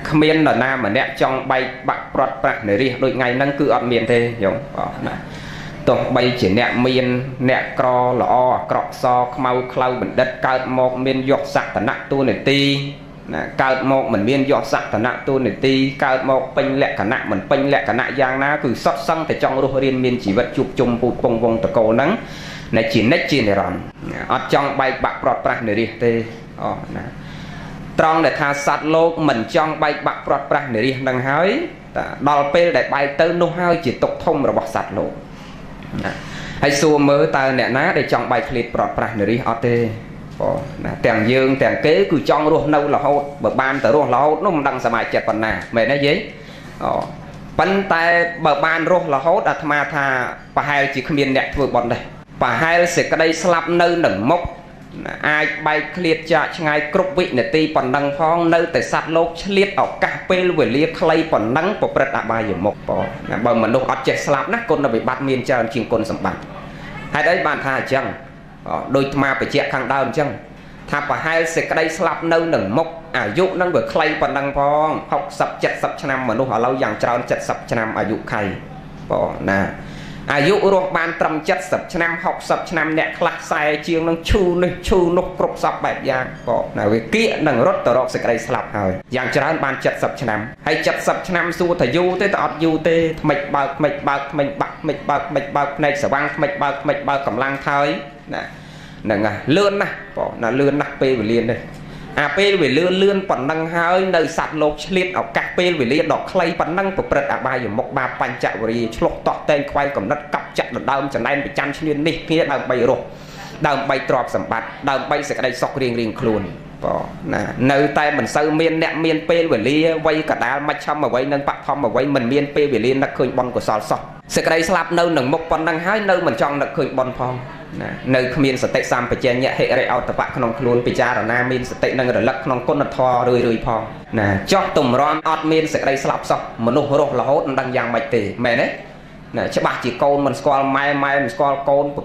khăm miên là nam mà nẹt trong bay bạc bọt bạc để đi đôi ngày nâng cứ ọt miên thế giống tụi bay chỉ nẹt miên nẹt cro lọ cọ so mau khâu bình đất cao một miên giọt sặc tận nặng tu này ti cao một mình miên giọt sặc tận nặng tu này ti cao một pin lẹ cả nặng mình pin lẹ cả nặng giang ná cứ sót xăng thì trong ruột riêng miên chỉ vật chụp chung bụt bông vông tờ cầu nắng này chỉ nét chi này rồi ọt trong bay bạc bọt bạc để đi thế trong để tha sát lô mình trong bay bạc bọt bạc để đi đằng hói đào pe để bay tới nô hơi chỉ tục thông rồi bọt sát lô hay xua mơ ta nè ná để trong bài clip bọt bạc để đi ọt tê tèng dương tèng kế cứ trong ruột nâu là hốt bờ ban tới ruột là hốt nó đang sờ mài chẹt còn nè mẹ nói giấy bắn tay bờ ban ruột là hốt à tham tha và hai chỉ khmiên nẹt vừa bọn đây và hai sẽ cái đây slap nơi nửng mốc ai bay clear chạ ngay cướp vị này ti còn đăng phong nơi tại sát lô liệt ở cà phê về liệt clay còn nắng của bật à bài một bò bờ mình đâu ở chạy slap nát con là bị bắt miên chờ chim con sầm bạc hai đấy bạn thà chăng đôi mà phải chạy khang đau chăng thà và hai sẽ cái đây slap nơi nửng mốc dụ năng vừa clay còn đăng phong học sập chặt sập năm mà đâu họ lâu dàng trao chặt sập năm dụ khay bò nè dụ ruột ban trầm chất sập năm học sập năm nẹt class sai chiêng năng chu nục cục sập bẹp giang có là về kia năng rót tờ rót sẽ cái slap rồi giang cho ban chất sập năm hay chất sập năm xua thầy du tới tọt du tê mệt bạc này sẽ băng mệt bạc cầm lang thôi nè lươn nè bỏ là lươn nặc pe về liền đây pe về lươn còn năng hơi nơi sạt lột liệt ở các pe về liền đỏ clay còn năng của bật à bài một ba pan chạ về chốt tọt tên quay cầm đất cặp chặt được đau chẳng nên bị chăn chuyên đi kia đang bay rồi đang bay trọp sầm bát đang bay sẽ cái đây sọc riêng khuôn nè nơi tay mình sâu miên nẹt miên pe về liền quay cả đá mạch chăm mà quay nâng bạc thom mà quay mình miên pe về liền đã khơi bon của sò sọc sẽ cái đây slap nơi nâng một con năng hái nơi mình trong đã khơi bon phong nơi miên sẽ tệ sam phải chen nhẹ hệ rễ ao tập bạc không luôn bị cha là nam miên sẽ tệ năng rồi lắc không con thò rười phong nè cho tùng ron ọt miên sẽ đây slap sọc mà nô rô là hốt đang giang mạch tỉ mẹ đấy nè chứ bạc chỉ câu mình squall mai mình squall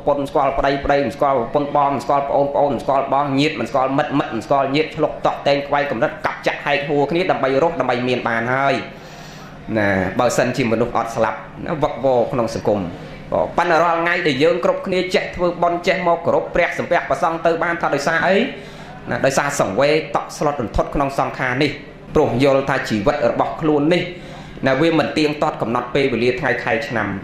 con squall đây mình squall con bom squall on squall bom nhiệt mình squall mật mình squall nhiệt lục tọt tên quay cầm đất cặp chặt hai thua cái đầm bay rốt đầm bay miền bàn hơi nè bờ sân chỉ mình ọt slap nó vật vô không sự cùng pan ra ngay để dương cột kia chạy thưa bon chạy một cột prẹt sầm prẹt và xong từ ban thao đời xa ấy đời xa sòng quê tọt slot đồn thoát không xong kha đi pro vô ta chỉ vật ở bọc luôn đi là vì mình tiên toát cầm nọt pe về lia thay thay nằm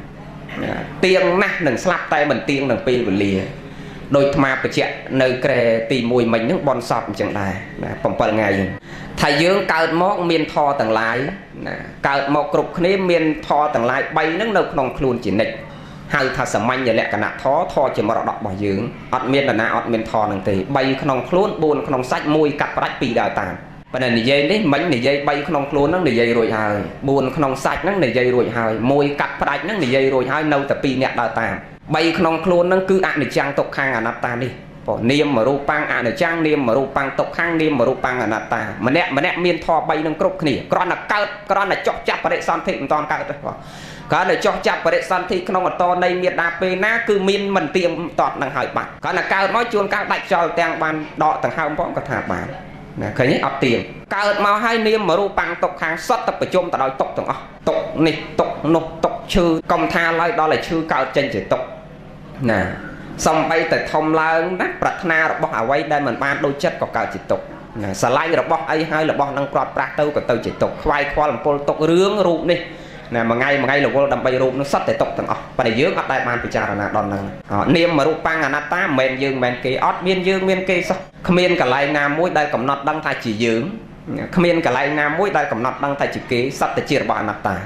tiên nè đừng slap tay mình tiên đừng pe về lia đôi mà phải chạy nơi kề tì mùi mình những bon sọp chẳng đài phòng phần ngày thầy dương cao móc miên thò tầng lái cao một cột kia miên thò tầng lái bay nước đâu không luôn chỉ nịch hai thà sầm manh vậy lẹ cả nạt thò chỉ mà đọt bỏ dưỡng ọt miên là na ọt miên thò năng tì bay không luôn buồn không sách mùi cặp rách pì đào tàn và này dây đấy mấy này dây bay không luôn nó này dây rồi hài buồn không sạch nó này dây rồi hài mùi cặp rách nó này dây rồi hai nâu tập pì nẹt đào tàn bay không luôn nó cứ ăn để trang tộc khang nạt tàn đi niêm mà ru pang để trang niêm mà ru pang tộc khang niêm mà ru pang nạt tàn mà nẹt miên thò bay năng cướp khỉ con là cao con là chọc chặt và để son thị toàn cao có để cho chặt và để săn thì không mà to đây miệt đạp về ná cứ miên mình tiêm tọt năng hỏi bạn có là cao nói chuông cao đại cho tàng bàn đọ tầng hai bọn có thả bàn khởi nhất ập tiền cao mau hai niêm mà ru bằng tộc hàng xuất tập ở chung tại đòi tộc tầng tộc nịch tộc nục tộc chư công tha lại đó là chư cao trên chỉ tộc nè xong bay tại thông la nát bạc na bọc ở quay đây mình ban đôi chất có cao chỉ tộc xà lai rồi bọc ấy hai là bọc năng quạt bạc tâu của tâu chỉ tộc khoai khoa làm pol tộc rướng rụ đi nè mà ngay là vô đầm bay rụp nó sắt để tộc tầng và để dưới ở đây man bị trả là đòn năng niêm mà rụp pang anh ta men dương men kê ót miên dương miên kê sao khmiên cả lại nam mũi đây cầm nọt đăng thay chỉ dưỡng khmiên cả lại nam mũi đây cầm nọt đăng thay chỉ kế sắt để chia bạn nạp ta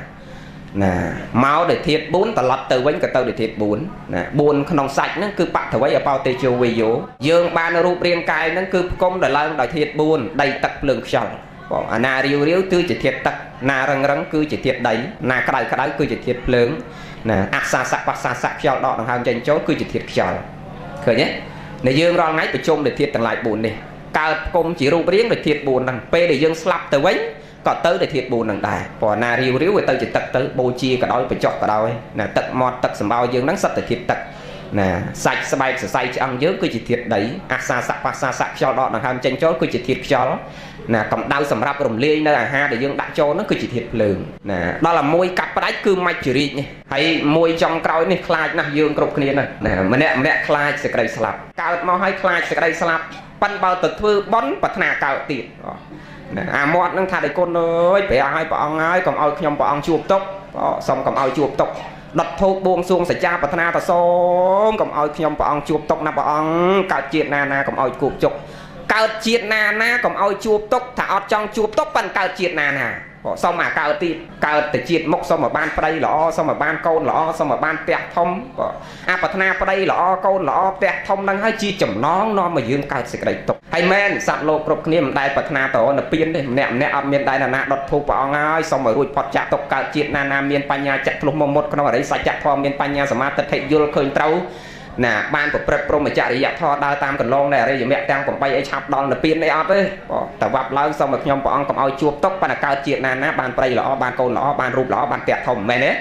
nè máu để thiệt bốn tờ lật từ bánh cả tàu để thiệt bốn nè buồn không sạch nó cứ bạc thở ở bao tê chiều về dỗ dương ban rụp riêng cài nó cứ công để lan đòi thiệt buồn đầy tập lượng sầu na riu riu tư chỉ thiệt tật na răng cứ chỉ thiệt đấy na cái đấy cứ chỉ thiệt lớn nè ác xa sạc cho đọ thằng hàng trên chỗ cứ chỉ thiệt cho khởi nhé để dương ron ngay bị chung để thiệt thằng lại buồn đi cao công chỉ rụp riêng để thiệt buồn thằng p để dương slap từ bánh còn tới để thiệt buồn thằng đài bỏ na riu riu người tới chỉ tật tới bô chia cả đôi phải chọn cả đôi nè tật mọt tật sầm bao dương nắng sắt để thiệt tật nè sạch bay say ăn dớt cứ chỉ thiệt đấy asa sạ cho đó là ham tranh chó cứ chỉ thiệt cho nè cầm đau sầm rạp rồng lia nơi ha để dương đã cho nó cứ chỉ thiệt lường nè đó là môi cặp đáy cứ mạch chỉ đi nhỉ hay môi trong cõi này khai nè dương cục kia này nè mẹ khai sẽ cây slap cao mau hay khai sẽ cây slap pan bao tật thư bón bật nà cao tiệt nè mót nó thay để con ơi phải ai bỏ ông ấy còn ao nhom bỏ ông chuột tóc xong còn ao chuột tóc đặt thuốc buông xuông sẽ cha bật na ta xóm còn ao nhom bỏ ông chuột tóc na bỏ ông cao chiết na còn ao cục chục cao chiết na còn ao chuột tóc thả trong chuột tóc pan cao chiết na xong mà cao tiệt cao từ chiết mốc xong mà ban đây lọ xong mà ban câu lọ xong mà ban tẹt thông bật na đây lọ câu lọ tẹt thông đang hay chi chấm nón mà dương cao sẽ cái tục hay men sạt lô cục kia đại bật na tổ là pin đấy nẹm ở miền đại là na đọt thu bỏ ngay xong mà rồi phật chặt tục cao chiết na miền Panya chặt lúc một con ở đấy sạch chặt thò miền Panyaสามารถthể vô khơi trâu nè ban của prep pro mà chạy dạt thò đào tam cần long này rồi mẹ tam còn bay ấy chập đòn là pin đấy ọt đấyแต่วับแล้วxong mà nhom bỏ còn ao chuột tóc ban là cao chiết na ban play lọ ban câu lọ ban rụp lọ ban tẹt thông mẹ đấy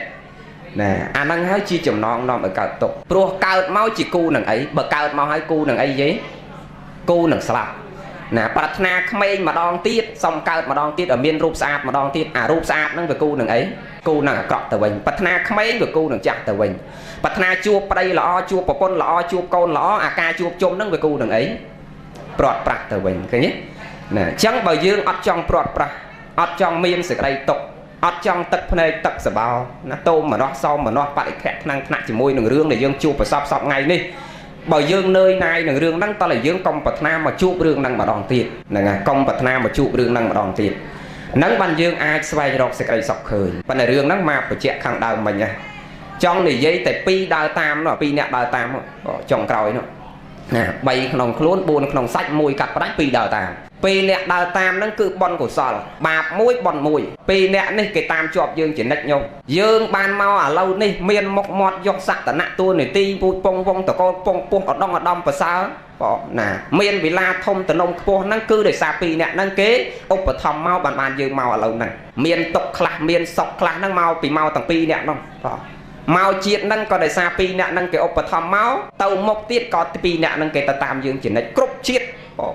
nè anh đang hay chi chấm non ở cao tục pro cao máu chỉ cu nằng ấy bờ cao máu hay cu nằng ấy vậy cu nằng sạp nè bát na khmênh mà đong tiết xong cao mà đong tiết ở miền rụp sạp mà đong tiết rụp sạp nó về cu nằng ấy cu nằng cọt từ mình bát na khmênh về cu nằng chặt từ mình bát na chuột đây lọ chuột bò con lọ chuột con lọ ca chuột chôm nó về cu nằng ấy prọt prạc từ mình cái nhé nè chẳng bao dương ọt trong prọt prạc ọt trong miền sự đây tục ọt trong tật này tật sờ bao nó tôm mà nó sau mà nó phải khẹt năng nặng chỉ môi nằng rương để dương chuột và sọp ngày đi bởi dương nơi này nằng rương năng ta là dương công bậc nam mà chuột rương năng mà đòn tiền nè công bậc nam mà chuột rương năng mà đòn tiền nắng ban dương ai xoay rọc sẽ cây sọc khơi ban này rương năng mà phải chẹt khang đào mình nha trong này dây tại pi đào tam nó pi nẹt đào tam trong còi nó nè bay nòng khốn buồn nòng sách mùi cặp đánh pi đào tam pi nẹt đào tam nó cứ bon của sòl bạc mũi bon mùi pi nẹt này cái tam chọp dương chỉ nách nhau dương ban mau à lâu này miền mọc mọt dọc sạc tận nạ tua này ti bụi pong pong tờ con pong pong ở đông và sao nè miền bị la thông tờ nông po năng cư để xà pi nẹt năng kế ốc ở thầm mau bàn dương mau ở lâu này miền tộc khla miền sọc khla năng mau bị mau tầng pi nẹt không mau chiết năng còn để xa pi nẹt năng cái ốc ở thầm máu tàu mộc tiết còn pi nẹt năng cái ta tam dương chỉ nách cướp chiết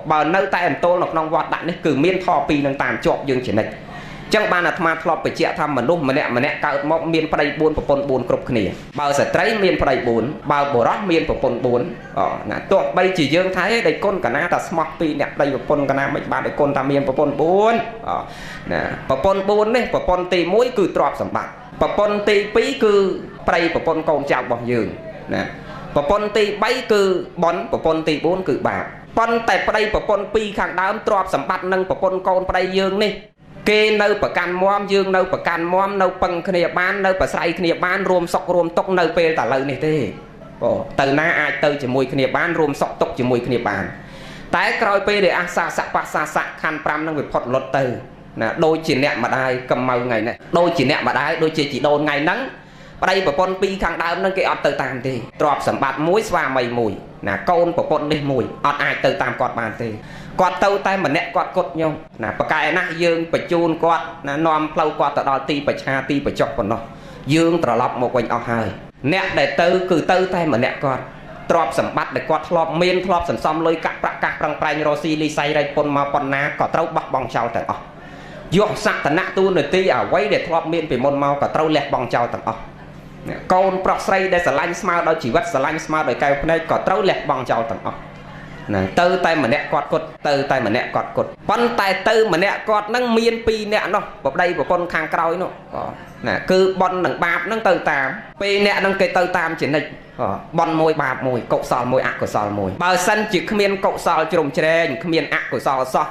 bờ nơi tay anh tô lộc nong vọt đạn đấy cử miên thò pi năng tam chọp dương chỉ nách chẳng ban là tham thọp phải chẹt tham mà lúc mà nẹt cao mọc miên phải buồn của pon buồn cướp khỉ bờ sẽ trái miên phải buồn bờ bồ rót miên của pon buồn nè tụi bay chỉ dương thái đây con cả na ta smart pi nẹt đây của pon cả na mấy bạn đây con ta miên của pon buồn nè pon buồn đấy pon tì mũi cứ trọp sầm bạc pon tì pí cứ bay pon con chào bọc dương nè pon tì bay cứ bón pon tì bốn cứ bạc pon tại bay pon pi khang đám trọp sầm bạc nâng pon con bay dương này kê nơi bậc can mom dương nơi bậc can mom nơi bằng khnia ban nơi bậc say khnia ban rôm sọc rôm tóc nơi pe tả lời này thế từ na ai từ chỉ mùi khnia ban rôm sọc tóc chỉ mùi khnia ban tái coi pe để ăn xa khăn pram năng việc phật luật từ nè đôi chỉ nẹt mà đai cầm màu ngày này đôi chỉ nẹt mà đai đôi chỉ đồn ngày nắng ở đây của con pi khang đau nâng cái ọt từ tàn thì trọp sẩm bạt muối xoa mày mùi nè con của con đi mùi ọt ai từ tàn quạt bàn thì quạt tâu tay mà nẹt quạt cột nhau nè bậc cái na dương bậc chun quạt nè nom plau quạt từ đó ti bậc cha ti bậc chọc còn nó dương trở lọc một quanh ọt hai nẹt để tư cứ tư tay mà nẹt quạt trọp sẩm bạt để quạt lọp miên lọp sẩm xóm lôi cắt prang prai rosi li say đây pon ma pon na có trâu bọc bong chào tận ọt dọc sạc tận nạ tu nơi ti à quay để lọp miên về môn mau có trâu lẹt bong chào tận ọt con prọc say để sờ lanh smart đôi chỉ vật sờ lanh smart đôi cây này có trâu lẹt bong chào tận ọt nè tư tay mà nẹt quạt cột tư tay mà nẹt quạt cột con tay tư mà nẹt quạt năng miên pi nẹt nó vào đây của con khang còi nó nè cứ bon nằng bạp năng từ tam pi nẹt năng cây từ tam chỉ này bon môi bạp môi cậu sòi môi ạc của sòi môi bờ sân chỉ miên cậu sòi trùng tre miên ạc của sòi sọ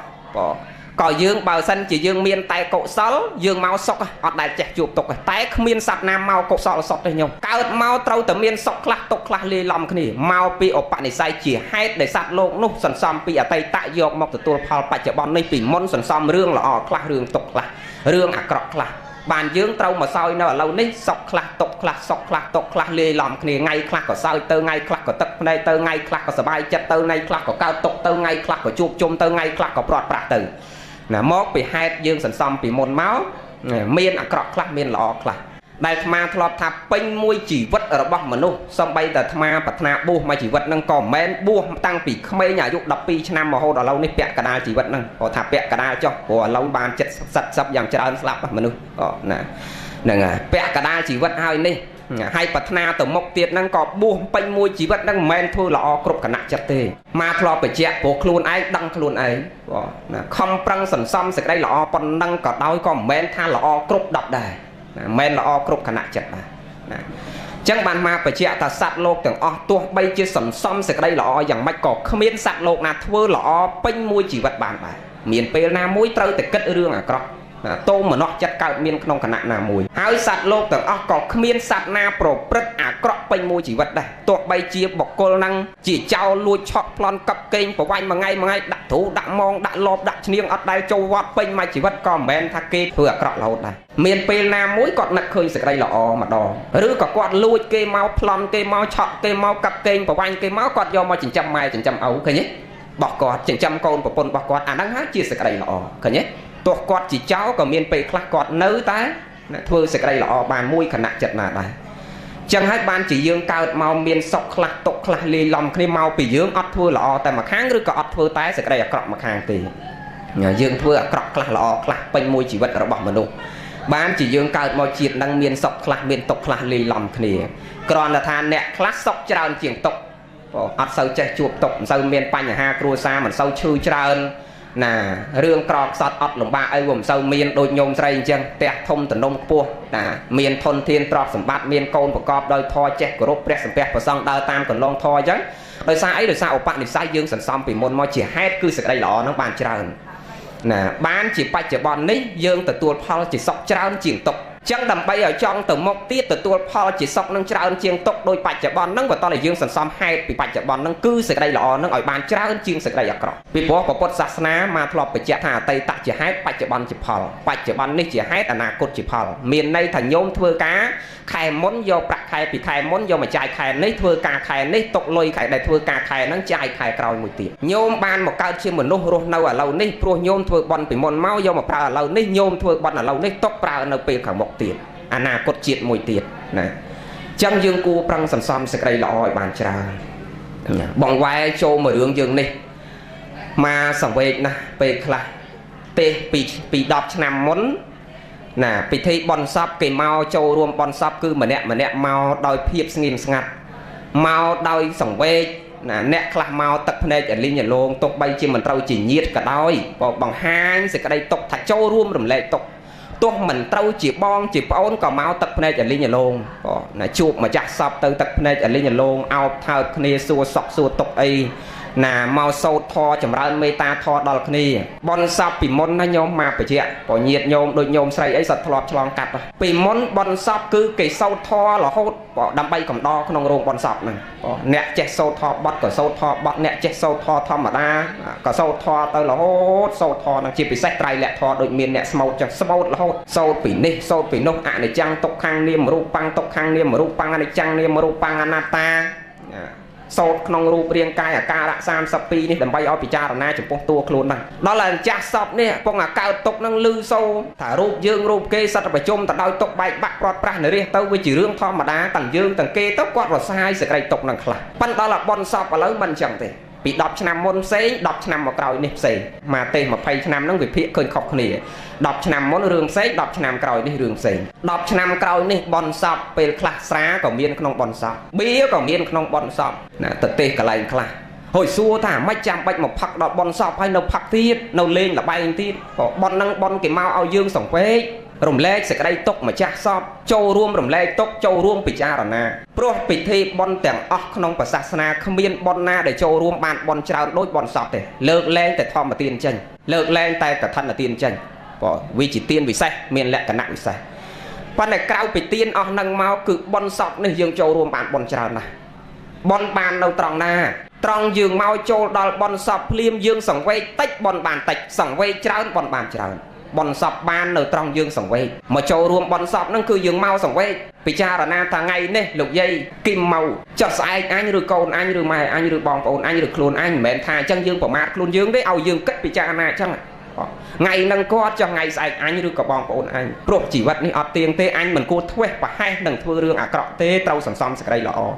còi dương bờ sân chỉ dương miên tay cậu sòi dương máu sọc ở đại chẹt chụp tục tay miên sạt nam mau cậu sòi sọt đây nhau cao mau trâu từ miên sọc khla tục khla lê lom cái này mau pi ở bạn này sai chỉ hai để sạt lộn nút sần xăm pi ở tay tại dọc mọc từ tua phao bạch chợ bọn này pi môn sần xăm rương là khla rương tục là rương ạc cọt khla bàn dương trâu mà soi nó ở lâu nít sọc khla tục khla lê lom cái này ngay khla có soi tơ ngay khla có tật này tơ ngay khla có sờ bay chặt tơ này khla có cao tục tơ ngay khla có chuột chôm tơ ngay khla có bọt bạc từ nè móc bị hai dương sần xăm bị môn máu miên ạc cọt khla miên lọ khla đại mà thọp thà pin môi chỉ vật ở bọc mà nô xong bay tại mà bật na bu mà chỉ vật năng còn men bu tăng bị khmei nhà dục đập pi năm mà hô đỏ lâu ní bẹ cả đa chỉ vật năng có thà bẹ cả đa cho của lâu bàn chất sạch sập dạng trơn slap mà nô nè nè bẹ cả đa chỉ vật hai ní hai bật na từ mốc tiệt năng có bu pin môi chỉ vật năng men thôi lọ cột cả nặng chặt tê mà thọp phải chẹt của khuôn ấy đăng khuôn ấy không prăng sần xăm sẽ đây lọ còn năng có đôi còn men tha lọ cột đập đài men lọ cột cả nặng chặt này chẳng bàn mà phải chẹt ta sát lô tưởng tua bay chia sần xăm sẽ đây lọอย่างmạch cỏ không miễn sát lô na thưa lọ pin môi chỉ vật bàn bài miền pe na mũi trâu từ cất rương à cọ tôm mà nó chặt cao miên không khả năng nào mùi hai sạt lô tưởng có miên sạt na pro prất à cọ pin môi chỉ vật đây tuột bay chia bọc cô năng chỉ trao lui chọt plon cặp kênh của anh mà ngay đặt thú đặt mong đặt lộp đặt niêng ở đây châu vọt pin mà chỉ vật còn men thà kê thừa cọ lâu đây miền pe na mũi còn nặng khơi sẽ đây lọ mà đò rứ có quạt lui kê mau plon kê mau chọt kê mau cặp kênh của anh kê máu quạt do mà chỉnh trăm mai chỉnh trăm ấu cái nhé bọc quạt chỉnh trăm con của pôn bọc quạt à đang hát chia sẽ đây lọ cái nhé tuột quạt chỉ cháu còn miền pe khắc quạt nới tá thưa sẽ đây lọ bàn mũi khả năng chật là đây chẳng hai ban chỉ dương cao màu miền sọc khắc tộc khắc lì lòng khi màu bị dương ớt thưa lọ tại mà kháng rồi có ớt thưa tái sẽ đây là cọp mà kháng tì dương thưa cọp khắc lọ khắc bên môi chỉ vật ở bọc mà đâu ban chỉ dương cao màu chiết đang miền sọc khắc miền tộc khắc lì lòng khi còn là than nẹt khắc sọc tràn chiềng tộc ớt sâu chạy chuột tộc sâu miền panh ha cua sa mình sâu chui tràn nè rương cọp sọt ớt lồng ba ai gồm sâu miền đôi nhôm dây chân tẹt thông tận đông pua nè miền thôn thiên trọp sầm bát miền côn của cọp đôi thoi chẹt của rốt press sầm pẹt của song đào tam còn long thoi chứ đôi xa ấy đôi xa ổ bạn đôi xa dương sần xăm bị môn mò chỉ hết cứ sự đây lọ nó bàn tràn nè bán chỉ bay chỉ bọn nấy dương từ tua pha chỉ sọc tràn chuyển tộc chẳng đầm bay ở trong từ một tiết từ tua pha chỉ sọc nâng tràn chuyển tộc đôi bạch chỉ bọn nâng và to là dương sần xăm hai bị bạch chỉ bọn nâng cứ sự đây lọ nâng ở bàn tràn chuyển sự đây ở cọp bị bó của Phật giáo ná mà thọp bị chẹt hà tây tạc chỉ hết bạch chỉ bọn chỉ phò bạch chỉ bọn nấy chỉ hết là cột chỉ phò miền này thành nhôm thưa cá khai món do bạc khai bị khai món do mà trai khai nấy thưa cá khai nấy tộc lôi khai đại thưa cá khai nắng trai khai còi mùi tiệt nhôm ban một cao chiêm một nô rô nâu ở lâu nấy pro nhôm thưa bọn bị mòn máu do mà pra ở lâu nấy nhôm thưa bọn ở lâu nấy tóc pra ở nơi pe khẳng một tiệt cột chiết mùi tiệt này chẳng dương cu prăng sầm xăm sẽ đây lọ bàn trà bỏng vai châu mở đường dương này mà sòng về nè pe khai tê bị đọt nằm muốn nè bị thấy bòn sắp cái mau châu rùm bòn sắp cứ mà nẹt mau đòi phiếp nghiêm ngặt mau đòi sòng về nè nẹt khla mau tập này ở linh nhà lông tộc bay chim mình trâu chỉ nhiệt cả đôi bằng hai sẽ cái đây tộc thạch châu rùm rầm lệ tộc tôi mình trâu chỉ bon chỉ ôn còn mau tập này ở linh nhà lông nè chuột mà chặt sập từ tập này ở linh nhà lông ao thao kia xua sọc xua tộc ấy nà màu sâu thò chầm ra mê ta thò đòn kia bon sắp bị môn nó nhôm mà phải chẹt có nhiệt nhôm đôi nhôm say ấy giật thọt chlong cắt bị môn bon sắp cứ cái sâu thò là hốt bỏ đâm bay cầm đo không rong bon sắp này nẹt chẹt sâu thò bọt có sâu thò bọt nẹt chẹt sâu thò thò mà đa có sâu thò tới là hốt sâu thò nó chỉ bị sách trai lẹ thò đôi miền nẹt sâu chẳng sâu là hốt sâu bị nê sâu bị nông ạ này chăng tộc khang niêm mà ru băng tộc khang niêm mà ru băng này chăng niêm mà ru băng anata sâu không rùa riêng cai ở ca đã sam sập pi này đầm bay ở picha rồi na chụp phong tua luôn này đó là chặt sập nè phong à cao tộc năng lư sâu thả rùa dương rùa kê sắt phải chôm thả đôi tộc bay bắt bọt pra này riêng tao với chỉ riêng thom mà đá tầng dương tầng kê tóc quạt vào sai sẽ cây tộc năng khla pan đó là bon sập và lớn mình chẳng thể bị đọt năm môn xế đọt năm một còi nếp xế mà tên mà phay năm nó bị phía cơn khóc nè đọt năm món rương xế đọt năm còi đi rương xế đọt năm còi nè bon sập về khla xá còn miên không bon sập bía còn miên không bon sập nè tật tê cả lại khla hồi xưa thả mấy trăm bạch một phật đọt bon sập hay nấu phật tiết nấu lên là bay tiết bon năng bon cái mau ao dương sòng quế rồng lê sẽ đây tốc mà cha sọp châu ruộng rồng lê tốc châu ruộng bị cha rồi nè pro bị thi bon tảng óc không phải sát không biên bon na để châu ruộng bàn bon trao đôi bon sọp để lợn lên tại thom mà tiền chân lợn lên tay cả thân là tiền chân vì chỉ tiền vì sai miền lẹ cả nặng vì sai quan này cao bị tiền óc năng máu cực bon sọp này dương châu ruộng bàn bon trao này bon bàn đâu tròn na tròn dương mau châu đào bon sọp liêm dương sòng quay tách bon bàn tách sòng quay trao bon bàn trao bọn sọp ban ở trong dương sòng quay mà châu ruộng bọn sọp nó cứ dương mau sòng quay vì cha là na thằng ngày nè lục dây kim màu chọt sai anh rồi con anh rồi mày anh rồi bòn ổn anh rồi luôn anh mẹ thà chân dương của mát luôn dương đấy ao dương cất vì cha na chăng ngày nâng có cho ngày sai anh rồi có bong ổn anh pro chỉ vật ní ọt tiền tê anh mình cô thuê và hay đừng thưa rương à cọ tê trâu sầm sầm sẽ đây lọ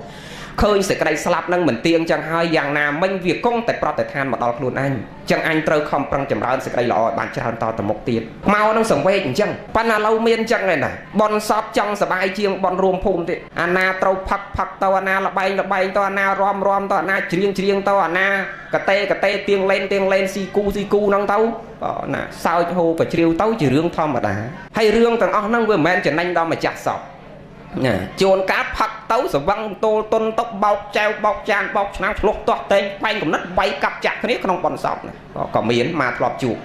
khơi sẽ cái slap nâng mình tiền chẳng hai dạng nào mình việc công tại pro tại than mà đo luôn anh chẳng anh trâu không prăng chầm ra sẽ đây lọ bạn cho to từ một tiền mau nâng sầm quay chẳng pan lâu miên chẳng này nè bon shop chẳng sờ bay chiêng bon rùm phun thì ana trâu phật tao ana là bay tao ana rom tao ana chiêng tao ana cái tê tiền lên si cu nâng tao nè sao hồ và chiêu tao chỉ rương thom mà đã hay rương thằng ông nâng vừa men trở nên đó mà chặt sọc nè chôn cá phật tấu sờ văng tô tôn tóc bọc treo bọc tràn bọc nắng lục toát tên bay cũng nứt bay cặp chặt cái không còn sọc này có miến mà lọp chuột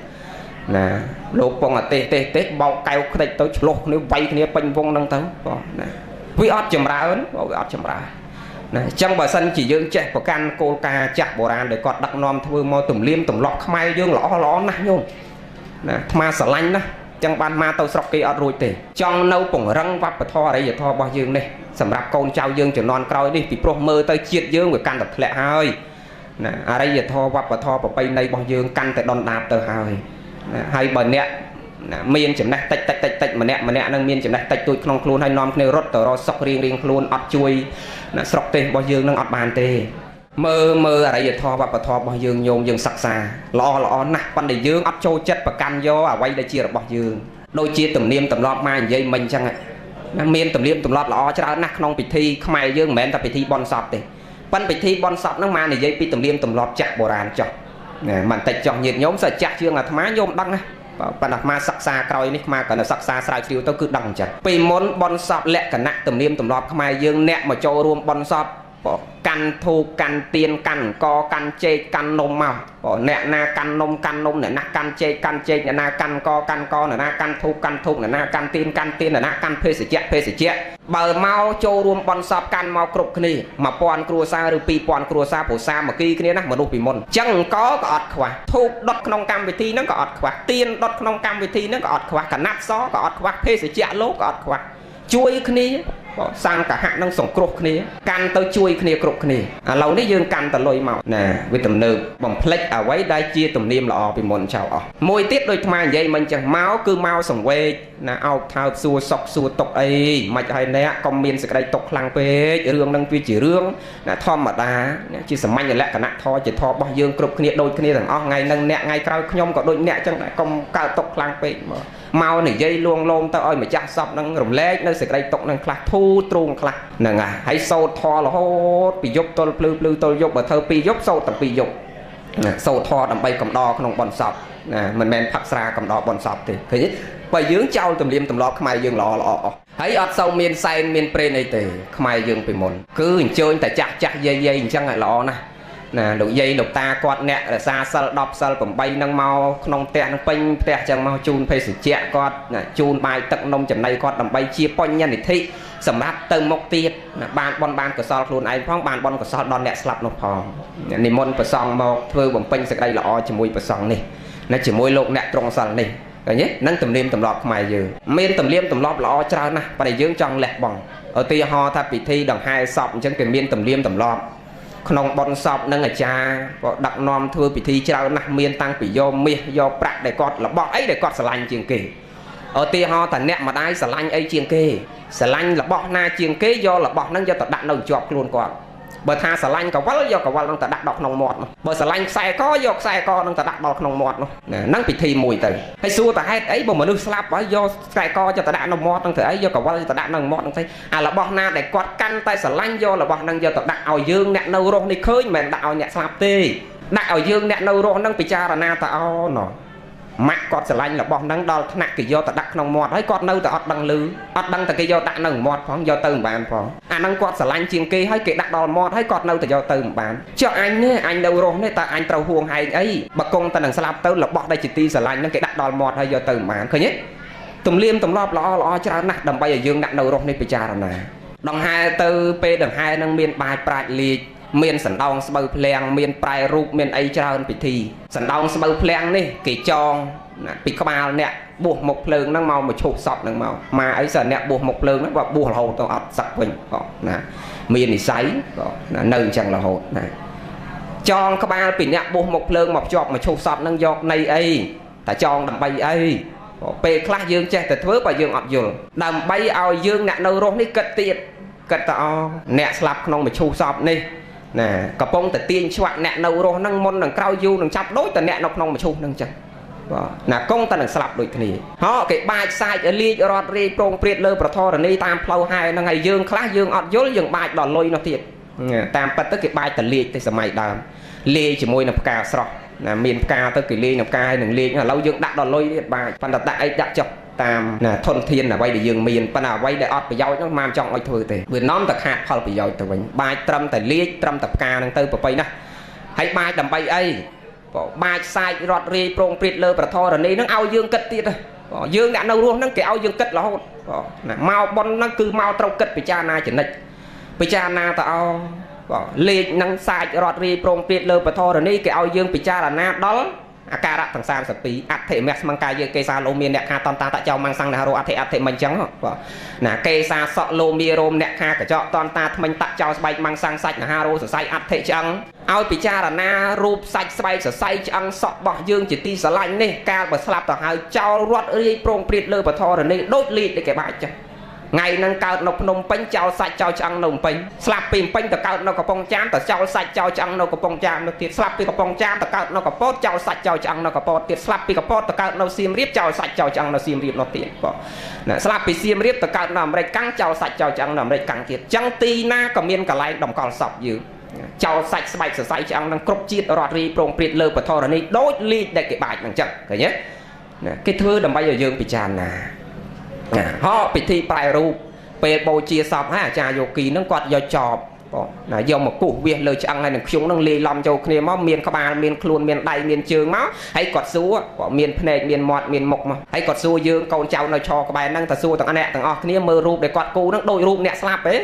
nè lục bông là tê bọc keo cái tới lục nếu bay cái banh vong nâng tấu nè vi ót chầm ra ớn vi ót chầm ra nè trong bà sân chỉ dương trẻ của can cô ca chặt bồ ran để còn đặt nom thưa mò tùm liêm tùm lọt khai dương lõ nè nhung nè ma sờ lanh đó chẳng ban ma tàu sọc kia ở rồi tề trong nâu bổng răng vấp và tho đấy giờ tho bao dương này sầm rạp con trao dương trở non còi đi thì pro mơ tới chiết dương với căn tập lẹ hơi nè ở đây giờ tho vấp và tho và bay này bao dương căn tại đòn đạp từ hơi hay bờ nẹt miên chấm này tạch mà nẹt năng miên chấm này tạch tôi không luôn hay non kêu rót tờ ro sọc riêng luôn ọt chui nè sọc tề bao dương năng ọt bàn tề mơ ở đây giờ tho và tho bao dương nhôm dương sặc xa lo nè con để dương ấp trôi chất và căn do à quay đây chia được bao dương đôi chia tầm niêm tầm lọt mai dây mình chăng ạ miên tầm niêm tầm lọt lo cho nè không bị thi không ai dương mến ta bị thi bon sọt thì ban bị thi bon sọt nó mà này dây pi tầm niêm tầm lọt chặt bồ ràn cho mình tạch chọn nhiệt nhóm sợ chặt chương là má nhôm đăng á bạn đặt ma sặc xa coi ní mà còn là sặc xa sai chiều tao cứ đằng chặt pi món bon sọt lẹ cả nặng tầm niêm tầm lọt không ai dương nẹt mà choរួមbon sọt căn thu căn tiền căn co căn chê căn nôm màu nè na căn nôm nè na căn chê nè na căn co nè na căn thu nè na căn tiền nè na căn phê sẽ chết bờ mau châu rùm bon sọp căn mau cục này mà pon cua sa rồi pi pon cua sa phổ sa mà kia kia nè mà đục bị môn chẳng có ọt khóa thu đốt trong cam vị thi nó có ọt khóa tiền đốt trong cam vị thi nó có ọt khóa cả nát xó có ọt khóa phê sẽ chết lố có ọt khóa chui kia sang cả hạng năng sống cột kia căn tới chui kia cột kia lâu đấy dương căn tới lôi màu nè với tầm nợ bằng plek ở quấy đây chia tầm niêm là bị mòn chào môi tiết đôi mà vậy mình chẳng máu cứ mau sống quê nè ao thao xua sọc xua tộc ấy mạch hay nè con miên sẽ đây tộc lăng phê rương năng vi chỉ rương nè thom mà ta chỉ sầm manh lại cả nặng thò chỉ thò bao dương cột kia đôi kia thằng ngày nâng nè ngày cao nhom có đôi nè chẳng lại con cao tộc lăng phê mau này dây luôn lôm tao ơi mà chắc sọc năng rồng lét nó sẽ đây tộc năng khạc thu trung khạc nè hãy sâu thò là hốt bị dốc tôi plư tôi dốc bởi thơ pi dốc sâu tập pi dốc sâu thò đầm bay cầm đo không bòn sọc mình men phát ra cầm đo bòn sọc thì thấy bởi dưỡng trao tầm liêm tầm lọt không ai dương lọ hãy ọt sâu miên say miên pre này thì không ai dương bị mồn cứ chơi tại chắc dây chẳng lại lọ nè đụng dây đục ta quạt nè là xa sal đọc sal cầm bay năng mau không tẹt năng pin tẹt chẳng mau chun phê sự chẹt quạt chun bài tận nông chấm này quạt đầm bay chia pon nhân thì thị sầm rát từng một tiết ban của sal luôn ai phong ban của sal đòn nẹt slap nó phong niệm môn của song một thưa bằng pin sẽ đây là chỉ mùi của song này nó chỉ mùi lộn nẹt trong sal này cái nhé nâng tầm liêm tầm lọt mày giờ miên tầm liêm tầm lọt là cho nè và để dưỡng trong lẹt bằng ở tia ho thà bị thi đằng hai sọp chân cái miên tầm liêm tầm lọt không bon sọp nâng ở cha đặt nom thưa bị thi trao nè miên tăng bị do bạc để cọt là bỏ ấy để cọt sờ lanh chiên kề ở tia ho thà nẹt mà đai sờ lanh ấy chiên kề sờ lanh là bỏ na chiên kế do là bỏ nâng do tật đặt đầu chọt luôn quạt bờ tha sờ lanh có vắt do có vắt nâng tật đặt đọc nòng mọt bờ sờ lanh sai có do sai co nâng tật đặt đọc nòng mọt nâng bị thi mùi từ hay xua tật hết ấy bờ mà nước slap bởi do sai co cho tật đặt nòng mọt nâng từ ấy do có vắt tật đặt nòng mọt nâng thấy là bỏ na để quạt căn tay sờ lanh do là bỏ nâng do tật đặt ao dương nẹt nâu rong đi khơi mền đặt ao nhẹ slap tê đặt ao dương nẹt nâu rong nâng bị cha là na tà ao nọ mắc cọt sờ lanh là bỏ nâng đo nặng thì do tật đặt nòng mọt ấy cọt nâu tật ọt đăng lư ọt đăng tật cái do đặt nòng mọt phóng do từ bàn phóng nâng cọt sờ lanh chiên kê hay kệ đặt đo mọt hay cọt nâu tật do từ bàn cho anh nè anh đâu rồi nè ta anh trâu huồng hay ấy bà công ta nâng slap tới là bỏ đây chỉ ti sờ lanh nâng kệ đặt đo mọt hay do từ bàn khơi nhé tùm liêm tùm lọp lo cho nặng đầm bay ở dương đặt đầu rồi nè bị cha rồi nè đằng hai từ p đằng hai nâng miên bài prại liệt miền sẵn đong sâu phèn miền prai rụp miền ấy cho hơn bị thi sẵn đong sâu phèn này kỳ tròn bị các bạn nè buộc một lường năng màu mà chụp sọt năng màu mà ấy giờ nè buộc một lường nó và buộc hầu tao ọt sặc mình nè miền thì sấy nơi chẳng là hột này tròn các bạn bị nè buộc một lường một chọt mà chụp sọt năng giọt này ấy តែចងដើម្បីអីពេលខ្លះយើងចេះតែធ្វើបើយើងអត់យល់ដើម្បីឲ្យយើងអ្នកនៅរស់នេះគិតទៀតគិតទៅអ្នកស្លាប់ក្នុងមឈូសសពនេះណាកំពុងតែទាញឆ្វាក់អ្នកនៅរស់ហ្នឹងមុននឹងក្រោយយូរនឹងចាប់ដូចតែអ្នកនៅក្នុងមឈូសហ្នឹងចឹងបាទណាកងតែនឹងស្លាប់ដូចគ្នាហ៎គេបាចសាច់លាជរត់រាយប្រងព្រាតលើប្រធរណីតាមផ្លូវហែហ្នឹងហើយយើងខ្លះយើងអត់យល់យើងបាចដល់លុយនោះទៀតតាមពិតទៅគេបាចតែលាជទៅសម័យដើមលាយជាមួយនឹងផ្កាស្រស់ណាមានផ្កាទៅគេលេងនឹងផ្កាហើយនឹងលេងឥឡូវយើងដាក់ដល់លុយទៀតបាទប៉ុន្តែដាក់អីដាក់ចុះតាមណាធនធានអ្វីដែលយើងមានប៉ុន្តែអ្វីដែលអត់ប្រយោជន៍នោះមិនចង់ឲ្យធ្វើទេវានាំតែខាតផលប្រយោជន៍ទៅវិញបាចត្រឹមតែលេខត្រឹមតែផ្កាហ្នឹងទៅប្របីណាហើយបាចដើម្បីអីបាចសាច់រត់រាយប្រងព្រាតលើប្រធរណីហ្នឹងឲ្យយើងគិតទៀតយើងអ្នកនៅរស់ហ្នឹងគេឲ្យយើងគិតរហូតណាមកប៉ុនហ្នឹងគឺមកត្រូវគិតពិចារណាចនិចពិចារណាទៅលេខនឹងសាច់រត់រាយប្រងព្រាតលើប្រធរណីគេឲ្យយើងពិចារណាដល់អាការៈទាំង32អធិមស្មង្កាយគេសាលោមានអ្នកខាតន្តតាចៅមង្សង្នហរោអធិមិនចឹងបាទណាគេសាសក់លោមីរោមអ្នកខាកញ្ចក់តន្តាថ្មិញតាចៅស្បែកមង្សង្សាច់នហរោសរសៃអធិឆ្អឹងឲ្យពិចារណារូបសាច់ស្បែកសរសៃឆ្អឹងសក់របស់យើងជាទីស្រឡាញ់នេះកាលបើស្លាប់ទៅហើយចោលរត់រាយប្រងព្រាតលើប្រធរណីដូចលេខដែលគេបាច់ចឹងថ្ងៃហ្នឹងកើតនៅភ្នំពេញចោលសាច់ចោលឆ្អឹងនៅភ្នំពេញស្លាប់ពីភ្នំពេញទៅកើតនៅកំពង់ចាមទៅចោលសាច់ចោលឆ្អឹងនៅកំពង់ចាមនោះទៀតស្លាប់ពីកំពង់ចាមទៅកើតនៅកពតចោលសាច់ចោលឆ្អឹងនៅកពតទៀតស្លាប់ពីកពតទៅកើតនៅសៀមរាបចោលសាច់ចោលឆ្អឹងនៅសៀមរាបនោះទៀតបងណាស្លាប់ពីសៀមរាបទៅកើតនៅអាមេរិកកាំងចោលសាច់ចោលឆ្អឹងនៅអាមេរិកកាំងទៀតចឹងទីណាក៏មានកន្លែងតម្កល់សពយើងចោលសាច់ស្បែកសរសៃឆ្អឹងនឹងគ្រប់ជាតិរត់រីប្រងព្រាតលើពធរណីដូចលីកដែលគេបាច់ហ្នឹងចឹងឃើញទេណាគេធ្វើដើម្បីឲ្យយើងពិចារណាហោពិធីប្រែរូបពេលបូជាសពហើយអាចារ្យយោគីហ្នឹងគាត់យកចប់បងណាយកមកគូសវាសលើឆ្អឹងហើយនឹងខ្ជុងហ្នឹងលាយឡំចូលគ្នាមកមានក្បាលមានខ្លួនមានដៃមានជើងមកហើយគាត់សួរគាត់មានភ្នែកមានមាត់មានមុខមកហើយគាត់សួរយើងកូនចៅនៅឈរក្បែរហ្នឹងតើសួរទាំងអ្នកទាំងអស់គ្នាមើលរូបដែលគាត់គូហ្នឹងដូចរូបអ្នកស្លាប់ទេ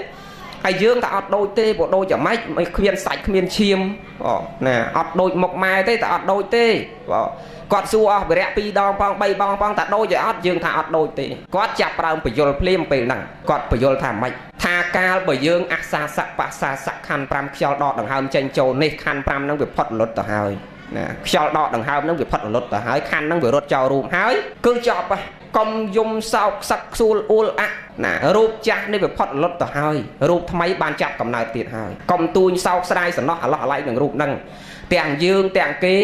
ហើយយើងតែអត់ដូចទេព្រោះដូចយ៉ាងម៉េចគ្មានសាច់គ្មានឈាមបងណាអត់ដូចមុខម៉ែទេតែអត់ដូចទេបងគាត់សួរអស់វិរៈ2ដងផង3ដងផងតែដូចឲ្យអត់យើងថាអត់ដូចទេគាត់ចាប់ប្រើបញ្យលភ្លាមពេលហ្នឹងគាត់បញ្យលថាម៉េចថាកាលបើយើងអសាសៈបសាសៈខណ្ឌ5ខ្យល់ដកដង្ហើមចេញចូលនេះខណ្ឌ5ហ្នឹងវាផុតរលត់ទៅហើយណាខ្យល់ដកដង្ហើមហ្នឹងវាផុតរលត់ទៅហើយខណ្ឌហ្នឹងវារត់ចោលរូបហើយគឺចប់ហើយកុំយំសោកសឹកខ្សួលអួលអាក់ណារូបចាស់នេះវាផុតរលត់ទៅហើយរូបថ្មីបានចាប់កំណើតទៀតហើយកុំទួញសោកស្ដាយសំណោះអាឡោះអាឡៃនឹងរូបហ្នឹងទាំងយើងទាំងគេ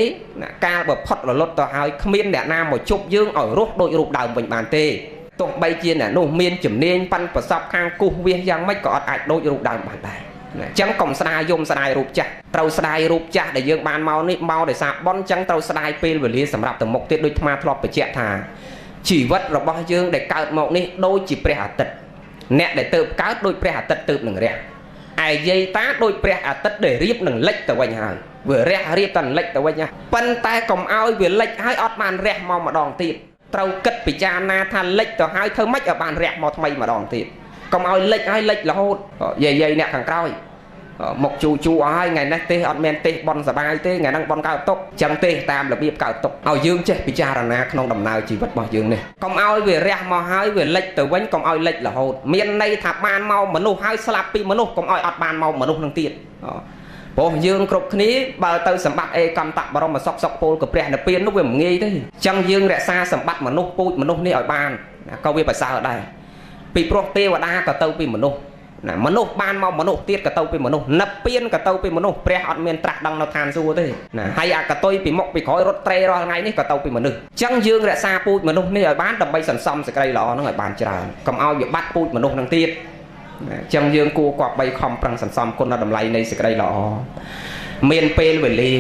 កាលបើផុតរលត់ទៅហើយគ្មានអ្នកណាមកជប់យើងឲ្យរស់ដូចរូបដើមវិញបានទេទោះបីជាអ្នកនោះមានជំនាញប៉ាន់ប្រសពខាងគូសវាសយ៉ាងម៉េចក៏អត់អាចដូចរូបដើមបានដែរអញ្ចឹងកុំស្ដាយយំស្ដាយរូបចាស់ត្រូវស្ដាយរូបចាស់ដែលយើងបានមកនេះមកដោយសារបន់អញ្ចឹងត្រូវស្ដាយពេលវេលាសម្រាប់ទៅមុខទៀតដូចអាត្មាធ្លាប់បញ្ជាក់ថាជីវិតរបស់យើងដែលកើតមកនេះដូចជាព្រះអាទិត្យអ្នកដែលទៅកើតដូចព្រះអាទិត្យទៅនឹងរះឯយាយតាដូចព្រះអាទិត្យដែលរៀបនឹងលិចទៅវិញហើយវារះរៀបតែលិចទៅវិញប៉ុន្តែកុំឲ្យវាលិចហើយអត់បានរះមកម្ដងទៀតត្រូវគិតពិចារណាថាលិចទៅហើយធ្វើម៉េចឲ្យបានរះមកថ្មីម្ដងទៀតកុំឲ្យលិចហើយលិចរហូតយាយអ្នកខាងក្រោយមកជូអស់ហើយថ្ងៃនេះទេអត់មានទេបនសបាយទេថ្ងៃហ្នឹងបនកើតទុកចឹងទេតាមរបៀបកើតទុកឲ្យយើងចេះពិចារណាក្នុងដំណើរជីវិតរបស់យើងនេះកុំឲ្យវារះមកហើយវាលិចទៅវិញកុំឲ្យលិចរហូតមានន័យថាបានមកមនុស្សហើយស្លាប់ពីមនុស្សកុំឲ្យអត់បានមកមនុស្សនឹងទៀតព្រោះយើងគ្រប់គ្នាបើទៅសម្បត្តិអេកម្មតបរមសុខសុខពលក៏ព្រះនិព្វាននោះវាមិនងាយទេចឹងយើងរក្សាសម្បត្តិមនុស្សពូជមនុស្សនេះឲ្យបានក៏វាប្រសើរដែរពីព្រោះទេវតាក៏ទៅពីមនុស្សណាមនុស្សបានមកមនុស្សទៀតក៏ទៅពីមនុស្សនិព្វានក៏ទៅពីមនុស្សព្រះអត់មានត្រាស់ដឹងនៅឋានសួគ៌ទេណាហើយអាកតុយពីមុខពីក្រោយរត់ត្រេរាល់ថ្ងៃនេះក៏ទៅពីមនុស្សចឹងយើងរក្សាពូជមនុស្សនេះឲ្យបានដើម្បីសន្សំសេចក្តីល្អហ្នឹងឲ្យបានច្រើនកុំឲ្យវាបាត់ពូជមនុស្សហ្នឹងទៀតចឹងយើងគួរគប្បីខំប្រឹងសន្សំគុណតម្លៃនៃសេចក្តីល្អមានពេលវេលា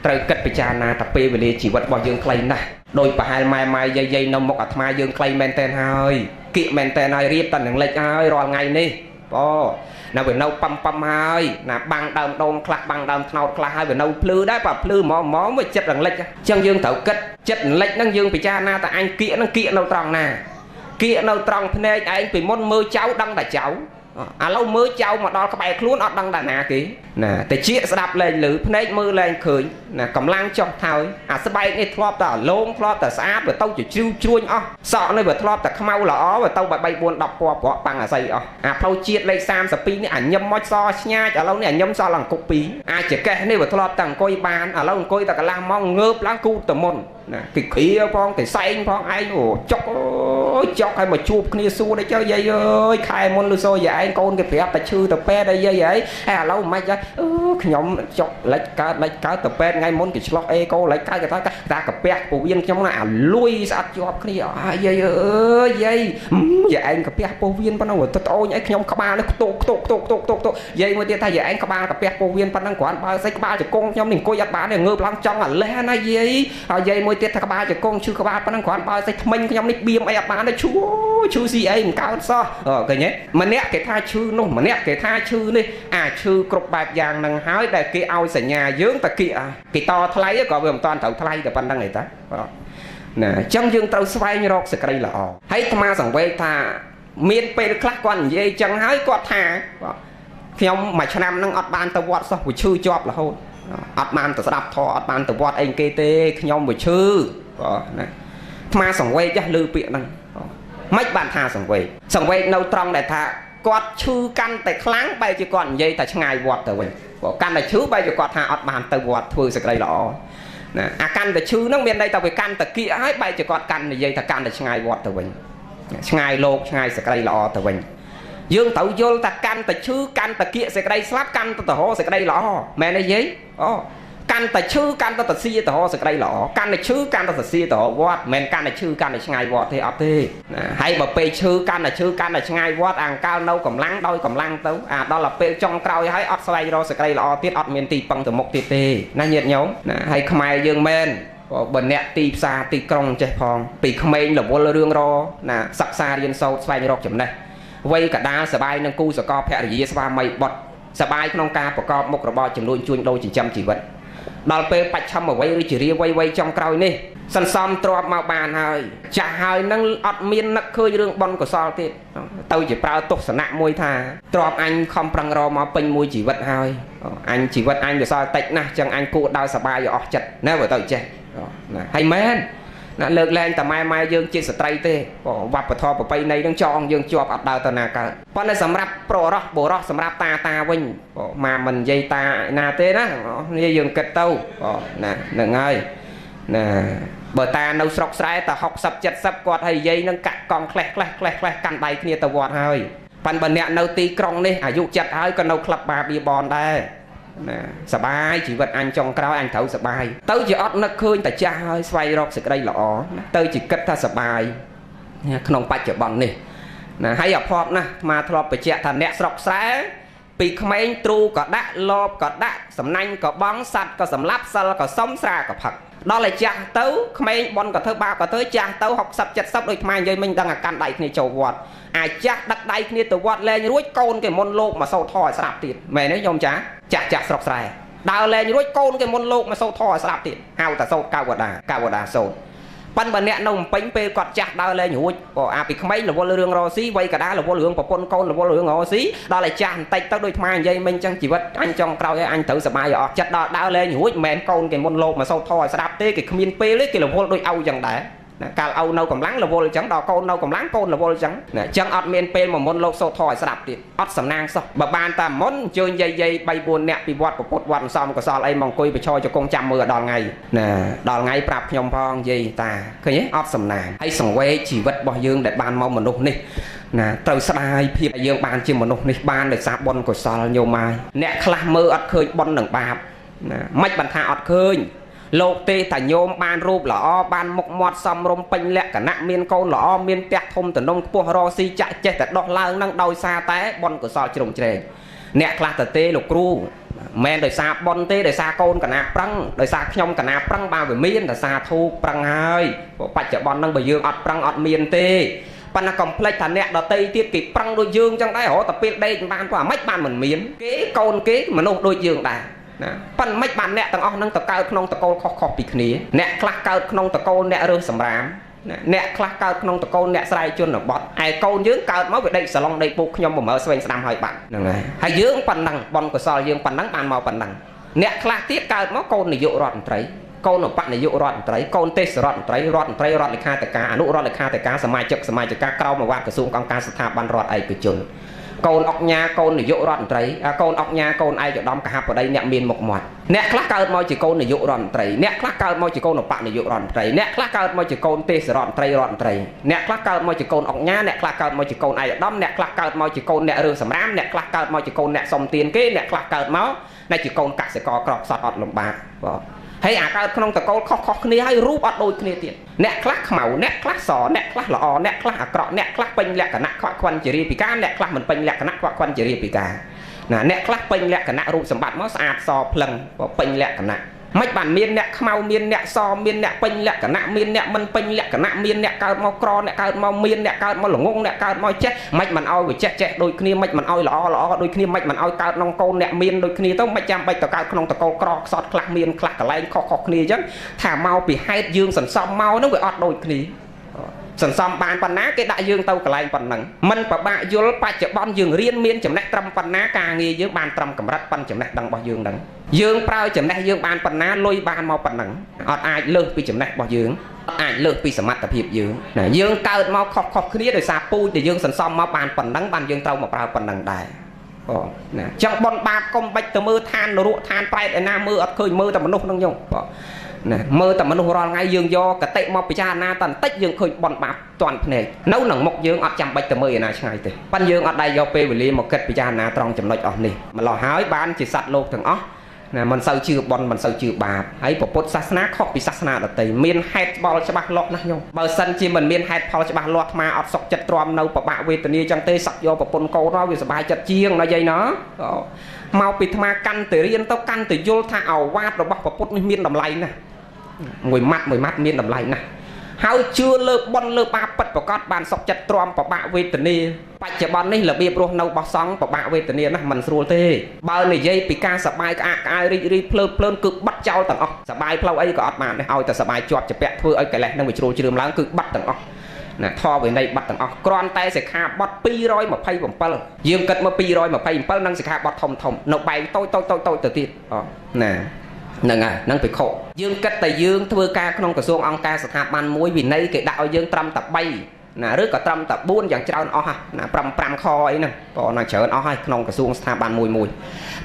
ត្រូវគិតពិចារណាថាពេលវេលាជីវិតរបស់យើងខ្លីណាស់ដោយប្រហែលម៉ែយាយនៅមុខអាត្មាយើងខ្លីមែនតែនហើយគៀកមែនតែនហើយរៀបតែនឹងលិចហើយរាល់ថ្ងៃនេះនៅវានៅប៉ំហើយណាបាំងដើមដូងខ្លះបាំងដើមថ្នោតខ្លះហើយវានៅភ្លឺដែរបើភ្លឺហ្មងវាចិត្តរំលិចអញ្ចឹងយើងត្រូវគិតចិត្តរំលិចហ្នឹងយើងពិចារណាថាអញគៀកហ្នឹងគៀកនៅត្រង់ណាគៀកនៅត្រង់ភ្នែកឯងពីមុនមើលចៅដឹងតែចៅឥឡូវមើលចៅមកដល់ក្បែរខ្លួនអត់ដឹងតែណាគេណាតែជាស្ដាប់លែងឮភ្នែកមើលលែងឃើញណាកម្លាំងចុះថើយអាស្បែកនេះធ្លាប់តែអាឡងធ្លាប់តែស្អាតវាទៅជ្រឿជ្រួញអស់សក់នេះវាធ្លាប់តែខ្មៅល្អវាទៅ3 4 10ពណ៌ប្រក់ប៉ាំងអាស័យអស់អាផ្លូវជាតិលេខ32នេះអាញឹមមកសឆ្ញាចឥឡូវនេះអាញឹមសល់អង្គុក2អាចកេះនេះវាធ្លាប់តែអង្គុយបានឥឡូវអង្គុយតែកន្លះម៉ោងងើបឡើងគូតទៅមុន cái kia phong cái xanh phong anh chọc hay mà chụp kia xu đấy chơi dây ơi khai môn lưu xôi vậy anh con cái phép ta chư tập pe đây dây vậy à lâu mai chơi nhóm chọc lấy cá tập pe ngay môn cái slot e cô lấy cái ta cái pe phổ viên trong nào lui sát chọc kia dây ơi dây vậy anh cái pe phổ viên bắt đầu tôi nhảy nhóm các ba nó tục dây mới tiền thay vậy anh các ba cái pe phổ viên bắt đầu quán ba xây ba chỉ con nhóm mình coi giặt bán này ngơ lăng trong à lên này dây mới tiền các ba chỉ con chư các ba bắt đầu quán ba xây mình nhóm này biếm ai bán đây chú gì ấy mình cao so cái nhé mà nét cái tha chư nó mà nét cái tha chư đi chư cục bạc vàng nằng hái để cái ao sải nhà dướng ta kia cái to thay có về toàn thầu thay cái ban đăng này ta nè trong dương tàu xoay như rọc sẽ cây là hay tham gia rằng quay tha miền tây khác quan gì chẳng hái có thà khi ông mà cho nam năng ọt ban tàu vọt sao buổi chư chọp là thôi ọt ban tàu đạp thọ ọt ban tàu vọt anh kê tê khi ông buổi chư nè tham gia rằng quay chắc lư biện năng mấy bạn thà sòng quay nâu trong để thà quạt chư căn tại kháng bay chỉ còn dây tại ngày vọt từ mình căn là chư bay cho quạt thà ọt bàn từ vọt thôi sẽ đây lọ nè căn tại chư nó miền đây tao về căn tại kia hết bay chỉ còn căn là dây tại căn là ngày vọt từ mình ngày lột ngày sẽ đây lọ từ mình dương tàu vô ta căn tại chư căn tại kia sẽ đây slap căn tại hồ sẽ đây lọ mẹ này giấy căn tại chư căn tại xì tại hồ sẽ đây lọ căn là chư căn tại xì tại hồ vọt men căn là chư căn là ngày vọt thì ọt thì hay mà pe chư căn là ngày vọt ăn cao nâu cầm lăng đôi cầm lăng tấu đó là pe trong cào hay ọt xoay rồi sẽ đây lọ tiết ọt miền tì bằng từ một tì tì nó nhiệt nhóm hay khmai dương men bần nẹt tì xa tì krong chạy phong tì khmai là vô lơ rương ro sắc xa điên sâu xoay rồi chấm này vây cả đa sờ bay nâng cu sờ co phe gì sờ mày bọt sờ bay không ca bọc co một robot chấm luôn chuồn đôi chỉ chăm chỉ vật đào pe bạch chăm ở vây chỉ ria vây trong cào này sân xóm trộm màu bàn hơi chả hơi nâng ọt miên nắc khơi rương bon của sao thì tôi chỉ bao tục sẵn nặng môi thà trộm anh không prang ro mà pin môi chỉ vật hơi anh chỉ vật anh để sao tạch nè chẳng anh cụ đào sờ bay ở chật nếu với tôi chơi hay men lực lên tầm mai dương chia sẻ trai tê vặt và thò vào bay này đang cho dương cho ọt đào tờ nà cả con này sắm ráp pro rock bộ rock sắm ráp ta vinh mà mình dây ta na tê đó như dương kịch tâu nè đừng ơi nè bờ ta nấu sọc sải ta học sập chật sập quạt hay dây nâng cắt con kẹt căn tay kia tàu vọt hơi phần bờ nẹt nấu tì krong đi dụ chật hơi còn nấu club bà bia bòn đây sờ bay chỉ vật anh trong cao anh thấu sờ bay tới chỉ ót nó khơi tại cha hơi xoay rọc sực đây lọ tới chỉ cất ta sờ bay không bạch chở bòn này hay ở phọp nè mà thọp phải chẹt thằng nẹt sọc sải bị khmei tru có đá lộp có đá sầm nanh có bóng sạch có sầm lắp sal có sống xa có phật đó là cha tấu khmei bon có thơ ba có tới cha tấu học sập chật sắp đôi mai dây mình đang là căn đại này trầu vọt chắc đặt đây kia từ vọt lên ruồi côn cái môn lục mà sâu thỏi sạp tiền mẹ nói nhom chả chặt sọc sài đào lên ruồi côn cái môn lục mà sâu thỏi sạp tiền hao ta sâu cao gọt đà sâu pan bờ nẹt nông bánh pe quạt chặt đào lên nhủi bị khmei là vô lương rò xí vây cả đá là vô lương và con là vô lương ngõ xí đó là chàng tay tao đôi mai dây mình chẳng chỉ vật anh trong cao anh thử sập bài chặt đào lên nhủi mẹ côn cái môn lục mà sâu thỏi sạp tê cái khmien pe lấy cái là vô đôi âu chẳng đã cả âu nâu cầm láng là vô chẳng đò côn nâu cầm láng côn là vô chẳng chẳng ọt miền pe mà môn lục sâu thỏi sạp tiền ọt sầm nang sao bà ban ta món chơi dây bay buồn nẹt bị vọt một vọt xong có sao ấy mong coi bị cho con chăm mưa đòn ngày đòn ngày prap nhom phong gì ta cái nhé ọt sầm nang hay sòng quay chỉ vật bỏ dương để ban mong mình nục này từ sai phiệp dương ban chỉ mình nục này ban để sạp bon của sao nhiều mai nẹt khla mưa ọt khơi bon đằng bạp mạch bàn thà ọt khơi lột tê thà nhôm ban rụp lọ ban mộc mọt xăm rôm pin lẹ cả nặng miên câu lọ miên tẹt thông từ nông pua ro si chạy chết từ đọt lang năng đôi xa té bon của sao trồng trề nẹt khla từ tê lục ru men đời xa bon tê đời xa côn cả nạp prăng đời xa nhom cả nạp prăng bao về miên đời xa thu prăng hơi bạch chợ bon năng bởi dương ọt prăng ọt miên tê pan là complex thà nẹt đợt tây tiết kịp prăng đôi dương trong đấy họ tập biệt đây ban qua mấy ban mình miến kế côn kế mà nô đôi dương đà pan mấy bạn nẹt tầng ong năng tờ cao không tờ câu khó bị khné nẹt khla cao không tờ câu nẹt rơi sầm rám nẹt khla cao không tờ câu nẹt sai chôn ở bọt ai câu dướng cao máu về đây salon đây buộc nhom mở xoay năm hai bạn hay dướng pan năng bon của sò dương pan năng ban màu pan năng nẹt khla tiết cao máu câu này dụ rọt trái câu nó bạn này dụ rọt trái câu tê rọt trái rọt lịch khai tất cả anu rọt lịch khai tất cảสมัยจักcá cao mà qua cái xuống con cáสถาบันรอดไอ้cái chun កូនអុកញ៉ាកូននាយករដ្ឋមន្ត្រីកូនអុកញ៉ាកូនឯកឧត្តមកហបតីអ្នកមានមុខមាត់អ្នកខ្លះកើតមកជាកូននាយករដ្ឋមន្ត្រីអ្នកខ្លះកើតមកជាកូនឧបនាយករដ្ឋមន្ត្រីអ្នកខ្លះកើតមកជាកូនទេសរដ្ឋមន្ត្រីអ្នកខ្លះកើតមកជាកូនអុកញ៉ាអ្នកខ្លះកើតមកជាកូនឯកឧត្តមអ្នកខ្លះកើតមកជាកូនអ្នករឿងសម្រាមអ្នកខ្លះកើតមកជាកូនអ្នកសុំទានគេអ្នកខ្លះកើតមកដែលជាកូនកសិករក្រក់សត់អត់លំបាកបាទហើយអាកើតក្នុងតកូលខុសគ្នាហើយរូបអត់ដូចគ្នាទៀតអ្នកខ្លះខ្មៅអ្នកខ្លះសអ្នកខ្លះល្អអ្នកខ្លះអាក្រក់អ្នកខ្លះពេញលក្ខណៈខ្វាក់ខ្វិនជារាពិការអ្នកខ្លះមិនពេញលក្ខណៈខ្វាក់ខ្វិនជារាពិការណាអ្នកខ្លះពេញលក្ខណៈរូបសម្បត្តិមកស្អាតសភ្លឹងពេញលក្ខណៈមិនបានមានអ្នកខ្មៅមានអ្នកសមានអ្នកពេញលក្ខណៈមានអ្នកមិនពេញលក្ខណៈមានអ្នកកើតមកក្រអ្នកកើតមកមានអ្នកកើតមកល្ងងអ្នកកើតមកចេះមិនមិនឲ្យវាចេះដូចគ្នាមិនមិនឲ្យល្អដូចគ្នាមិនមិនឲ្យកើតក្នុងកូនអ្នកមានដូចគ្នាទៅមិនចាំបាច់ទៅកើតក្នុងតកូលក្រខ្សត់ខ្លះមានខ្លះកន្លែងខុសគ្នាអញ្ចឹងថាមកពីហេតុយើងសន្សំមកនោះវាអត់ដូចគ្នាសន្សំបានប៉ុណ្ណាគេដាក់យើងទៅកន្លែងប៉ុណ្ណឹងមិនប្របាក់យល់បច្ចុប្បន្នយើងរៀនមានចំណេះត្រឹមប៉ុណ្ណាការងារយើងបានត្រឹមកម្រិតប៉ុណ្ណចំណេះដឹងរបស់យើងហ្នឹងយើងប្រើចំណេះយើងបានប៉ុណ្ណាលុយបានមកប៉ុណ្ណឹងអត់អាចលើសពីចំណេះរបស់យើងអាចលើសពីសមត្ថភាពយើងណាយើងកើតមកខុសគ្នាដោយសារពូជដែលយើងសន្សំមកបានប៉ុណ្ណឹងបានយើងត្រូវមកប្រើប៉ុណ្ណឹងដែរបងណាចឹងបនបាបកុំបាច់ទៅមើលឋាននរកឋានប្រែតឯណាមើលអត់ឃើញមើលតែមនុស្សហ្នឹងយើងបងណាមើលតែមនុស្សរាល់ថ្ងៃយើងយកកតិមកពិចារណាតន្តិចយើងឃើញបនបាបតាន់ភ្នែកនៅនឹងមុខយើងអត់ចាំបាច់ទៅមើលឯណាឆ្ងាយទេប៉ិនយើងអត់ដែរយកពេលវេលាមកគិតពិចារណាត្រង់ចំណុចអស់នេះម្ល៉េះហើយបានជាសត្វលោកទាំងអស់ណាមិនសូវជឿបនមិនសូវជឿបាបហើយពុទ្ធសាសនាខុសពីសាសនាដទៃមានហេតុផលច្បាស់លាស់ណាស់ញោមបើសិនជាមិនមានហេតុផលច្បាស់លាស់អាត្មាអត់សុខចិត្តទ្រាំនៅប្របាក់វេទនាចឹងទេសក់យកប្រពន្ធកូនមកវាសុបាយចិត្តជាងណាយាយណាមកពីអាត្មាកាន់តែរៀនទៅកាន់តែយល់ថាអវាទរបស់ពុទ្ធនេះមានតម្លៃណាស់មួយម៉ាត់មានតម្លៃណាស់ហើយជឿលើបនលើបាបពិតប្រកបបានសុខចិត្តទ្រាំប្របាក់វេទនាបច្ចុប្បន្ននេះរបៀបរស់នៅរបស់សង្ឃប្របាក់វេទនាណាស់មិនស្រួលទេបើនិយាយពីការសបាយក្អាកក្អាយរីករាយភ្លើនគឺបាត់ចោលទាំងអស់សបាយផ្លូវអីក៏អត់បានដែរឲ្យតែសបាយជាប់ជាពាក់ធ្វើឲ្យកិលេសនឹងវាជ្រុលជ្រើមឡើងគឺបាត់ទាំងអស់ណាធម៌វិន័យបាត់ទាំងអស់គ្រាន់តែសិក្ខាបទ227យើងគិតមក227នឹងសិក្ខាបទធំនៅបែងតូចទៅទៀតណាហ្នឹងហើយហ្នឹងភិក្ខុយើងគិតតែយើងធ្វើការក្នុងក្រសួងអង្គការស្ថាប័នមួយវិន័យគេដាក់ឲ្យយើងត្រឹមតែ3ណាឬក៏ត្រឹមតែ4យ៉ាងច្រើនអស់ណា5ខអីហ្នឹងក៏ណាច្រើនអស់ហើយក្នុងក្រសួងស្ថាប័នមួយ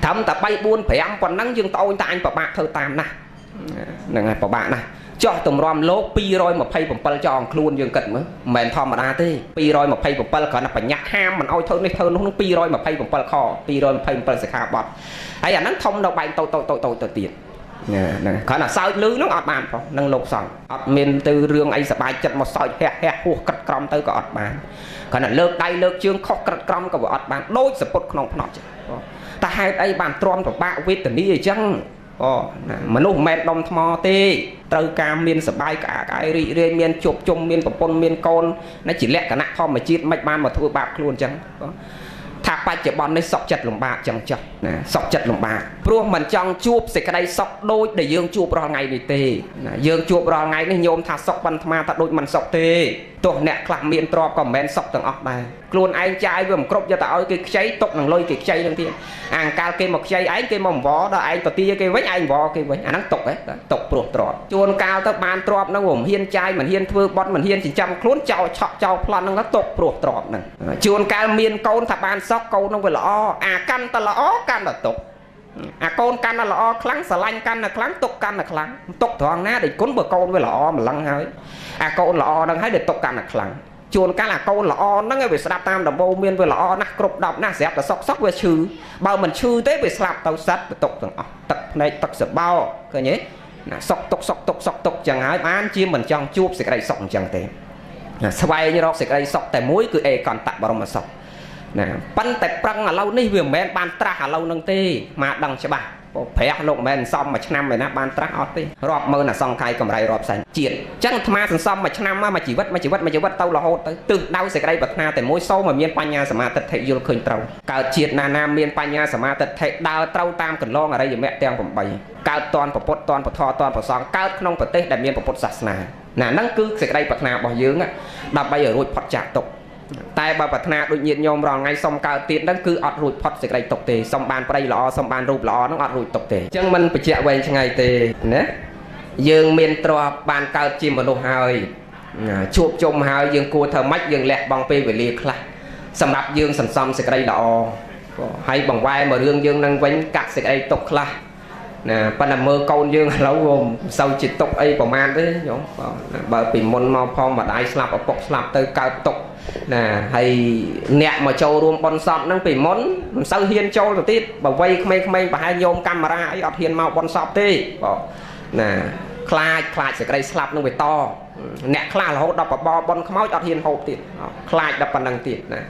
ត្រឹមតែ3 4 5ប៉ុណ្ណឹងយើងត្អូញតែអញប្របាក់ធ្វើតាមណាហ្នឹងហើយប្របាក់ណាចោះតម្រាំលោក227ចងខ្លួនយើងគិតមើលមិនមែនធម្មតាទេ227គ្រាន់តែបញ្ញត្តិហាមមិនឲ្យធ្វើនេះធ្វើនោះ227ខ227សិក្ខាបទហើយអាហ្នឹងធំនៅបែងតូចទៅទៀតហ្នឹងគ្រាន់តែសើចលឺហ្នឹងអត់បានផងនឹងលោកសង្ឃអត់មានទៅរឿងអីសบายចិត្តមកសើចហះហួសក្រិតក្រំទៅក៏អត់បានគ្រាន់តែលើកដៃលើកជើងខុសក្រិតក្រំក៏វាអត់បានដូចសពុតក្នុងភ្នត់ចឹងតែហេតុអីបានទ្រាំប្របាក់វេទនាអញ្ចឹងមនុស្សមិនមែនដុំថ្មទេត្រូវការមានសបាយក្អាកក្អាយរីករាយមានជប់ជុំមានប្រពន្ធមានកូនណាជាលក្ខណៈធម្មជាតិមិនបានមកធ្វើបាបខ្លួនអញ្ចឹងថាបច្ចុប្បន្ននេះសុខចិត្តលំបាកចឹងចុះណាសុខចិត្តលំបាកព្រោះមិនចង់ជួបសេចក្តីសុខដូចដែលយើងជួបរាល់ថ្ងៃនេះទេណាយើងជួបរាល់ថ្ងៃនេះញោមថាសុខប៉ុន្តែអាត្មាថាដូចមិនសុខទេទោះអ្នកខ្លះមានទ្រព្យក៏មិនមែនសុខទាំងអស់ដែរខ្លួនឯងចាយវាមិនគ្រប់យកតែឲ្យគេខ្ចីຕົកនឹងលុយគេខ្ចីនឹងទៀតអាងកាលគេមកខ្ចីឯងគេមកអង្វរដល់ឯងទៅទាគេវិញឯងអង្វរគេវិញអាហ្នឹងຕົកហ៎ຕົកព្រោះទ្រព្យជួនកាលទៅបានទ្រព្យហ្នឹងមិនហ៊ានចាយមិនហ៊ានធ្វើបន់មិនហ៊ានចិញ្ចឹមខ្លួនចោលឆក់ចោលប្លន់ហ្នឹងទៅຕົកព្រោះទ្រព្យហ្នឹងជួនកាលមានកូនថាបានសុខកូនហ្នឹងវាល្អអាកាន់តែល្អកាន់តែຕົកអាកូនកាន់តែល្អខ្លាំងស្រឡាញ់កាន់តែខ្លាំងຕົកកាន់តែខ្លាំងຕົកត្រង់ណាដែលគុណបើកូនវាល្អម្លឹងហើយអាកូនល្អហ្នឹងហើយដែលຕົកកាន់តែខ្លាំងជួនកាលអាកូនល្អហ្នឹងវាស្ដាប់តាមដំបូងមានវាល្អណាស់គ្រប់10ណាស់ស្រាប់តែសុកវាឈឺបើមិនឈឺទេវាស្លាប់ទៅសត្វទៅຕົកទាំងអស់ទឹកភ្នែកទឹកសបោឃើញទេណាសុកទុកចឹងហើយបានជាមិនចង់ជួបសេចក្តីសុខអញ្ចឹងទេស្វែងរកសេចក្តីសុខតែមួយគឺអេកន្តៈបរមសុខណាប៉ុន្តែប្រឹងឥឡូវនេះវាមិនមែនបានត្រាស់ឥឡូវហ្នឹងទេមកដឹងច្បាស់ព្រះលោកមិនមែនសំមួយឆ្នាំឯណាបានត្រាស់អត់ទេរាប់ម៉ឺនអាសង្ខ័យកម្រៃរាប់សែនជាតិអញ្ចឹងអាត្មាសន្សំមួយឆ្នាំមួយជីវិតទៅរហូតទៅទិសដៅសេចក្តីប្រាថ្នាតែមួយសូមឲ្យមានបញ្ញាសមាធិដ្ឋិយល់ឃើញត្រូវកើតជាតិណាមានបញ្ញាសមាធិដ្ឋិដើរត្រូវតាមកន្លងអរិយមគ្គទាំង8កើតតនពុទ្ធតនពធតនប្រសងកើតក្នុងប្រទេសដែលមានពុទ្ធសាសនាណាហ្នឹងគឺសេចក្តីប្រាថ្នារបស់យើងដើម្បីឲ្យរួចផុតចាកទុក្ខតែបើប្រាថ្នាដូចញាតិញោមរាល់ថ្ងៃសុំកើតទៀតហ្នឹងគឺអត់រួចផុតសេចក្តីទុក្ខទេសុំបានប្រៃល្អសុំបានរូបល្អហ្នឹងអត់រួចទុក្ខទេអញ្ចឹងមិនបញ្ជាក់វែងឆ្ងាយទេណាយើងមានទ្រព្យបានកើតជាមនុស្សហើយជួបជុំហើយយើងគួរធ្វើម៉េចយើងលះបង់ពេលវេលាខ្លះ សម្រាប់យើងសន្សំសេចក្តីល្អហើយបង្វែរមករឿងយើងនឹងវិញកាត់សេចក្តីទុកខ្លះណាប៉ុន្តែមើលកូនយើងឥឡូវមិនសូវជាទុកអីប្រហែលទេញោមបើពីមុនមកផងម្ដាយស្លាប់ឪពុកស្លាប់ទៅកើតទុកណាហើយអ្នកមកចូលរួមបន់សពហ្នឹងពីមុនមិនសូវហ៊ានចូលទៅទៀតបើវ័យក្មេងៗប្រហែលញោមកាមេរ៉ាអីអត់ហ៊ានមកបន់សពទេបងណាខ្លាចសេចក្តីស្លាប់នឹងវាតអ្នកខ្លះរហូតដល់បបបន់ខ្មោចអត់ហ៊ានហូបទៀតខ្លាចដល់ប៉ុណ្្នឹងទៀតណា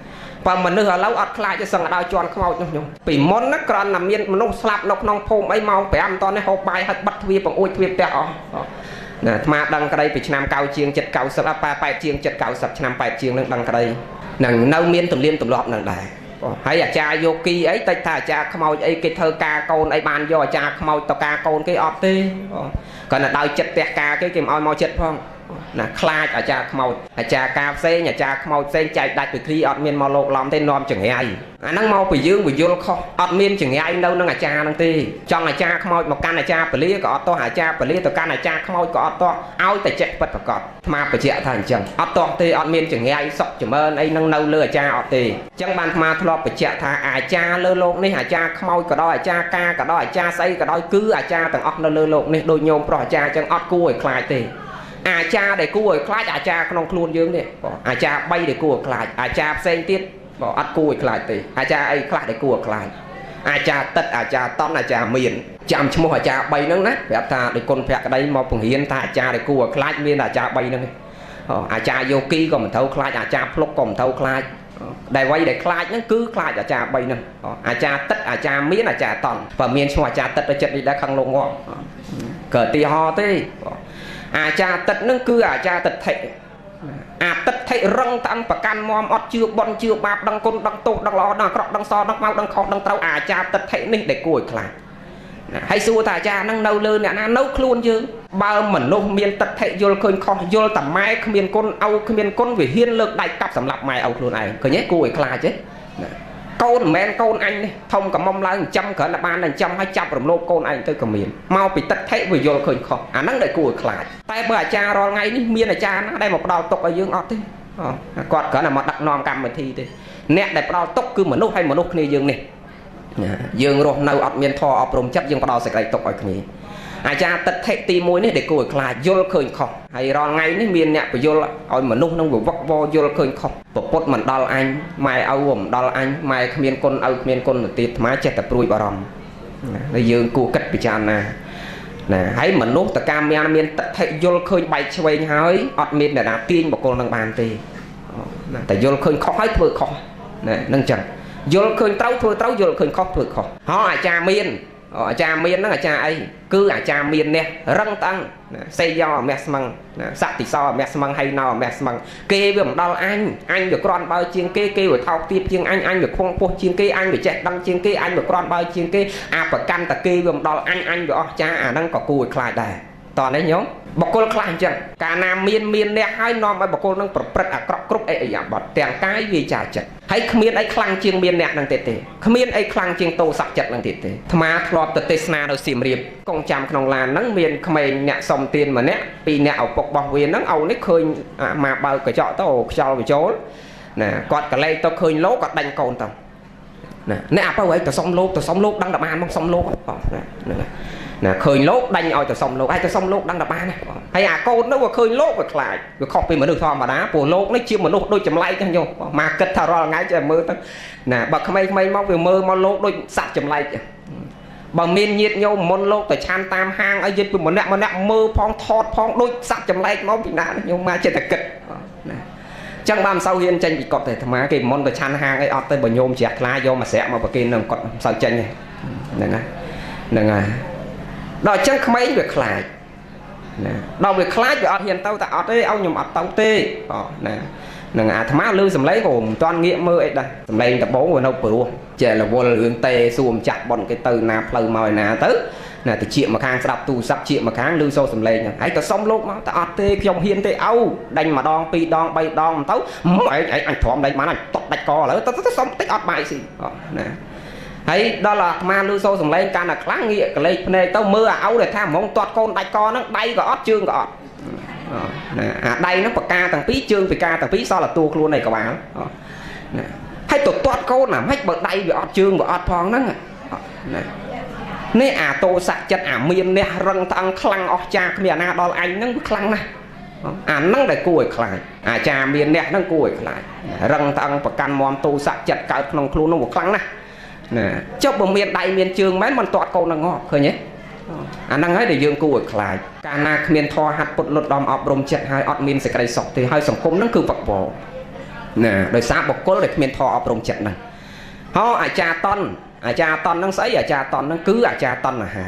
បើមនុស្សឥឡូវអត់ខ្លាចទេសឹងដល់ជន់ខ្មោចនោះញោមពីមុនណាគ្រាន់តែមានមនុស្សស្លាប់នៅក្នុងភូមិអីម៉ោង5មិនតនេះហូបបាយហើយបិទទ្វារបង្អួចទ្វារផ្ទះអស់ណាអាត្មាដឹងក្តីពីឆ្នាំ90ជាង7 90ប៉ែ8ជាង7 90ឆ្នាំ8ជាងនឹងដឹងក្តីនឹងនៅមានទម្លានទម្លាប់នឹងដែរហើយអាចារ្យយោគីអីតិចថាអាចារ្យខ្មោចអីគេធ្វើការកូនអីបានយកអាចារ្យខ្មោចទៅការកូនគេអត់ទេគាត់តែដោយចិត្តផ្ទះការគេមិនឲ្យមកចិត្តផងណាខ្លាចអាចារ្យខ្មោចអាចារ្យការផ្សេងអាចារ្យខ្មោចផ្សេងចែកដាច់ពីគ្រីអត់មានមកលោកឡំទេនាំចង្រៃអាហ្នឹងមកពីយើងវិយលខុសអត់មានចង្រៃនៅនឹងអាចារ្យហ្នឹងទេចង់អាចារ្យខ្មោចមកកាន់អាចារ្យពលាក៏អត់ទាស់អាចារ្យពលាទៅកាន់អាចារ្យខ្មោចក៏អត់ទាស់ឲ្យតែចេះពិតប្រកបអាត្មាបញ្ជាក់ថាអញ្ចឹងអត់ទាស់ទេអត់មានចង្រៃសុខចម្រើនអីហ្នឹងនៅលើអាចារ្យអត់ទេអញ្ចឹងបានអាត្មាធ្លាប់បញ្ជាក់ថាអាចារ្យលើលោកនេះអាចារ្យខ្មោចក៏ដោយអាចារ្យការក៏ដោយអាចារ្យស្អីក៏ដោយគឺអាចារ្យទាំងអស់នៅលើលោកនេះដូចញោមប្រុសអាចារ្យអញ្ចឹងអត់គួរឲ្យខ្លាចទេអាចារ្យដែលគួរឲ្យខ្លាចអាចារ្យក្នុងខ្លួនយើងនេះអាចារ្យ3ដែលគួរឲ្យខ្លាចអាចារ្យផ្សេងទៀតអត់គួរឲ្យខ្លាចទេអាចារ្យអីខ្លះដែលគួរឲ្យខ្លាចអាចារ្យទឹកអាចារ្យតន់អាចារ្យមានចាំឈ្មោះអាចារ្យ3ហ្នឹងណាប្រាប់ថាដោយគុណភក្តីមកបង្រៀនថាអាចារ្យដែលគួរឲ្យខ្លាចមានអាចារ្យ3ហ្នឹងអាចារ្យយោគីក៏មិនត្រូវខ្លាចអាចារ្យភ្លុកក៏មិនត្រូវខ្លាចដែលអ្វីដែលខ្លាចហ្នឹងគឺខ្លាចអាចារ្យ3ហ្នឹងអាចារ្យទឹកអាចារ្យមានអាចារ្យតន់បើមានឈ្មោះអាចារ្យទឹកទៅចិត្តនេះដែរខាងលោកងាប់ក៏ទីហោទេអាចារ្យទឹកហ្នឹងគឺអាចារ្យទឹកថិអាទឹកថិរឹងតាំងប្រកាន់មមអត់ជឿបន់ជឿបាបដឹងគុណដឹងទោសដឹងល្អដឹងអាក្រក់ដឹងសដឹងខ្មៅដឹងខុសដឹងត្រូវអាចារ្យទឹកថិនេះដែលគួរឲ្យខ្លាចហើយសួរថាអាចារ្យហ្នឹងនៅលើអ្នកណានៅខ្លួនយើងបើមនុស្សមានទឹកថិយល់ឃើញខុសយល់តែម៉ែគ្មានគុណឪគ្មានគុណវាហ៊ានលើកដៃកាប់សម្លាប់ម៉ែឪខ្លួនឯងឃើញទេគួរឲ្យខ្លាចទេកូនមិនមែនកូនអញនេះធំកំមុំឡើងចាំគ្រាន់តែបានតែចាំឲ្យចាប់រំលោភកូនឯងទៅក៏មានមកពីទឹកថិវាយល់ឃើញខុសអាហ្នឹងដែលគួរឲ្យខ្លាចតែបើអាចារ្យរាល់ថ្ងៃនេះមានអាចារ្យណាដែលមកផ្ដល់ទុកឲ្យយើងអត់ទេគាត់គ្រាន់តែមកដឹកនាំកម្មវិធីទេអ្នកដែលផ្ដល់ទុកគឺមនុស្សហើយមនុស្សគ្នាយើងនេះយើងរស់នៅអត់មានធម៌អប់រំចិត្តយើងផ្ដល់សេចក្តីទុកឲ្យគ្នាអាចារ្យទឹកថិទី1នេះដែលគួរឲ្យខ្លាចយល់ឃើញខុសហើយរាល់ថ្ងៃនេះមានអ្នកបញ្យល់ឲ្យមនុស្សនឹងវឹកវរយល់ឃើញខុសប្រពុតមិនដល់អញម៉ែឪមិនដល់អញម៉ែគ្មានគុណឪគ្មានគុណទៅទៀតអាត្មាចេះតែព្រួយបារម្ភហើយយើងគួរគិតពិចារណាណាហើយមនុស្សតកាមានទឹកថិយល់ឃើញបែកឆ្វេងហើយអត់មានអ្នកណាទាញបុគ្គលនឹងបានទេណាតែយល់ឃើញខុសហើយធ្វើខុសណានឹងចឹងយល់ឃើញត្រូវធ្វើត្រូវយល់ឃើញខុសធ្វើខុសហើយអាចារ្យមានអាចារ្យមានហ្នឹងអាចារ្យអីគឺអាចារ្យមាននេះរឹងតាំងសេយោអាមាសស្មឹងស័ក្តិសោអាមាសស្មឹងហើយណៅអាមាសស្មឹងគេវាមិនដល់អញវាក្រាន់បើជាងគេវាថោកទាបជាងអញវាខ្វងពោះជាងគេអញវាចេះដឹងជាងគេអញវាក្រាន់បើជាងគេអាប្រកាន់តែគេវាមិនដល់អញវាអស់ចាអាហ្នឹងក៏គួរឲ្យខ្លាចដែរតោះនេះញោមបុគ្គលខ្លះអញ្ចឹងកាលណាមានអ្នកហើយនាំឲ្យបុគ្គលនឹងប្រព្រឹត្តអាក្រក់គ្រប់អិយាបថទាំងកាយវាចាចិត្តហើយគ្មានអីខ្លាំងជាងមានអ្នកនឹងទេគ្មានអីខ្លាំងជាងតោស័កចិត្តនឹងទេអាត្មាធ្លាប់ទៅទេសនានៅសៀមរាបកងចាំក្នុងឡានហ្នឹងមានក្មេងអ្នកសុំទានម្នាក់ពីរអ្នកឪពុករបស់វាហ្នឹងឪនេះឃើញមកបើកកញ្ចក់ទៅខ្យល់បញ្ចូលណាគាត់កលែងទៅឃើញលោកគាត់ដាច់កូនទៅណាអ្នកអើបើទៅសុំលោកដឹងតែបានមកសុំលោកហ្នឹងណាឃើញលោកដាញ់ឲ្យទៅសុំលោកហើយទៅសុំលោកដឹងតែបានណាហើយអាកូននោះវាឃើញលោកវាខ្លាចវាខុសពីមនុស្សធម្មតាព្រោះលោកនេះជាមនុស្សដូចចម្លែកហ្នឹងយកមកគិតថារាល់ថ្ងៃចេះមើលទៅណាបើក្មេងៗមកវាមើលមកលោកដូចសត្វចម្លែកបើមានញាតិញោមមុនលោកទៅឆាន់តាមហាងឲ្យយិតពីម្នាក់មើលផងថតផងដូចសត្វចម្លែកមកពីណាញោមមកចិត្តតែគិតណាចឹងបានមិនសូវហ៊ានចេញពីកត់ទេអាត្មាគេមុនទៅឆាន់ហាងអីអត់ទៅបើញោមជ្រះថ្លាយកមកស្រាក់មកប្រគេននឹងកត់មិនសូវចេញទេហ្នឹងហើយដល់អញ្ចឹងក្មេងវាខ្លាចណាដល់វាខ្លាចវាអត់ហ៊ានទៅតែអត់ទេឲ្យខ្ញុំអត់ទៅទេណានឹងអាត្មាលឺសំឡេងក៏មិនទាន់ងាកមើលអីដែរសំឡេងដំបូងវានៅព្រោះចេះរវល់រឿងតេសួរម្ចាស់ប៉ុនគេទៅណាផ្លូវមកឯណាទៅណាតិចមកខាងស្ដាប់ទូរស័ព្ទជាមកខាងលឺសូរសំឡេងហ្នឹងហើយទៅសុំលោកមកតែអត់ទេខ្ញុំហ៊ានទេអោដាញ់ម្ដងពីរដង3ដងទៅអញទ្រាំដាច់បានអញតក់ដាច់កឥឡូវទៅសុំតិចអត់បាយស៊ីណាហើយដល់អាត្មាលឺសូរសំឡេងកាន់តែខ្លាំងងាកកលេចភ្នែកទៅមើលអាឪដែលថាហ្មងទាត់កូនដាច់កហ្នឹងដៃក៏អត់ជើងក៏អត់ណាអាដៃហ្នឹងបកាទាំងពីរជើងពីកាទាំងពីរសល់តែតួខ្លួនឯក្បាលណា hay tụt toát câu là mấy bậc đây bị ọt chương và ọt phong đó nè à tô sạch chất à miên nè răng tăng khăn ọt cha cái miền na đo anh nó khăn này à nắng để cùi lại à cha miền nè nó cùi lại răng tăng và căn mòn tô sạch chất cảក្នុងខ្លួនnó một khăn này nè chốc bằng miền đại miền trường mấy mình toát câu là ngọt khơi nhé à năng ấy để dương cùi lại cả na miền thò hạt bột lột đom ọp rôm chất hai ọt miền sẽ cái sọc thì hai sòng cung nó cứ vật bò nè đời xa bọc cố để miền thò ọp rôm chất này họ à cha ton nó sấy à cha ton nó cứ à cha ton là hà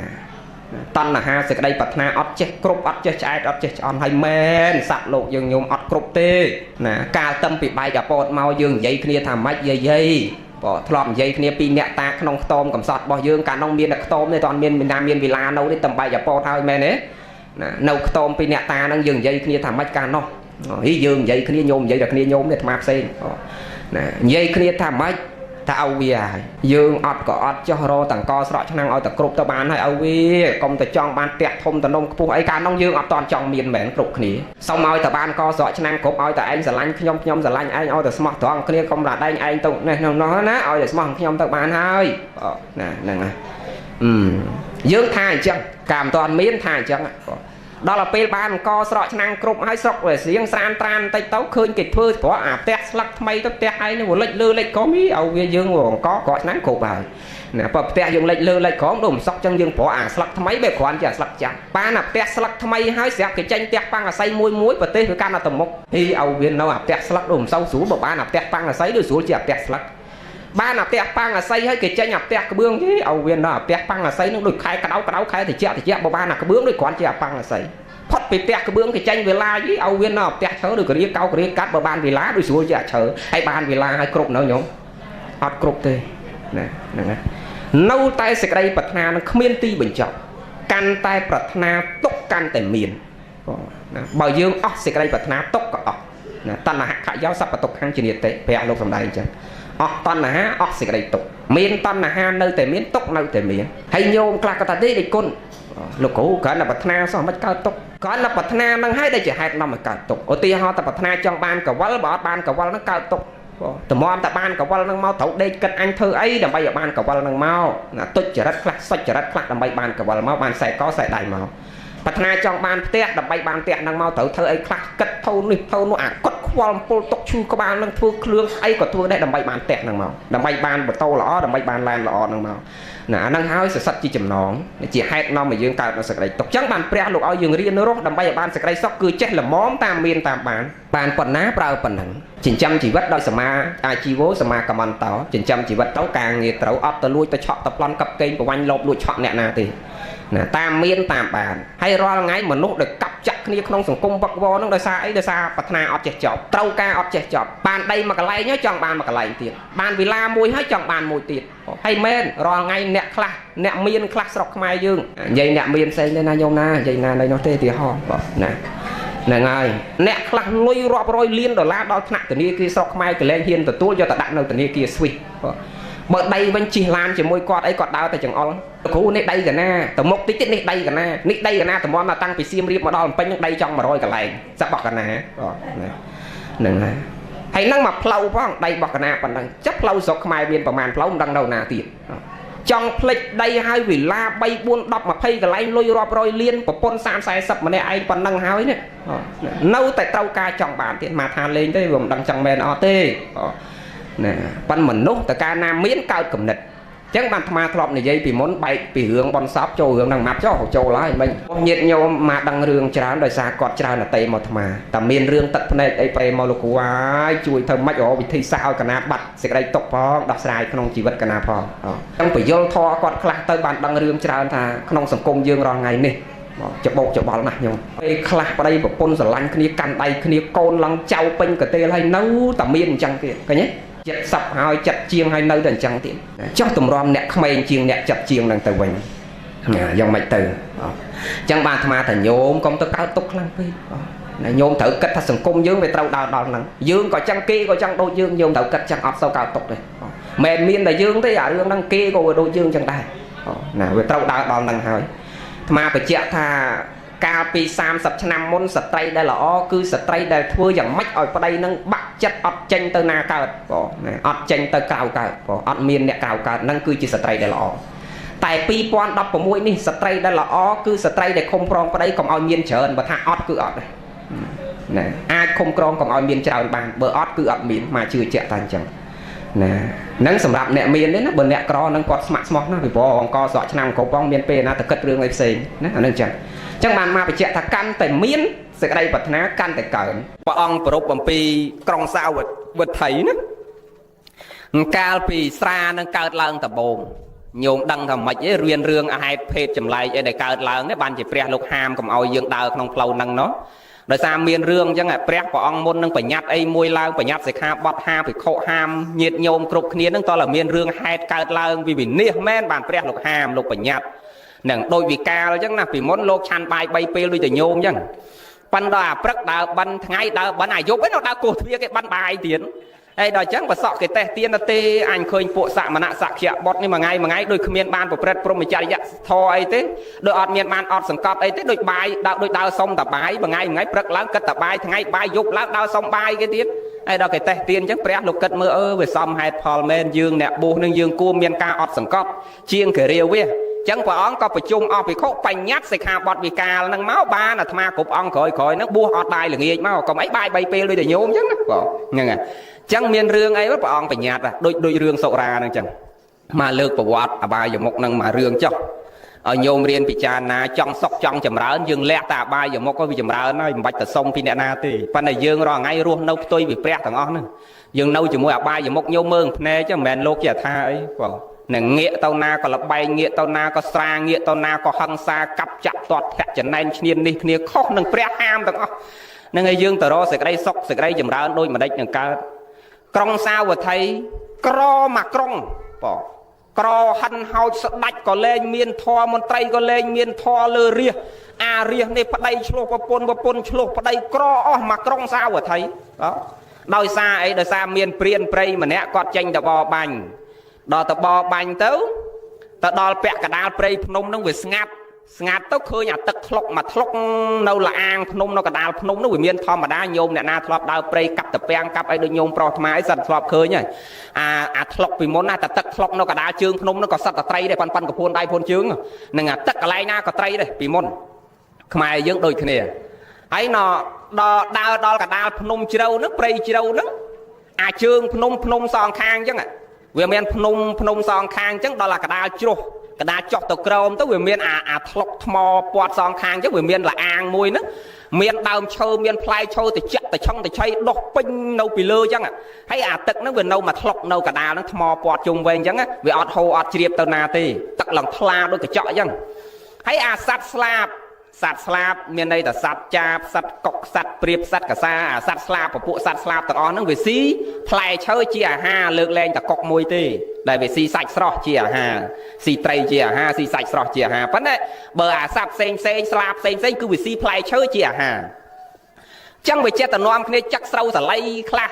ton là ha sẽ cái đây bật na ọt chết cướp ọt chết trái ọt chết on hay men sạt lột dương nhôm ọt cướp tê nè ca tâm bị bay cả bột màu dương dây kia thảm mách dây bỏ thọm dây kia pi nhẹ ta không tôm cầm sọt bỏ dương cả nông miên là tôm này toàn miên nam miên vì la nấu đến tầm bay cả bột thôi men đấy nấu tôm pi nhẹ ta đang dương dây kia thảm mách ca nó ý dương dây kia nhôm dây đặc kia nhôm để map xây nè dây kia thảm mách ta ao vi dương ọt có ọt cho rô tặng co sọ cho năng ở tặng cục tao bán hay ao vi công ta chọn bán tẹt thông tận đông phu ấy cả nông dương ọt toàn chọn miền mẻn cục khỉ xong rồi ta bán co sọ cho năng cục ơi ta anh giả lanh nhom giả lanh anh ơi ta smart toàn kia công là đây anh tụng này nó ná ơi ta smart nhom ta bán hơi nè nè dương thay chăng cảm toàn miến thay chăng đó là pe ban co sọ cho năng cục hay sọc về riêng san tran tay tấu khơi kịch phơi có à tẹt lắc mây tao tẹt ai nó lệch lư lệch có mí ao vi dương còn có năng cục vào nè bập tẹt dương lệch lư lệch có đùm sọc chân dương có à lắc mấy bề khoan chả lắc chả ba nạp tẹt lắc mây hai xẹp cái tranh tẹt băng là say muối và tê với can là tầm mốc thì ao viên nó à tẹt lắc đùm sau xuống ba nạp tẹt băng là say đưa xuống chẹp tẹt lắc ba nạp tẹt băng là say hay cái tranh nạp tẹt cái bương chứ ao viên nó tẹt băng là say nó được khai cái đau khai thì chẹp ba nạp cái bương được khoan chẹp băng là say phật bị tẹt cái bướng cái tranh về la với ao viên nó tẹt thớ được cái riêng cao cái riêng cắt vào ban vì lá đôi xuống chả chờ hay ban vì la hay cột nó nhúng hot cột tê nè nè nâu tay sệt đây bật na nó không yên ti bình trọng can tay bật na tốc can tay miền bảo dương óc sệt đây bật na tốc cọ nè tan là hạ giáo sắp bật tốc hang chỉ nhiệt tệ bẹ lục from đây chứ óc tan là ha óc sệt đây tốc miền tan là ha nơi tay miền tốc nơi tay miền hay nhôm clac ta đi để côn lục cũ cả là bật na sao mất cao tốc có là bật na đang hay đây chỉ hai năm mà cao tốc ở tia họ ta bật na trong ban cả vál bỏ ban cả vál nó cao tốc từ mòn ta ban cả vál nó mau thấu đây cất anh thơ ấy làm bây giờ ban cả vál nó mau là tôi chỉ rất class soi chỉ rất class làm bây ban cả vál mau ban sẽ có sẽ đại màu bật na trong ban tẹt làm bây ban tẹt đang mau thấu ấy class cất thâu nó à cất qual pol tốc chu các bạn đang thua lương ấy có thua đây làm bây ban tẹt đang màu làm bây ban bật tàu lõ làm bây ban lan lõ đang màu nè năng háo sẽ sạch chi chấm nón chỉ hai non mà dương cao nó sẽ đây tục trắng bàn pre lục ao dương riêng nó rốt đầm bay ở ban sẽ đây sóc cứ chết là món tam miên tam bàn phần ná prao phần hẳn chỉnh chăm chỉ vắt đôi sama ai chi vố sama cầm ăn táo chỉnh chăm chỉ vắt táo càng nghe táo ấp tao lui tao chọn tập lon cặp cây của anh lột lui chọn nè nè thì nè tam miên tam bàn hay ro ngay mà nốt được cặp chặt như không sòng cung bậc vo nó đời xa bật na ọt chẹt chọp trâu ca ọt chẹt chọp bàn đây mà cả lay nhớ chọn bàn mà cả lay tiền bàn vì la mùi hết chọn bàn mùi tiền hay men ro ngay nẹt kla nẹt miên kla sọc mai dương dây nẹt miên xây lên na nhôm na dây na đây nó tê thì ho nè nè ngay nẹt kla lôi rọp roi liên đỏ la đo nặng từ nia kia sọc mai từ lên hiên từ tua cho ta đặt đâu từ nia kia suy bờ đây bên chỉ lan chỉ môi quạt ấy quạt đau tại chẳng on cú nít đây cả na từ một tí nít đây cả na từ món mà tăng bị xiêm riêng mà đo bên đây trong mà rồi cả lại sắp bọc cả na nè hay năng mà plau phong đây bọc cả na còn đang chấp plau sọc mai viênประมาณ plau đang đầu na tiền trong plek đây hai vì la bay buôn đọc mà phay cả lại lôi rọp rồi liên của pon sam sai sập mà này ai còn đang háo ấy nâu tại tàu ca trong bản tiền mà than lên tới vùng đang chẳng men ot nè pan mình nút tại ca nam miến cao cầm nịch chẳng bàn tham thọp này dây vì muốn bay vì hướng bon sáp châu hướng đang mặt cho châu lại mình nhiệt nhau mà đăng rương trán đời xa cọt trán là tây một mà tầm miền rương tận này đây phải màu lục quái chui thơm mạch ở vì thấy sao cả na bật sẽ đây tộc phong đọc sai không chỉ vật cả na phong trong phải vô tho cọt khla tới bàn đăng rương trán thà không sòng công dương rồi ngày nè chụp bột chụp bọt này nhung khla ở đây một con sờ lanh kia cắn tay kia côn lăng châu pin cả tê hay nấu tầm miền chẳng kìa cái nhé chặt sập hai chặt chiêng hai nơi đền trắng tiền trong tầm rom nẹt không chiêng nẹt chặt chiêng đang từ mình dòng mạch từ chẳng bàn tham thành nhôm công tơ cao túc lăng phi nhôm thử cách thành công dương về trâu đào đào nắng dương có trăng kia có trăng đôi dương nhôm thử cách trăng ấp sau cao túc này mềm miên là dương thế à dương đăng kia có đôi dương chẳng đài nè về trâu đào đào nắng hỏi mà phải chẹt tha កាលពី30ឆ្នាំមុនស្ត្រីដែលល្អគឺស្ត្រីដែលធ្វើយ៉ាងម៉េចឲ្យប្តីនឹងបាក់ចិត្តអត់ចេញទៅណាកើតបងអត់ចេញទៅក្រៅកើតបងអត់មានអ្នកក្រៅកើតហ្នឹងគឺជាស្ត្រីដែលល្អតែ2016នេះស្ត្រីដែលល្អគឺស្ត្រីដែលខំប្រងប្តីកុំឲ្យមានច្រើនបើថាអត់គឺអត់ណាអាចខំក្រងកុំឲ្យមានច្រើនបានបើអត់គឺអត់មានមកជឿជាក់តែអញ្ចឹងណាហ្នឹងសម្រាប់អ្នកមានទេណាបើអ្នកក្រនឹងគាត់ស្ម័គ្រស្មោះណាពីព្រោះអង្គស្រកឆ្នាំគ្រប់ផងមានពេលណាទៅគិតរឿងអីផ្សេងណាអានឹងអញ្ចឹងអញ្ចឹងបានមកបញ្ជាក់ថាកាន់តែមានសេចក្តីប្រាថ្នាកាន់តែកើនព្រះអង្គប្រពអំពីក្រុងសាវត្ថីណាកាលពីស្រានឹងកើតឡើងដំបូងញោមដឹងថាម៉េចឯងរៀនរឿងអាហេតុភេទចម្លែកអីដែលកើតឡើងនេះបានជាព្រះលោកហាមកុំឲ្យយើងដើរក្នុងផ្លូវហ្នឹងណោះដោយសារមានរឿងអញ្ចឹងព្រះអង្គមុននឹងបញ្ញត្តិអីមួយឡើងបញ្ញត្តិសិក្ខាបទហាភិក្ខុហាមញាតិញោមគ្រប់គ្នាហ្នឹងតើមានរឿងហេតុកើតឡើងវិវិនិច្ឆ័យមែនបានព្រះលោកហាមលោកបញ្ញត្តិនឹងដូចវិកាលអញ្ចឹងណាពីមុនលោកឆាន់បាយ3ពេលដូចតែញោមអញ្ចឹងប៉ុន្តែអាព្រឹកដើរបិណ្ឌថ្ងៃដើរបិណ្ឌអាយុឯនោះដើរគោះទ្វារគេបិណ្ឌបាយទៀតហើយដល់អញ្ចឹងបើសក់គេតេះទៀនទេអញឃើញពួកសមណៈសក្យបុត្រនេះមួយថ្ងៃដូចគ្មានបានប្រព្រឹត្តព្រហ្មចរិយធម៌អីទេដូចអត់មានបានអត់សង្កត់អីទេដូចបាយដូចដើរសុំតបាយមួយថ្ងៃព្រឹកឡើងគិតតបាយថ្ងៃបាយយប់ឡើងដើរសុំបាយគេទៀតហើយដល់គេតេះទៀនអញ្ចឹងព្រះលោកគិតមើលវាសមហេតុផលមែនយើងអ្នកបួសនឹងយើងគួរមានការអត់សង្កត់ជាងគេរាវវាចឹងព្រះអង្គក៏ប្រជុំអស់ភិក្ខុបញ្ញត្តិសិក្ខាបទវិកាលហ្នឹងមកបានអាត្មាគ្រប់អង្គក្រោយហ្នឹងបួសអត់បាយល្ងាចមកកុំអីបាយ3ពេលដូចតែញោមចឹងណាបងហ្នឹងហើយចឹងមានរឿងអីព្រះអង្គបញ្ញត្តិដូចរឿងសុរាហ្នឹងចឹងមកលើកប្រវត្តិអបាយមុខហ្នឹងមករឿងចុះឲ្យញោមរៀនពិចារណាចង់សុខចង់ចម្រើនយើងលាក់តែអបាយមុខក៏វាចម្រើនហើយមិនបាច់ទៅសុំពីអ្នកណាទេប៉ុន្តែយើងរាល់ថ្ងៃរស់នៅផ្ទុយពីព្រះទាំងអស់ហ្នឹងយើងនៅជាមួយអបាយមុខញោមមើលភ្នែកចឹងមិនមែនលោកជាថាអីបងនឹងងាកទៅណាក៏លបែងងាកទៅណាក៏ស្រាងាកទៅណាក៏ហឹង្សាកាប់ចាក់ទាត់ធាក់ចំណែនឈ្នាននេះគ្នាខុសនឹងព្រះហាមទាំងអស់នឹងឲ្យយើងទៅរកសេចក្តីសុខសេចក្តីចម្រើនដូចម្ដេចនឹងកើតក្រុងសាវត្ថីក្រមកក្រុងបងក្រហិនហោចស្ដាច់ក៏លែងមានធម៌មន្ត្រីក៏លែងមានធម៌លើរាជអារាជនេះប្តីឆ្លោះប្រពន្ធឆ្លោះប្តីក្រអស់មកក្រុងសាវត្ថីបងដោយសារអីដោយសារមានព្រានព្រៃម្នាក់គាត់ចេញទៅបរបាញ់ដល់ទៅបរបាញ់ទៅដល់ពាក់កដាលព្រៃភ្នំហ្នឹងវាស្ងាត់ទៅឃើញអាទឹកធ្លុកមកធ្លុកនៅលអាងភ្នំនៅកដាលភ្នំនោះវាមានធម្មតាញោមអ្នកណាធ្លាប់ដើរព្រៃកាប់តាពាំងកាប់អីដូចញោមប្រុសថ្មអីសិតធ្លាប់ឃើញហើយអាធ្លុកពីមុនណាតែទឹកធ្លុកនៅកដាលជើងភ្នំនោះក៏សិតតែត្រីដែរប៉ុនកពួនដៃពួនជើងនឹងអាទឹកកន្លែងណាក៏ត្រីដែរពីមុនខ្មែរយើងដូចគ្នាហើយដល់ដើរដល់កដាលភ្នំជ្រៅហ្នឹងព្រៃជ្រៅហ្នឹងអាជើងភ្នំសងខាងអញ្ចឹងវាមានភ្នំសងខាងអញ្ចឹងដល់អាកដាលជ្រោះកដាលចុះទៅក្រោមទៅវាមានអាធ្លុកថ្មពាត់សងខាងអញ្ចឹងវាមានលអាងមួយហ្នឹងមានដើមឈើមានផ្លែឈើតិចតិឆឹងតិឆៃដុះពេញនៅពីលើអញ្ចឹងហើយអាទឹកហ្នឹងវានៅមកធ្លុកនៅកដាលហ្នឹងថ្មពាត់ជុំវិញអញ្ចឹងវាអត់ហូរអត់ជ្រាបទៅណាទេទឹកឡើងថ្លាដូចកញ្ចក់អញ្ចឹងហើយអាសត្វស្លាប់មានន័យថាសត្វចាបសត្វកុកសត្វព្រាបសត្វកសាអាសត្វស្លាបពពួកសត្វស្លាបទាំងអស់ហ្នឹងវាស៊ីផ្លែឈើជាអាហារលើកលែងតែកុកមួយទេដែលវាស៊ីសាច់ស្រស់ជាអាហារស៊ីត្រីជាអាហារស៊ីសាច់ស្រស់ជាអាហារប៉ុន្តែបើអាសត្វផ្សេងស្លាបផ្សេងគឺវាស៊ីផ្លែឈើជាអាហារចឹងវាចេះតែនាំគ្នាចាក់ស្រូវសលៃខ្លះ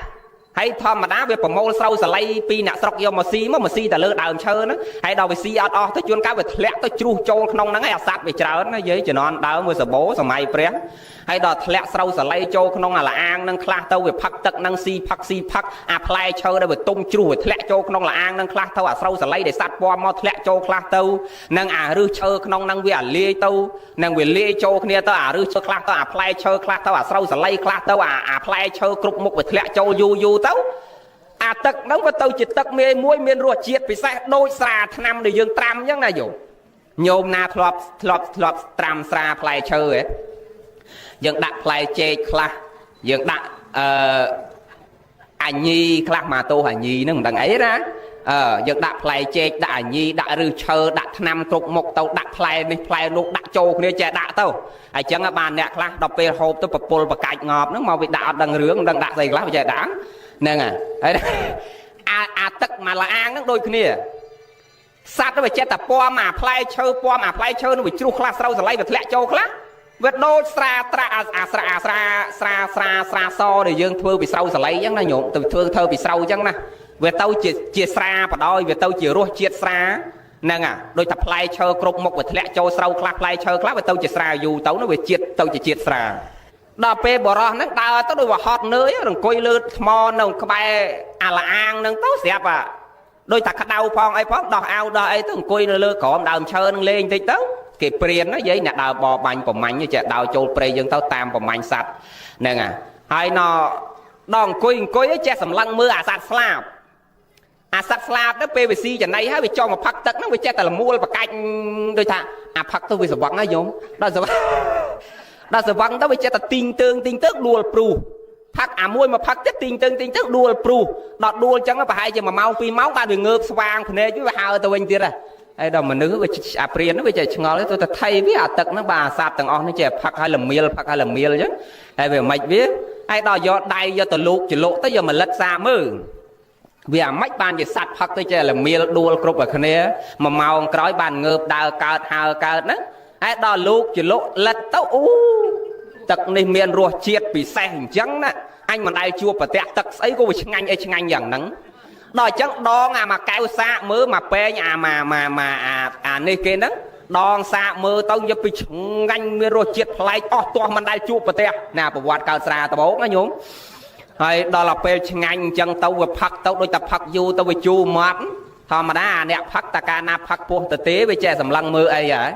ហើយធម្មតាវាប្រមូលស្រូវសលៃពីអ្នកស្រុកយកមកស៊ីតែលើដើមឈើហ្នឹងហើយដល់វាស៊ីអត់អស់ទៅជួនកាលវាធ្លាក់ទៅជ្រុះចូលក្នុងហ្នឹងហើយអាសត្វវាច្រើនណាយាយជំនាន់ដើមវាសបោសម័យព្រះហើយដល់ធ្លាក់ស្រូវសលៃចូលក្នុងអាលអាងហ្នឹងខ្លះទៅវាផឹកទឹកហ្នឹងស៊ីផឹកអាផ្លែឈើដែលវាទុំជ្រុះវាធ្លាក់ចូលក្នុងអាងហ្នឹងខ្លះទៅអាស្រូវសលៃដែលសត្វពណ៌មកធ្លាក់ចូលខ្លះទៅនឹងអាឫសឈើក្នុងហ្នឹងវាអាលាយទៅនឹងវាលាយចូលគ្នាទៅអាឫសឈើខ្លះទៅអាផ្លែឈើខ្លះទៅអាស្រូវសលៃខ្លះទៅអាផ្លែឈើគ្រប់មុខវាធ្លាក់ចូលយូរទៅអាទឹកហ្នឹងវាទៅជាទឹកមួយមានរសជាតិពិសេសដូចស្រាថ្នាំដែលយើងត្រាំអញ្ចឹងណាញោមណាធ្លាប់ត្រាំស្រាផ្លែឈើហ៎យើងដាក់ផ្លែចេកខ្លះយើងដាក់អាញីខ្លះមកទោសអាញីហ្នឹងមិនដឹងអីណាយើងដាក់ផ្លែចេកដាក់អាញីដាក់ឬឈើដាក់ថ្នាំគ្រប់មុខទៅដាក់ផ្លែនេះផ្លែនោះដាក់ចូលគ្នាចេះដាក់ទៅហើយចឹងបានអ្នកខ្លះដល់ពេលហូបទៅប្រពុលបកាច់ងប់ហ្នឹងមកវាដាក់អត់ដឹងរឿងមិនដឹងដាក់ស្អីខ្លះវាចេះដាក់ហ្នឹងហើយអាទឹកមកលអាងហ្នឹងដូចគ្នាសត្វវាចេះតែពំអាផ្លែឈើនោះវាជ្រុះខ្លះស្រូវសលៃវាធ្លាក់ចូលខ្លះវាដូចស្រាត្រាស្រាសដែលយើងធ្វើពីស្រូវសលៃអញ្ចឹងណាញោមទៅធ្វើពីស្រូវអញ្ចឹងណាវាទៅជាស្រាបដ ாய் វាទៅជារសជាតិស្រា nâng à đôi tập play chơi cục một và lẹ châu sâu clap play chơi clap và tàu chỉ xà dù tàu nó về chiết tàu chỉ chiết xà đò pe bỏ ra nó đào tao đôi vào hot nơi đừng coi lư mò nông cái bài à là ăn nâng tao xẹp à đôi thật đau phong ấy phong đò ao đò ấy tao coi lư có đào chơi nâng lên thì tao cái priên nó giấy nè đào bò bánh của mạnh như trẻ đào châu pre dân tao tam của mạnh sạch nâng à hai nó đòn coi ấy che sầm lăng mưa à sạch slap à sạch slap đó PVC chẳng này hay bị cho một phật tật nó bị che tại là mua và cạnh đôi thà à phật tôi bị sập vắng nó giống đó giờ vắng đó bị che tại tin tương đua pru phật à môi mà phật chất tin tương đua pru đọt đua chẳng nó phải hai giờ mà mau phi máu ba đường ngược vàng này chứ hai tao anh tiệt à ai đâu mà nữ với à priên nó bị chạy ngó tôi thay với à tật nó bà sạp tầng on nó che phật hay là miel chứ ai về mạch biết ai đó do đây do tờ lục chỉ lộ tới giờ mà lật xa mơ vì à mách ban về sạch phật tới chơi là miel đua cướp ở khné này mà màu cõi bàn ngợp đào cợt hào cợt đó ai đó lục chỉ lộ lật tao tật này miền ruột chiết bị xe hình trắng nè anh mà đây chua và tẹt tật ấy cô bị chăng anh dạng nắng đòi trắng đo mà kéo xa mơ mà pe nhà mà này kia đó đòn xa mơ tao giúp bị nganh miền ruột chiết lại to mình đây chua và tẹt nè bộ quạt cao xa tao bố nó nhúng hay đó là pe nganh chân tao vừa phật tao đôi tập phật du tao vừa chu mát thò mà đá nè phật ta ca na phật buông tự tế với che sầm lăng mơ ấy vậy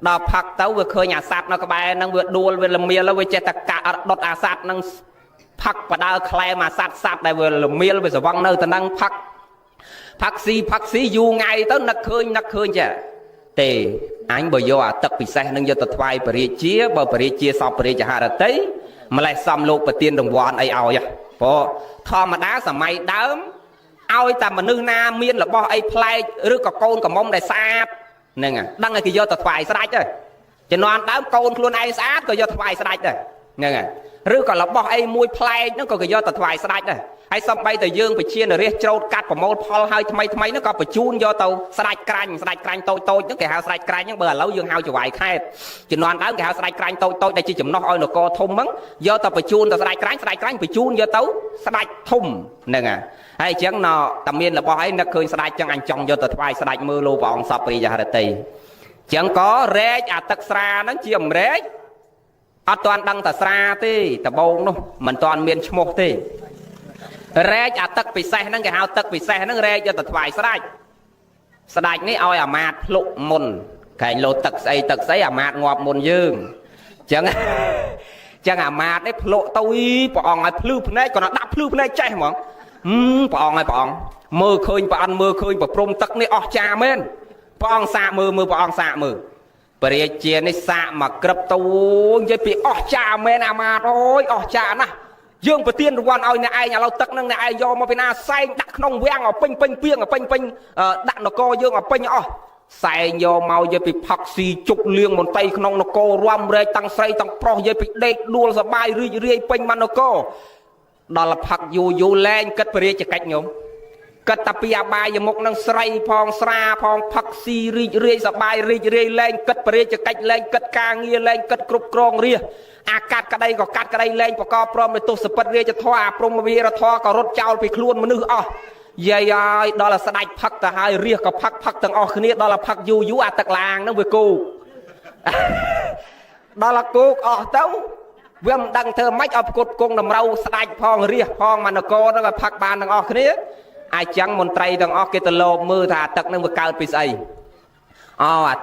đò phật tao vừa khơi nhà sạt nó các bạn đang vừa đua vừa làm miêu nó vừa che tất cả đọt à sạt năng phật và đào khai mà sạt đây vừa làm miêu vừa văng nơi tao đang phật si du ngày tới nặc khơi chứ thì anh bây giờ tập bị sai năng giờ tập phai bari chia sau bari chả hà tới mà lại xăm lục và tiền đồng quan ai ao vậy po thò mà đá sầm mày đớm ao ta mà nương na miên là bo ai play rứa có côn có mông đại sạt nè đăng cái do tập phải sai đấy cho nên đám côn luôn ai sát có do tập phải sai đấy nè rứa còn là bo ai mui play nó có cái do tập phải sai đấy hay xong bay từ dương phải chia là riết trâu cắt của môn Paul hai thay nó có phải chun do tàu sai canh tôi những cái hào sai canh những bờ lâu dương hào chỉ vài khai chỉ nói đám cái hào sai canh tôi đây chỉ chấm nó oi nó co thùng mắng do tàu phải chun tàu sai canh phải chun do tàu sai thùng nè hay chẳng nó tầm miên là bo ấy nó khơi sai chẳng anh chồng do tàu phải sai mưa lô vòng sập đi ra tì chẳng có rễ à tắc xa nó chiếm rễ ở toàn đăng tà xa tì tà bông đâu mình toàn miên chmok tì rễ à tắc bị xe nó cái hào tắc bị xe nó rễ cho tật vài sạch này oi à mạt lụ môn cái lô tắc xây à mạt ngọp môn dương chẳng à mạt đấy lộ tôi bọn ai plư này còn nó đắp plư này chạy mà bọn mơ khơi và prom tắc này cha men bọn xạ mơ bởi chia này xạ mà cập tôi với bị cha men à mạt ôi cha nè dương và tiên quan ơi này ai nhà lâu tắc năng này ai do mà bên na say đặt nông vang ở pinh piêng ở pinh đặt nó co dương ở pinh say do màu với bị phật xì chục liêng một tay nông nó co ram rê tăng say tăng pro với bị đê đua ra bay rì pinh mà nó co đó là phật dù lên cất bề chỉ cách nhung cất tập bia bay với một năng say phong sa phong phật xì rì ra bay rì lên cất bề chỉ cách lên cất ca nghe lên cất cục krong rì à cắt cái đây lên và co prom để tu sập bia cho thoa prom bia ra thoa có rốt trao bị luôn mà nữ vậy đó là sạch phật ta hai riêng có phật tầng kia đó là phật du à tật làng nó với cô đó là cô tấu viêm đăng thơ mách ở cột cung nằm râu sạch phong riêng phong mà nó cô nó là phật bàn tầng kia ai chẳng một trai tầng kia từ lô mưa thà tật nó với cao bị say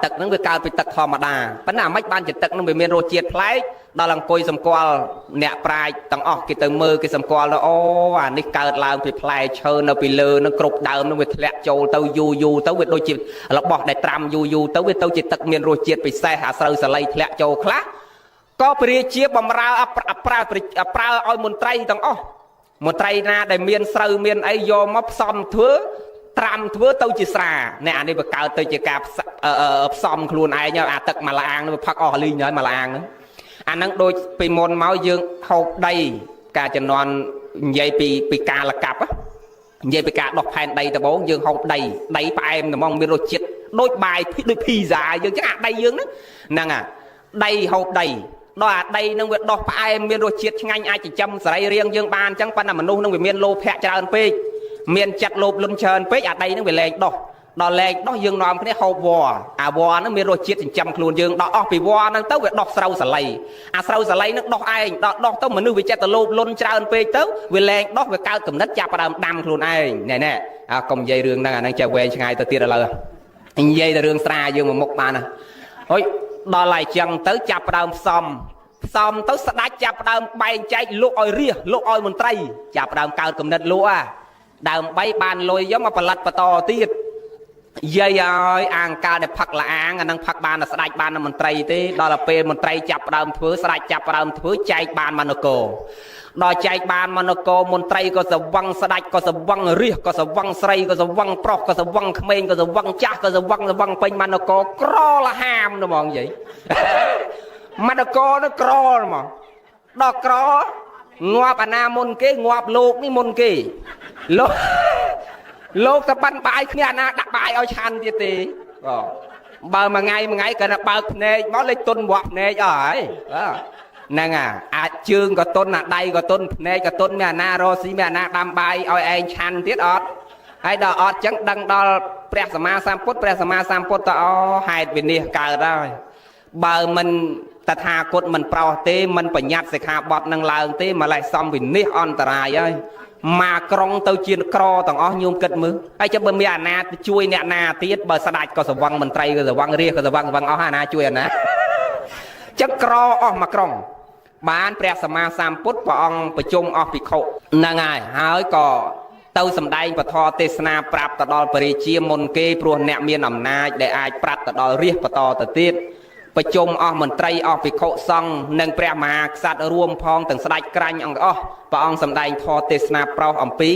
tật nó với cao bị tật thò mà đà vấn nào mách ban chỉ tật nó bị miền rô chiết play đó là coi sầm qua nẹt prai tầng cái từ mưa cái sầm qua nó này cao làm bị play chơi nó bị lơ nó cột đào nó bị lẹt trâu tàu du tàu bị đôi chip là bọt đại tram du tàu bị tàu chỉ tật miền rô chiết bị xe hạ sơ sờ lay lẹt trâu khác có bị chia bầm ra pra oi một trai tầng một trai na đại miền sơ miền ấy do móc xăm thưa tram thưa tàu chỉ xà nè này bị cao tàu chỉ cạp xăm luôn ai nhau tật mà là ăn nó phật ly nhớ mà là ăn nữa anh năng đôi bị môn máu dương hộp đầy cả cho non dây bị ca là cặp á dây bị ca đọc phèn đầy tờ bố dương hộp đầy pa em là mong biết rồi chết đôi bài đôi phi dài dương chắc đầy dương đó năng đầy hộp đầy đó đây năng việc đọc pa em biết rồi chết ngay ai chỉ chăm sợi riêng dương ban chẳng pan là mình luôn năng việc miên lô phẹ tràn pe miên chặt lộp luôn trơn pe đây năng việc lên đọc ដល់លែងដោះយើងនាំគ្នាហូបវល្លិអាវល្លិហ្នឹងមានរសជាតិចិញ្ចឹមខ្លួនយើងដល់អស់ពីវល្លិហ្នឹងទៅវាដោះស្រូវសាលីអាស្រូវសាលីហ្នឹងដោះឯងដល់ដោះទៅមនុស្សវាចិត្តទៅលោភលន់ច្រើនពេកទៅវាលែងដោះវាកើតកំណត់ចាប់ផ្ដើមដាំខ្លួនឯងណែកុំនិយាយរឿងហ្នឹងអាហ្នឹងចេះវែងឆ្ងាយទៅទៀតឥឡូវនិយាយតែរឿងស្រាយើងមកមុខបានណាហុយដល់ហើយចឹងទៅចាប់ផ្ដើមផ្សំទៅស្ដាច់ចាប់ផ្ដើមបែងចែកលក់ឲ្យរាជលក់ឲ្យមន្ត្រីចាប់ផ្ដើមកើតកំណត់លក់ដើម្បីបានលុយយកមកផលិតបន្តទៀតយាយឲ្យអាងការដែលផឹកលាអាងអានឹងផឹកបានតែស្ដាច់បានតែមន្ត្រីទេដល់ទៅពេលមន្ត្រីចាប់ផ្ដើមធ្វើស្ដាច់ចាប់ផ្ដើមធ្វើចែកបានមនគរដល់ចែកបានមនគរមន្ត្រីក៏ស្វឹងស្ដាច់ក៏ស្វឹងរាជក៏ស្វឹងស្រីក៏ស្វឹងប្រុសក៏ស្វឹងក្មេងក៏ស្វឹងចាស់ក៏ស្វឹងពេញមនគរក្រលហាមហ្មងយាយមនគរនោះក្រហ្មងដល់ក្រងាប់អាណាមុនគេងាប់លោកនេះមុនគេលោកទៅបាន់បាយគ្នាអាណាដាក់បាយឲ្យឆាន់ទៀតទេបើមួយថ្ងៃគាត់ទៅបើកភ្នែកមកលេចទុនវក់ភ្នែកអស់ហើយហ្នឹងអាចជើងក៏ទុនអាដៃក៏ទុនភ្នែកក៏ទុនមានអាណារស់ស៊ីមានអាណាដាំបាយឲ្យឯងឆាន់ទៀតអត់ហើយដល់អត់ចឹងដឹងដល់ព្រះសម្មាសម្ពុទ្ធទៅហេតុវិនិច្ឆ័យកើតហើយបើមិនតថាគតមិនប្រោសទេមិនបញ្ញត្តិសិក្ខាបទនឹងឡើងទេម្លេះសំវិនិច្ឆ័យអន្តរាយហើយមកក្រុងទៅជាក្រទាំងអស់ញោមគិតមើលហើយចាំបើមានអាណាជួយអ្នកណាទៀតបើស្ដាច់ក៏ស្វឹងមន្ត្រីក៏ស្វឹងរាជក៏ស្វឹងអស់អាណាជួយអាណាចឹងក្រអស់មកក្រុងបានព្រះសម្មាសម្ពុទ្ធព្រះអង្គប្រជុំអស់ភិក្ខុហ្នឹងហើយក៏ទៅសម្ដែងពធទេសនាប្រាប់ទៅដល់ពរាជាមុនគេព្រោះអ្នកមានអំណាចដែលអាចប្រាប់ទៅដល់រាជបន្តទៅទៀតប្រជុំអស់មន្ត្រីអស់ភិក្ខុសង្ឃនិងព្រះមហាក្សត្ររួមផងទាំងស្ដេចក្រាញ់អង្គអស់ព្រះអង្គសម្ដែងធម៌ទេសនាប្រោសអំពី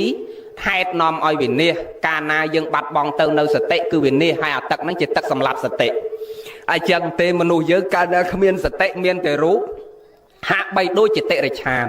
ហេតុនាំឲ្យវិនិច្ឆ័យកាលណាយើងបាត់បង់ទៅនៅសតិគឺវិនិច្ឆ័យហើយអាទឹកហ្នឹងជាទឹកសម្លាប់សតិអញ្ចឹងទេមនុស្សយើងកាលណាគ្មានសតិមានតែរូបហាក់បីដូចជាតិរិឆាន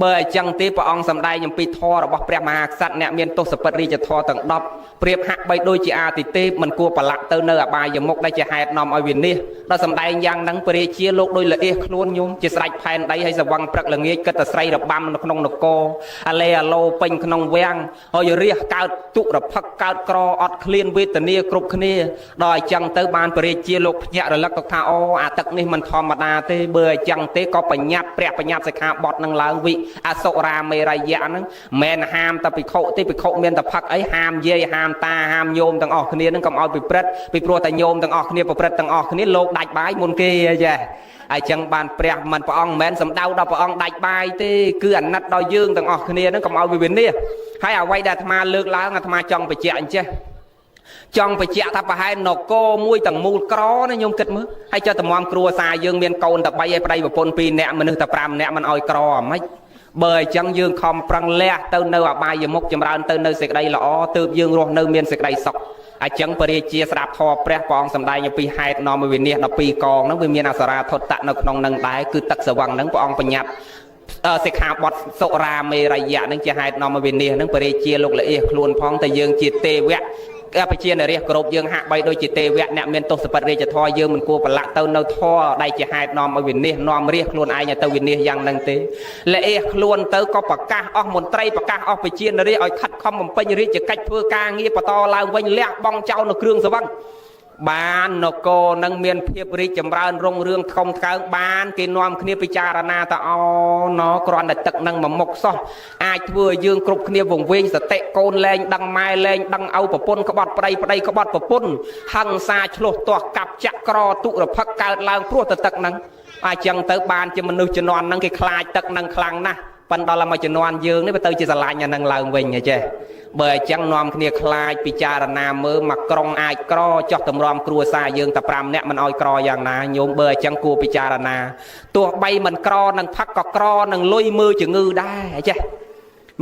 បើអញ្ចឹងទេព្រះអង្គសម្ដែងអំពីធម៌របស់ព្រះមហាក្សត្រអ្នកមានទស្សពិតរាជធម៌ទាំង10ប្រៀបហាក់បីដូចជាអាទិទេពមិនគួរប្រឡាក់ទៅនៅអបាយមុខដែលជាហេតុនាំឲ្យវិនិច្ឆ័យដល់សម្ដែងយ៉ាងហ្នឹងព្រះរាជាលោកដោយល្អៀសខ្លួនញោមជាស្រេចផែនដីហើយសវឹងព្រឹកល្ងាចគិតតែស្រីរបាំនៅក្នុងនគរអាឡេអាឡូពេញក្នុងវាំងហើយរាជកើតទុរភឹកកើតក្រអត់ឃ្លានវេទនាគ្រប់គ្នាដល់អញ្ចឹងទៅបានព្រះរាជាលោកភ្ញាក់រលឹកទៅថាអូអាទឹកនេះមិនធម្មតាទេបើអញ្ចឹងទេក៏បញ្ញត្តិព្រះបញ្ញត្តិសិក្ខាបទនឹងឡើងវិអសុរាមេរយៈហ្នឹងមិនហាមតែភិក្ខុទេភិក្ខុមានតែផឹកអីហាមយាយហាមតាហាមញោមទាំងអស់គ្នានឹងកុំឲ្យពិព្រឹត្តពីព្រោះតែញោមទាំងអស់គ្នាប្រព្រឹត្តទាំងអស់គ្នាលោកដាច់បាយមុនគេចាអញ្ចឹងបានព្រះមិនព្រះអង្គមិនមែនសំដៅដល់ព្រះអង្គដាច់បាយទេគឺអាណិតដល់យើងទាំងអស់គ្នានឹងកុំឲ្យវិនិច្ឆ័យហើយអ្វីដែលអាត្មាលើកឡើងអាត្មាចង់បញ្ជាក់អញ្ចេះចង់បញ្ជាក់ថាប្រហែលនគរមួយទាំងមូលក្រណាញោមគិតមើលហើយចុះតម្រាំគ្រួសារយើងមានកូនតែ3ហើយប្តីប្រពន្ធ2នាក់មនុស្សតែ5នាក់មិនឲ្យក្រអាម៉េចបើអញ្ចឹងយើងខំប្រឹងលះទៅនៅអបាយមុខចម្រើនទៅនៅសេចក្តីល្អទើបយើងរស់នៅមានសេចក្តីសុខអញ្ចឹងព្រះរាជាស្ដាប់ធម៌ព្រះអង្គសម្ដែងអំពីហេតុនាំឲ្យវិនិច្ឆ័យ12កងហ្នឹងវាមានអសរាធត្តៈនៅក្នុងហ្នឹងដែរគឺទឹកស្វឹងហ្នឹងព្រះអង្គបញ្ញត្តិសិក្ខាបទសុរាមេរយៈហ្នឹងជាហេតុនាំឲ្យវិនិច្ឆ័យហ្នឹងព្រះរាជាលោកល្អៀសខ្លួនផងតែយើងជាទេវៈបជានរាជគ្រប់យើងហាក់បីដូចជាទេវៈអ្នកមានទស្សពិតរាជធម៌យើងមិនគួរប្រឡាក់ទៅនៅធម៌ដែលជាហេតុនាំឲ្យវិនិច្ឆ័យនាំរាជខ្លួនឯងទៅវិនិច្ឆ័យយ៉ាងហ្នឹងទេល្អៀសខ្លួនទៅក៏ប្រកាសអស់មន្ត្រីប្រកាសអស់បជានរាជឲ្យខិតខំបំពេញរាជកិច្ចធ្វើការងារបន្តឡើងវិញលះបង់ចោលនៅគ្រឿងស្វឹងបាននគរនឹងមានភាពរីកចម្រើនរុងរឿងធំថ្កើងបានគេនាំគ្នាពិចារណាតអូណគ្រាន់តែទឹកនឹងមួយមុខសោះអាចធ្វើឲ្យយើងគ្រប់គ្នាវង្វេងសតិកូនលែងដឹងម៉ែលែងដឹងឪប្រពន្ធក្បត់ប្តីប្តីក្បត់ប្រពន្ធហឹង្សាឆ្លោះទាស់កាប់ចាក់ក្រទុរភឹកកើតឡើងព្រោះតែទឹកនឹងអញ្ចឹងទៅបានជាមនុស្សជំនាន់ហ្នឹងគេខ្លាចទឹកនឹងខ្លាំងណាស់ប៉ុន្តែដល់មកជំនាន់យើងនេះវាទៅជាស្រឡាញ់អានឹងឡើងវិញចេះបើអញ្ចឹងនាំគ្នាខ្លាចពិចារណាមើលមកក្រុងអាចក្រចោះតម្រាំគ្រួសារយើងតែ5នាក់មិនអោយក្រយ៉ាងណាញោមបើអញ្ចឹងគួរពិចារណាទោះបីមិនក្រនឹងផឹកក៏ក្រនឹងលុយមើលជំងឺដែរចេះ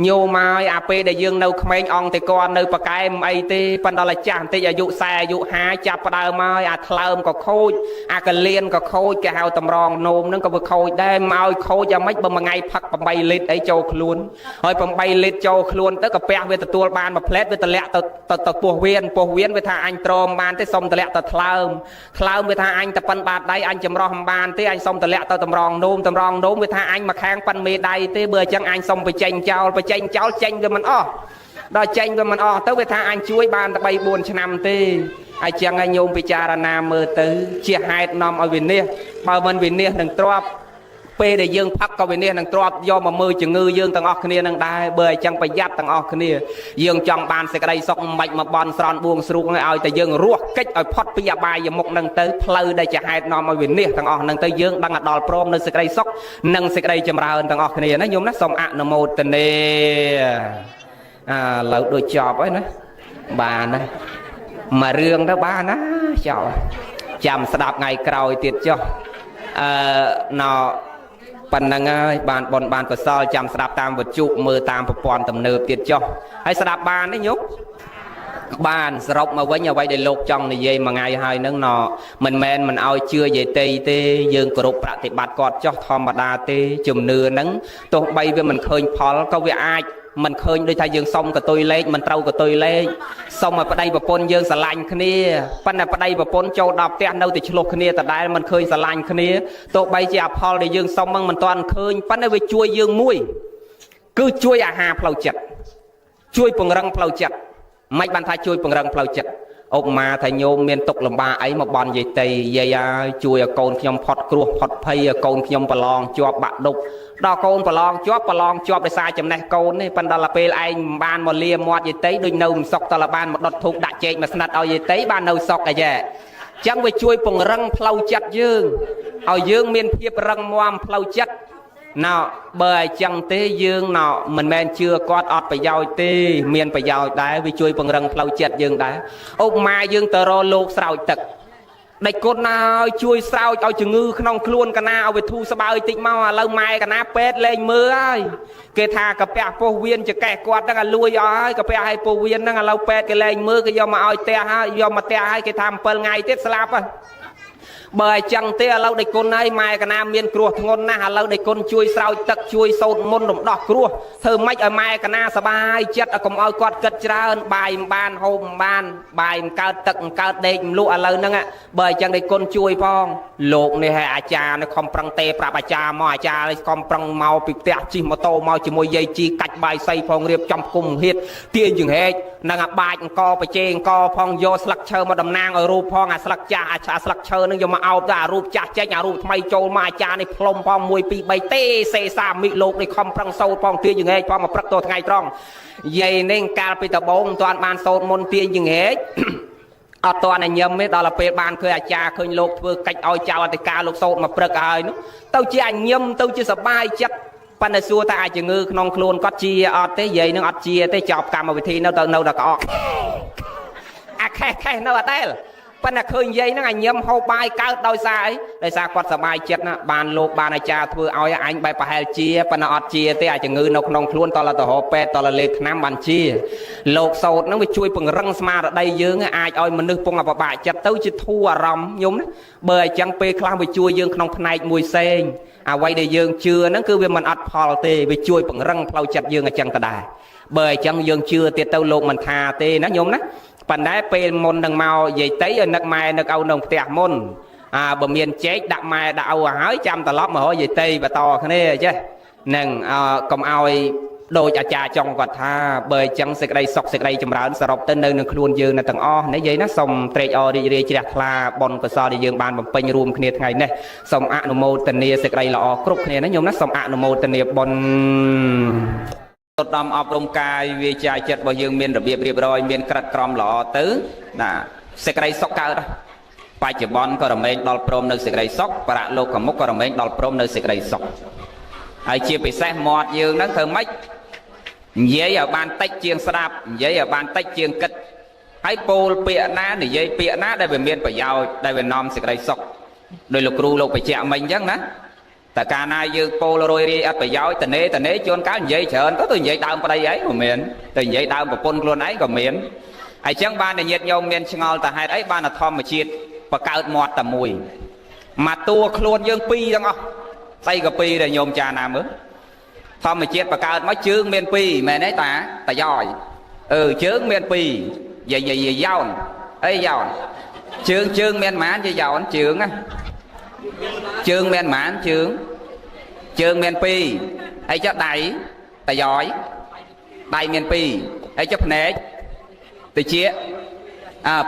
ញោមហើយអាពេលដែលយើងនៅក្មេងអង្គតែគាត់នៅប្រកែមអីទេប៉ុន្តែចាស់បន្តិចអាយុ40អាយុ50ចាប់ផ្ដើមហើយអាថ្លើមក៏ខូចអាកលៀនក៏ខូចគេហៅតម្រងនោមហ្នឹងក៏វាខូចដែរមកឲ្យខូចយ៉ាងម៉េចបើមួយថ្ងៃផឹក8លីត្រអីចូលខ្លួនហើយ8លីត្រចូលខ្លួនទៅកាពះវាទទួលបានមួយផ្លែតវាតម្លាក់ទៅពោះវៀនវាថាអញទ្រាំបានទេសុំតម្លាក់ទៅថ្លើមវាថាអញតែប៉ិនបាតដៃអញចម្រោះមិនបានទេអញសុំតម្លាក់ទៅតម្រងនោមវាថាអញមកខាងប៉ិនមេដៃទេបើអញ្ចឹងអញសុំបញ្ចេញចោលចេញវាមិនអស់ ដល់ចេញវាមិនអស់ទៅវាថាអញជួយបានតែ3 4ឆ្នាំទេហើយចឹងឲ្យញោមពិចារណាមើលទៅជាហេតុនាំឲ្យវិនិច្ឆ័យបើមិនវិនិច្ឆ័យនឹងទ្របពេលដែលយើងផឹកក៏វិនិច្ឆ័យនឹងទ្របយកមកមើលជំងឺយើងទាំងអស់គ្នានឹងដែរបើអញ្ចឹងប្រយ័ត្នទាំងអស់គ្នាយើងចង់បានសេចក្តីសុខមិនមកបន់ស្រន់បួងស្រួងឲ្យតែយើងរស់កិច្ចឲ្យផុតពីអបាយមុខនឹងទៅផ្លូវដែលជាហេតុនាំឲ្យវិនិច្ឆ័យទាំងអស់នឹងទៅយើងដឹងដល់ព្រមនៅសេចក្តីសុខនិងសេចក្តីចម្រើនទាំងអស់គ្នាណាញោមណាសូមអនុមោទនាឥឡូវដូចចប់ហើយណាបានណាមួយរឿងទៅបានណាចប់ចាំស្ដាប់ថ្ងៃក្រោយទៀតចុះណោប៉ុណ្ណឹងហើយបានបនបានកុសលចាំស្ដាប់តាមវិទ្យុមើលតាមប្រព័ន្ធទំនើបទៀតចុះហើយស្ដាប់បានទេញោមបានសរុបមកវិញអ្វីដែលលោកចង់និយាយមួយថ្ងៃហើយនឹងណមិនមែនមិនឲ្យជឿយាយតីទេយើងគោរពប្រតិបត្តិគាត់ចុះធម្មតាទេជំនឿហ្នឹងទោះបីវាមិនឃើញផលក៏វាអាចមិនឃើញដូចថាយើងសុំកតុយលេខមិនត្រូវកតុយលេខសុំឲ្យប្តីប្រពន្ធយើងស្រឡាញ់គ្នាប៉ុន្តែប្តីប្រពន្ធចូលដល់ផ្ទះនៅតែឆ្លោះគ្នាដដែលមិនឃើញស្រឡាញ់គ្នាទោះបីជាអផលដែលយើងសុំមិនទាន់ឃើញប៉ុន្តែវាជួយយើងមួយគឺជួយអាហារផ្លូវចិត្តជួយពង្រឹងផ្លូវចិត្តមិនបានថាជួយពង្រឹងផ្លូវចិត្តឧបមាថាញោមមានទុកលំបាកអីមកបន់យាយតីយាយហើយជួយឲ្យកូនខ្ញុំផុតគ្រោះផុតភ័យឲ្យកូនខ្ញុំប្រឡងជាប់បាក់ដប់ដល់កូនប្រឡងជាប់ដោយសារចំណេះកូននេះប៉ុន្តែដល់ពេលឯងមិនបានមកលាមាត់យាយតីដូចនៅមិនសុខតលបានមកដុតធូបដាក់ចេកមកស្និតឲ្យយាយតីបាននៅសុខអីយ៉ាអញ្ចឹងវាជួយពង្រឹងផ្លូវចិត្តយើងឲ្យយើងមានភាពរឹងមាំផ្លូវចិត្តណោបើអញ្ចឹងទេយើងណោមិនមែនជឿគាត់អត់ប្រយោជន៍ទេមានប្រយោជន៍ដែរវាជួយពង្រឹងផ្លូវចិត្តយើងដែរឧបមាយើងទៅរកលោកស្រោចទឹកដេចគុណណាឲ្យជួយស្រោចឲ្យជំងឺក្នុងខ្លួនកណាឲ្យវាធូរស្បើយតិចមកឥឡូវម៉ែកណាពេទ្យលេងមើលហើយគេថាកាពះពោះវៀនចកេះគាត់ហ្នឹងឲ្យលួយអស់ហើយកាពះឲ្យពោះវៀនហ្នឹងឥឡូវពេទ្យគេលេងមើលគេយកមកឲ្យផ្ទះហើយយកមកផ្ទះហើយគេថា7ថ្ងៃទៀតស្លាប់ហើយបើអញ្ចឹងទេឥឡូវដេចគុណហើយម៉ែកណាមានគ្រោះធ្ងន់ណាស់ឥឡូវដេចគុណជួយស្រោចទឹកជួយសូត្រមន្តរំដោះគ្រោះធ្វើម៉េចឲ្យម៉ែកណាសบายចិត្តឲ្យកុំឲ្យគាត់គិតច្រើនបាយមិនបានហូបមិនបានបាយមិនកើតទឹកមិនកើតដេកមិនលក់ឥឡូវហ្នឹងបើអញ្ចឹងដេចគុណជួយផងលោកនេះឲ្យអាចារ្យនេះខំប្រឹងទេប្រាប់អាចារ្យមកអាចារ្យនេះខំប្រឹងមកពីផ្ទះជិះម៉ូតូមកជាមួយយាយជីកាច់បាយសីផងរៀបចំគុំហៀតទាញចង្ហែកនឹងអាបាច់អង្គបច្ចេអង្គផងយកស្លឹកឈើមកតំណាងឲ្យរូបផងអាស្លឹកចាស់អាស្លឹកឈើនឹងយកមកអោបទៅអារូបចាស់ចេញអារូបថ្មីចូលមកអាចារ្យនេះផ្លុំផង1 2 3ទេសេសាមិលោកនេះខំប្រឹងសូត្រផងទាញចង្ហែកផងមកព្រឹកតថ្ងៃត្រង់យាយនេះកាលពីដំបូងមិនទាន់បានសូត្រមុនទាញចង្ហែកអត់ទាន់ញឹមទេដល់ពេលបានឃើញអាចារ្យឃើញលោកធ្វើកិច្ចឲ្យចៅអធិការលោកសូត្រមកព្រឹកហើយនោះទៅជាអញឹមទៅជាសប្បាយចិត្តប៉ុន្តែសួរថាអាចជំងឺក្នុងខ្លួនគាត់ជាអត់ទេយាយនឹងអត់ជាទេចប់កម្មវិធីនៅដល់ក្អកអាខេះនៅអត់ដែរប៉ុន្តែឃើញយាយហ្នឹងអញញឹមហូបបាយកើតដោយសារអីដោយសារគាត់សប្បាយចិត្តណាបានលោកបានអាចារ្យធ្វើឲ្យអញបែបប្រហែលជាប៉ុន្តែអត់ជាទេអាចជំងឺនៅក្នុងខ្លួនតលទៅរកពេទ្យតលលេខថ្នាំបានជាលោកសោតហ្នឹងវាជួយពង្រឹងស្មារតីយើងអាចឲ្យមនុស្សពងអបបាក់ចិត្តទៅជាធូរអារម្មណ៍ញោមណាបើអញ្ចឹងពេលខ្លះវាជួយយើងក្នុងផ្នែកមួយផ្សេងអ្វីដែលយើងជឿហ្នឹងគឺវាមិនអត់ផលទេវាជួយពង្រឹងផ្លូវចិត្តយើងអញ្ចឹងក៏ដែរបើអញ្ចឹងយើងជឿទៀតទៅលោកមិនថាទេណាញោមណាប៉ុន្តែពេលមុននឹងមកយាយតីឲ្យនឹកម៉ែនឹកឪនៅផ្ទះមុនបើមានចេកដាក់ម៉ែដាក់ឪឲ្យហើយចាំត្រឡប់មករកយាយតីបន្តគ្នាចេះនឹងកុំឲ្យដូចអាចារ្យចង់គាត់ថាបើអញ្ចឹងសេចក្តីសុខសេចក្តីចម្រើនសរុបទៅនៅនឹងខ្លួនយើងនៅទាំងអស់នេះយាយណាសូមត្រេកអររីករាយជ្រះថ្លាបុណ្យកុសលដែលយើងបានបំពេញរួមគ្នាថ្ងៃនេះសូមអនុមោទនាសេចក្តីល្អគ្រប់គ្នាណាញោមណាសូមអនុមោទនាបុណ្យឧត្តមអប់រំកាយវាចាចិត្តរបស់យើងមានរបៀបរៀបរយមានក្រិតក្រមល្អទៅណាសេចក្តីសុខកើតបច្ចុប្បន្នក៏រមែងដល់ព្រមនៅសេចក្តីសុខបរៈលោកមុខក៏រមែងដល់ព្រមនៅសេចក្តីសុខហើយជាពិសេសមាត់យើងហ្នឹងធ្វើម៉េចនិយាយឲ្យបានតិចជាងស្ដាប់និយាយឲ្យបានតិចជាងគិតហើយពោលពាក្យណានិយាយពាក្យណាដែលវាមានប្រយោជន៍ដែលវានាំសេចក្តីសុខដោយលោកគ្រូលោកបញ្ជាក់មិញអញ្ចឹងណាតែកាលណាយើងពោលរយរាយអត់ប្រយោជន៍តនេជួនកាលនិយាយច្រើនទៅនិយាយដើមប្តីឯងក៏មានទៅនិយាយដើមប្រពន្ធខ្លួនឯងក៏មានហើយចឹងបានតែញាតិញោមមានឆ្ងល់តែហេតុអីបានតែធម្មជាតិបកើតមាត់តែមួយមកតួខ្លួនយើងពីរទាំងអស់ស្អីក៏ពីរដែរញោមចាណាមើលធម្មជាតិបកើតមកជើងមានពីរមែនទេតាយ៉យជើងមានពីរយាយយ៉ោនអីយ៉ោនជើងមានប៉ុន្មានយាយយ៉ោនជើងណាជើងមានប៉ុន្មានជើងមានពីរហើយចុះដៃតាយ៉យដៃមានពីរ ហើយចុះភ្នែកតិច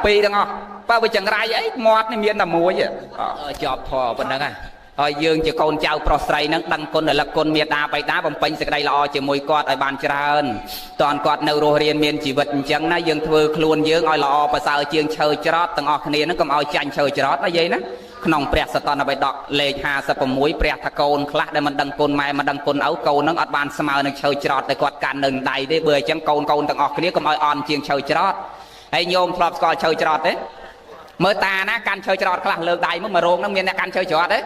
ពីរទាំងអស់បើវាចង្រៃអីមាត់នេះមានតែមួយជាប់ធေါ်ប៉ុណ្ណឹងហើយយើងជាកូនចៅប្រុសស្រីហ្នឹងដឹងគុណរលឹកគុណមេត្តាបិតាបំពេញសេចក្តីល្អជាមួយគាត់ឲ្យបានច្រើនតនគាត់នៅរស់រានមានជីវិតអញ្ចឹងណាយើងធ្វើខ្លួនយើងឲ្យល្អប្រសើរជាងឈើច្រត់ទាំងអស់គ្នាហ្នឹងកុំឲ្យចាញ់ឈើច្រត់ណាយាយណាក្នុងព្រះសតនបិដកលេខ56ព្រះថាកូនខ្លះដែលមិនដឹងគុណម៉ែមិនដឹងគុណឪកូនហ្នឹងអត់បានស្មើនឹងឈើច្រត់តែគាត់កាន់នៅដៃទេបើអញ្ចឹងកូនទាំងអស់គ្នាកុំឲ្យអន់ជាងឈើច្រត់ហើយញោមធ្លាប់ស្គាល់ឈើច្រត់ទេមើលតាណាកាន់ឈើច្រត់ខ្លះលើកដៃមករោងហ្នឹងមានអ្នកកាន់ឈើច្រត់ទេ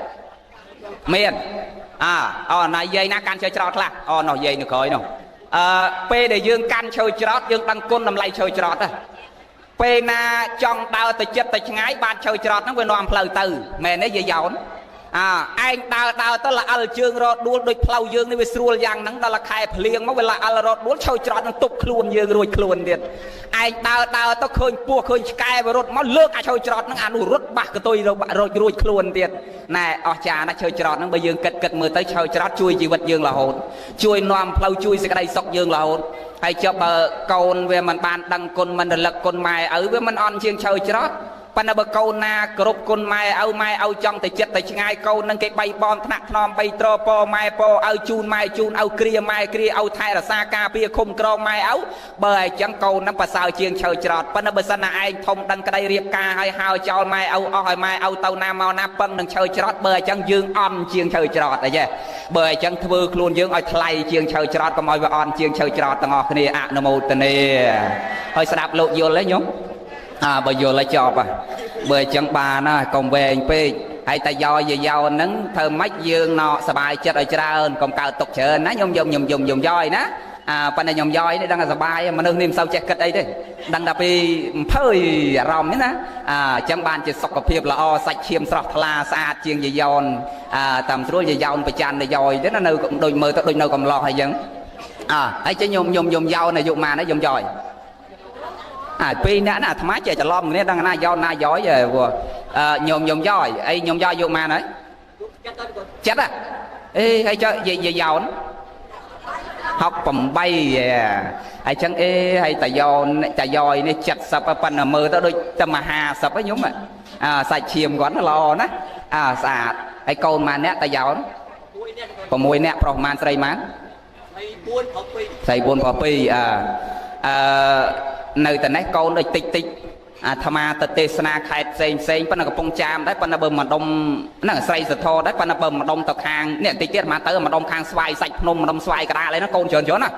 មានណាយាយណាកាន់ឈើច្រត់ខ្លះនោះយាយនៅក្រោយនោះពេលដែលយើងកាន់ឈើច្រត់យើងដឹងគុណតម្លៃឈើច្រត់ពេលណាចង់ដើរទៅចិត្តទៅឆ្ងាយបានឈើច្រត់ហ្នឹងវានាំផ្លូវទៅមែនទេយាយយ៉ោនឯងដើរទៅល្អិលជើងរត់ដួលដូចផ្លូវយើងនេះវាស្រួលយ៉ាងហ្នឹងដល់ខែភ្លៀងមកវាល្អិលរត់ដួលឈើច្រត់នឹងទប់ខ្លួនយើងរួចខ្លួនទៀតឯងដើរទៅឃើញពស់ឃើញឆ្កែវារត់មកលើកអាឈើច្រត់ហ្នឹងអានោះរត់បាក់កតុយរួចខ្លួនទៀតណែអស្ចារ្យណាស់ឈើច្រត់ហ្នឹងបើយើងគិតមើលទៅឈើច្រត់ជួយជីវិតយើងរហូតជួយនាំផ្លូវជួយសេចក្តីសុខយើងរហូតហើយចុះបើកូនវាមិនបានដឹងគុណមិនរលឹកគុណម៉ែឪវាមិនអន់ជាងឈើច្រត់ប៉ុន្តែបើកូនណាគ្រប់គុណម៉ែឪចង់ទៅចិត្តទៅឆ្ងាយកូននឹងគេបីបនថ្នាក់ថ្នមបីត្រពម៉ែពឪជូនម៉ែជូនឪគ្រាម៉ែគ្រាឪថែរក្សាការពារឃុំក្រងម៉ែឪបើអញ្ចឹងកូននឹងប្រសើរជាងឈើច្រត់ប៉ុន្តែបើសិនណាឯងធំដឹងក្តីរៀបការឲ្យហៅចោលម៉ែឪអស់ឲ្យម៉ែឪទៅណាមកណាពឹងនឹងឈើច្រត់បើអញ្ចឹងយើងអន់ជាងឈើច្រត់អីចេះបើអញ្ចឹងធ្វើខ្លួនយើងឲ្យថ្លៃជាងឈើច្រត់កុំឲ្យវាអន់ជាងឈើច្រត់ទាំងអស់គ្នាអនុមោទនាហើយស្ដាប់លោកយល់ទេញោមបើយល់ឲ្យចប់បើអញ្ចឹងបានណាកុំវែងពេកហើយតែយោហ្នឹងធ្វើម៉េចយើងណោសบายចិត្តឲ្យច្រើនកុំកើតទុកច្រើនណាខ្ញុំយោយណាប៉ុន្តែខ្ញុំយោយនេះដឹងថាសบายមនុស្សនេះមិនសូវចេះគិតអីទេដឹងតែពីអំភើយអារម្មណ៍នេះណាអញ្ចឹងបានជាសុខភាពល្អសាច់ឈាមស្រស់ថ្លាស្អាតជាងយាយយ៉នតាមស្រួលយាយយ៉នប្រច័នយោយទេណានៅដូចមើលទៅដូចនៅកំឡោះអីចឹងហើយចេះខ្ញុំយោនៅយុគម៉ានខ្ញុំយោយពីរអ្នកណាអាត្មាចេះច្រឡំគ្នាដឹងណាយោណាយោយខ្ញុំយោយអីខ្ញុំយោយយកមកហើយចិត្តអេហើយចុះយាយយ៉ន68ហើយចឹងហើយតាយោយនេះ70ប៉ុណ្ណាមើលទៅដូចតែមហា50ហ្នឹងខ្ញុំសាច់ឈាមគាត់ល្អណាស្អាតហើយកូនម៉ានអ្នកតាយ៉ន6អ្នកប្រុសម៉ានស្រីម៉ាន24ប្រុស2នៅតែនេះកូនដូចតិចអាត្មាទៅទេសនាខេត្តផ្សេងប៉ុន្តែកំពុងចាមដែរប៉ុន្តែបើម្ដុំហ្នឹងស្រីសធរដែរប៉ុន្តែបើម្ដុំទៅខាងនេះតិចទៀតអាត្មាទៅម្ដុំខាងស្វាយសាច់ភ្នំម្ដុំស្វាយកដាលអីហ្នឹងកូនច្រើនណា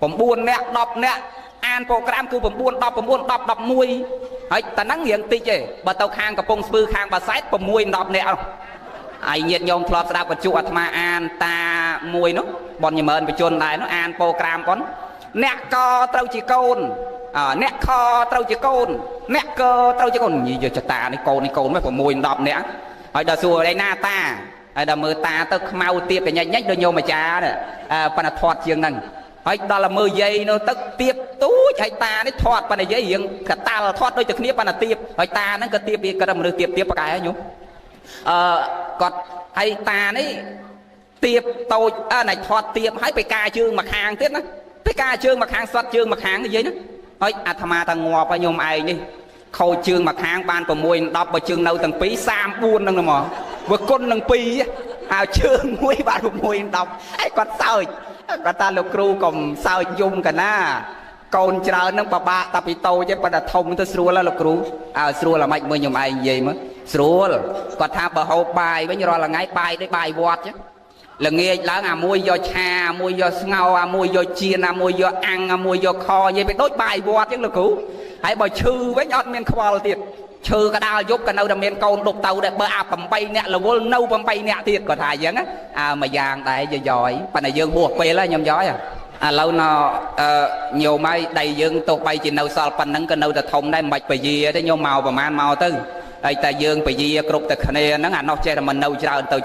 9នាក់10នាក់អានប្រូក្រាមគឺ9 10 9 10 11ហើយតែហ្នឹងរៀងតិចទេបើទៅខាងកំពង់ស្ពឺខាងបាសែត6 10នាក់ហើយញាតិញោមធ្លាប់ស្ដាប់បញ្ជូអាត្មាអានតាមួយនោះបនញមឿនបជនដែរនោះអានប្រូក្រាមប៉ុនអ្នកកត្រូវជាកូនអ្នកខត្រូវជាកូនអ្នកកត្រូវជាកូននិយាយចតានេះកូនមក6 10នាក់ហើយដល់សួរឯណាតាហើយដល់មើលតាទៅខ្មៅទៀបកញ្ញិចដូចញោមអាចារ្យប៉ុន្តែធាត់ជាងហ្នឹងហើយដល់មើលយាយនោះទៅទៀបទូចហើយតានេះធាត់ប៉ុន្តែយាយរៀងកតាល់ធាត់ដូចតែគ្នាប៉ុន្តែទៀបហើយតាហ្នឹងក៏ទៀបវាក៏មនុស្សទៀបប្រកែញោមគាត់ហើយតានេះទៀបតូចណៃធាត់ទៀបហើយបេកាជើងមកខាងទៀតណាបេកាជើងមកខាងស្វាត់ជើងមកខាងនិយាយណាហើយអាត្មាថាងាប់ហើយខ្ញុំឯងនេះខូចជើងមកខាងបាន6 10បើជើងនៅទាំងពីរ34ហ្នឹងហ្មងវាគុណនឹង2ហើយជើងមួយបាន6 10ហើយគាត់សើចគាត់ថាលោកគ្រូកុំសើចយំកណាកូនច្រើនហ្នឹងបបាក់តែពីតូចទេប៉ុន្តែធំទៅស្រួលហើយលោកគ្រូស្រួលអាម៉េចមើលខ្ញុំឯងនិយាយមើលស្រួលគាត់ថាបើហូបបាយវិញរាល់ថ្ងៃបាយដូចបាយវត្តចឹងល្ងាចឡើងអាមួយយកឆាអាមួយយកស្ងោអាមួយយកជៀនអាមួយយកអាំងអាមួយយកខនិយាយទៅដូចបាយវត្តចឹងលោកគ្រូហើយបើឈឺវិញអត់មានខ្វល់ទៀតឈើកដាលយប់ក៏នៅតែមានកូនដុកទៅដែរបើអា8នាក់រវល់នៅ8នាក់ទៀតគាត់ថាអញ្ចឹងមួយយ៉ាងដែរយោយប៉ុន្តែយើងហួសពេលហើយខ្ញុំយោយឥឡូវណញោមហើយដៃយើងទោះបីជានៅសល់ប៉ុណ្ណឹងក៏នៅតែធំដែរមិនបាច់ពយាទេញោមមកប្រហែលមកទៅហើយតែយើងពយាគ្រប់តែគ្នាហ្នឹងអានោះចេះតែមិននៅច្រើនទៅ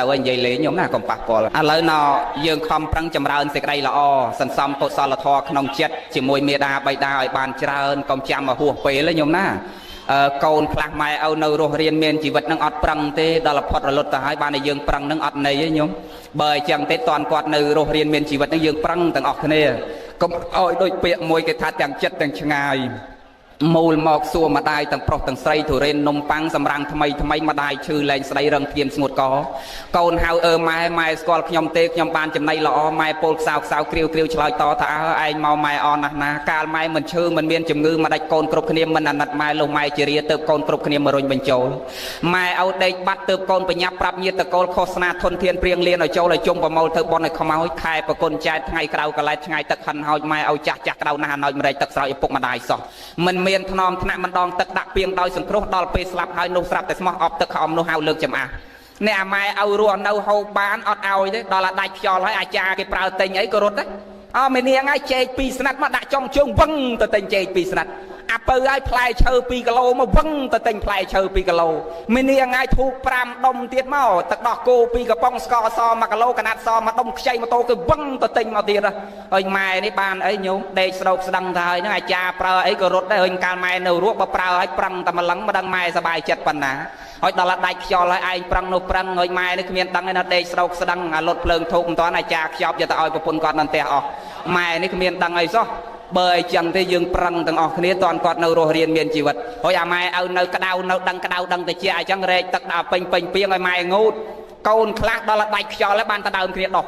ហើយនិយាយលេងញោមណាកុំប៉ះពាល់ឥឡូវយើងខំប្រឹងចម្រើនសេចក្តីល្អសន្សំកុសលធម៌ក្នុងចិត្តជាមួយមេដាបៃតាឲ្យបានច្រើនកុំចាំមកហួសពេលទេញោមណាកូនខ្លះម៉ែឪនៅរស់រៀនមានជីវិតនឹងអត់ប្រឹងទេដល់ផុតរលត់ទៅហើយបានតែយើងប្រឹងនឹងអត់ន័យទេញោមបើអញ្ចឹងទេតន់គាត់នៅរស់រៀនមានជីវិតនឹងយើងប្រឹងទាំងអស់គ្នា កុំអោយដូចពាក្យមួយគេថាទាំងចិត្តទាំងឆ្ងាយមូលមកសួរម្ដាយទាំងប្រុសទាំងស្រីទុរេននំប៉័ងសម្រាំងថ្មីថ្មីម្ដាយឈឺលែងស្ដីរឹងធៀមស្ងួតកកូនហៅម៉ែស្គាល់ខ្ញុំទេខ្ញុំបានចំណៃល្អម៉ែពោលខ្សៅគ្រាវឆ្លើយតថាឯងមកម៉ែអនណាស់ណាកាលម៉ែមិនឈឺមិនមានជំងឺមិនដាច់កូនគ្រប់គ្នាមិនអាណិតម៉ែលុះម៉ែជារាទៅកូនគ្រប់គ្នាមករុញបញ្ចូលម៉ែឲ្យដេកបាត់ទៅកូនបញ្ញាប្រាប់ញាតិតកូលឃោសនាធនធានព្រៀងលៀនឲ្យចូលឲ្យជុំប្រមូលទៅបនឲ្យខ្មោចខែប្រគុណចែកថ្ងៃក្រៅកលែតថ្ងៃទឹកហិនហោចម៉ែឲ្យចាស់ក្តៅណាស់អណោចម្រែកទឹកស្រោចឪពុកម្ដាយសោះមិនមានថ្នមថ្នាក់ដងទឹកដាក់ពីងដោយសង្គ្រោះដល់ពេលស្លាប់ហើយនោះស្រាប់តែស្មោះអប់ទឹកខំនោះហៅលើកចំអាស់អ្នកអាម៉ែឲ្យរស់នៅហូបបានអត់ឲ្យទេដល់តែដាច់ខ្យល់ហើយអាចារ្យគេប្រើទិញអីក៏រត់ដែរអមេនាងហើយចេក2ស្និតមកដាក់ចុងជើងវឹងទៅទិញចេក2ស្និតអាពៅហើយផ្លែឈើ2គីឡូមកវឹងទៅទិញផ្លែឈើ2គីឡូមេនាងហើយធូប5ដុំទៀតមកទឹកដោះគោ2កំប៉ុងស្ករស1គីឡូកណាត់ស1ដុំខ្ចីម៉ូតូគឺវឹងទៅទិញមកទៀតហើយម៉ែនេះបានអីញោមដេកស្ដោកស្ដឹងទៅហើយហ្នឹងអាចារ្យប្រើអីក៏រត់ដែរហើយកាលម៉ែនៅរស់បើប្រើឲ្យប្រឹងតែម្លឹងមិនដឹងម៉ែសប្បាយចិត្តប៉ុណ្ណាហើយដល់ដាច់ខ្យល់ហើយឯងប្រឹងនោះប្រឹងហើយម៉ែនេះគ្មានដឹងឯណាដេកស្ដោកស្ដឹងអាលុតភ្លើងធូបមិនតាន់អាចារ្យខ្ចប់យកទៅឲ្យប្រពន្ធគាត់នៅផ្ទះអស់ម៉ែនេះគ្មានដឹងអីសោះបើអីចឹងទេយើងប្រឹងទាំងអស់គ្នាតន់គាត់នៅរស់រៀនមានជីវិតហើយអាម៉ែឲ្យនៅក្តៅនៅដឹងក្តៅដឹងតិចអញ្ចឹងរែកទឹកដល់ពេញពីងឲ្យម៉ែងូតកូនខ្លះដល់ដាច់ខ្យល់ហើយបានទៅដើមគ្នាដោះ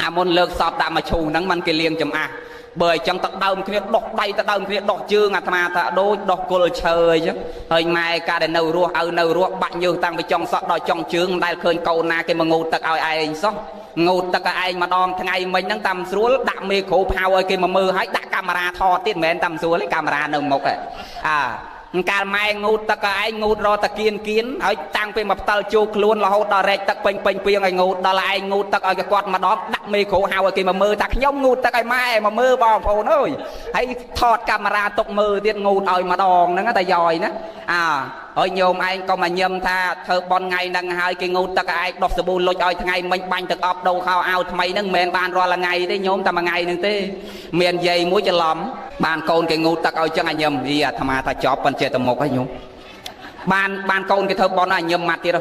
អាមុនលើកសពដាក់មកឈូហ្នឹងมันគេលៀងចំអាស់បើអញ្ចឹងទៅដើមគ្នាដោះដៃទៅដើមគ្នាដោះជើងអាត្មាថាដូចដោះគល់ឈើអញ្ចឹងហើយម៉ែកាដែលនៅរស់ឲ្យនៅរស់បាក់ញើសតាំងពីចុងសក់ដល់ចុងជើងមិនដែលឃើញកូនណាគេមកងូតទឹកឲ្យឯងសោះងូតទឹកឲ្យឯងម្ដងថ្ងៃមិញហ្នឹងតាមស្រួលដាក់មេក្រូផៅឲ្យគេមកមើលហើយដាក់កាមេរ៉ាថតទៀតមិនមែនតាមស្រួលទេកាមេរ៉ានៅមុខកាលម៉ែងូតទឹកឲ្យឯងងូតរកតាគៀនហើយតាំងពីមកផ្ដិលជោគខ្លួនរហូតដល់រែកទឹកពេញពីងឲ្យងូតដល់ឯងងូតទឹកឲ្យគាត់ម្ដងដាក់មេក្រូហៅឲ្យគេមកមើលថាខ្ញុំងូតទឹកឲ្យម៉ែមកមើលបងប្អូនអើយហើយថតកាមេរ៉ាទុកមើលទៀតងូតឲ្យម្ដងហ្នឹងតែយ៉យណាហើយញោមឯងក៏មកញឹមថាធ្វើបន់ថ្ងៃហ្នឹងហើយគេងូតទឹកឲ្យឯងដោះសាប៊ូលុចឲ្យថ្ងៃមិញបាញ់ទឹកអប់ដូរខោអាវថ្មីហ្នឹងមិនមែនបានរាល់ថ្ងៃទេញោមតែមួយថ្ងៃហ្នឹងទេមានយាយមួយច្រឡំបានកូនគេងូតទឹកឲ្យចឹងអាញឹមអាត្មាថាចប់ប៉ុន្តែទៅមុខហើយញោមបានកូនគេធ្វើបន់ឲ្យញឹមម៉ាត់ទៀត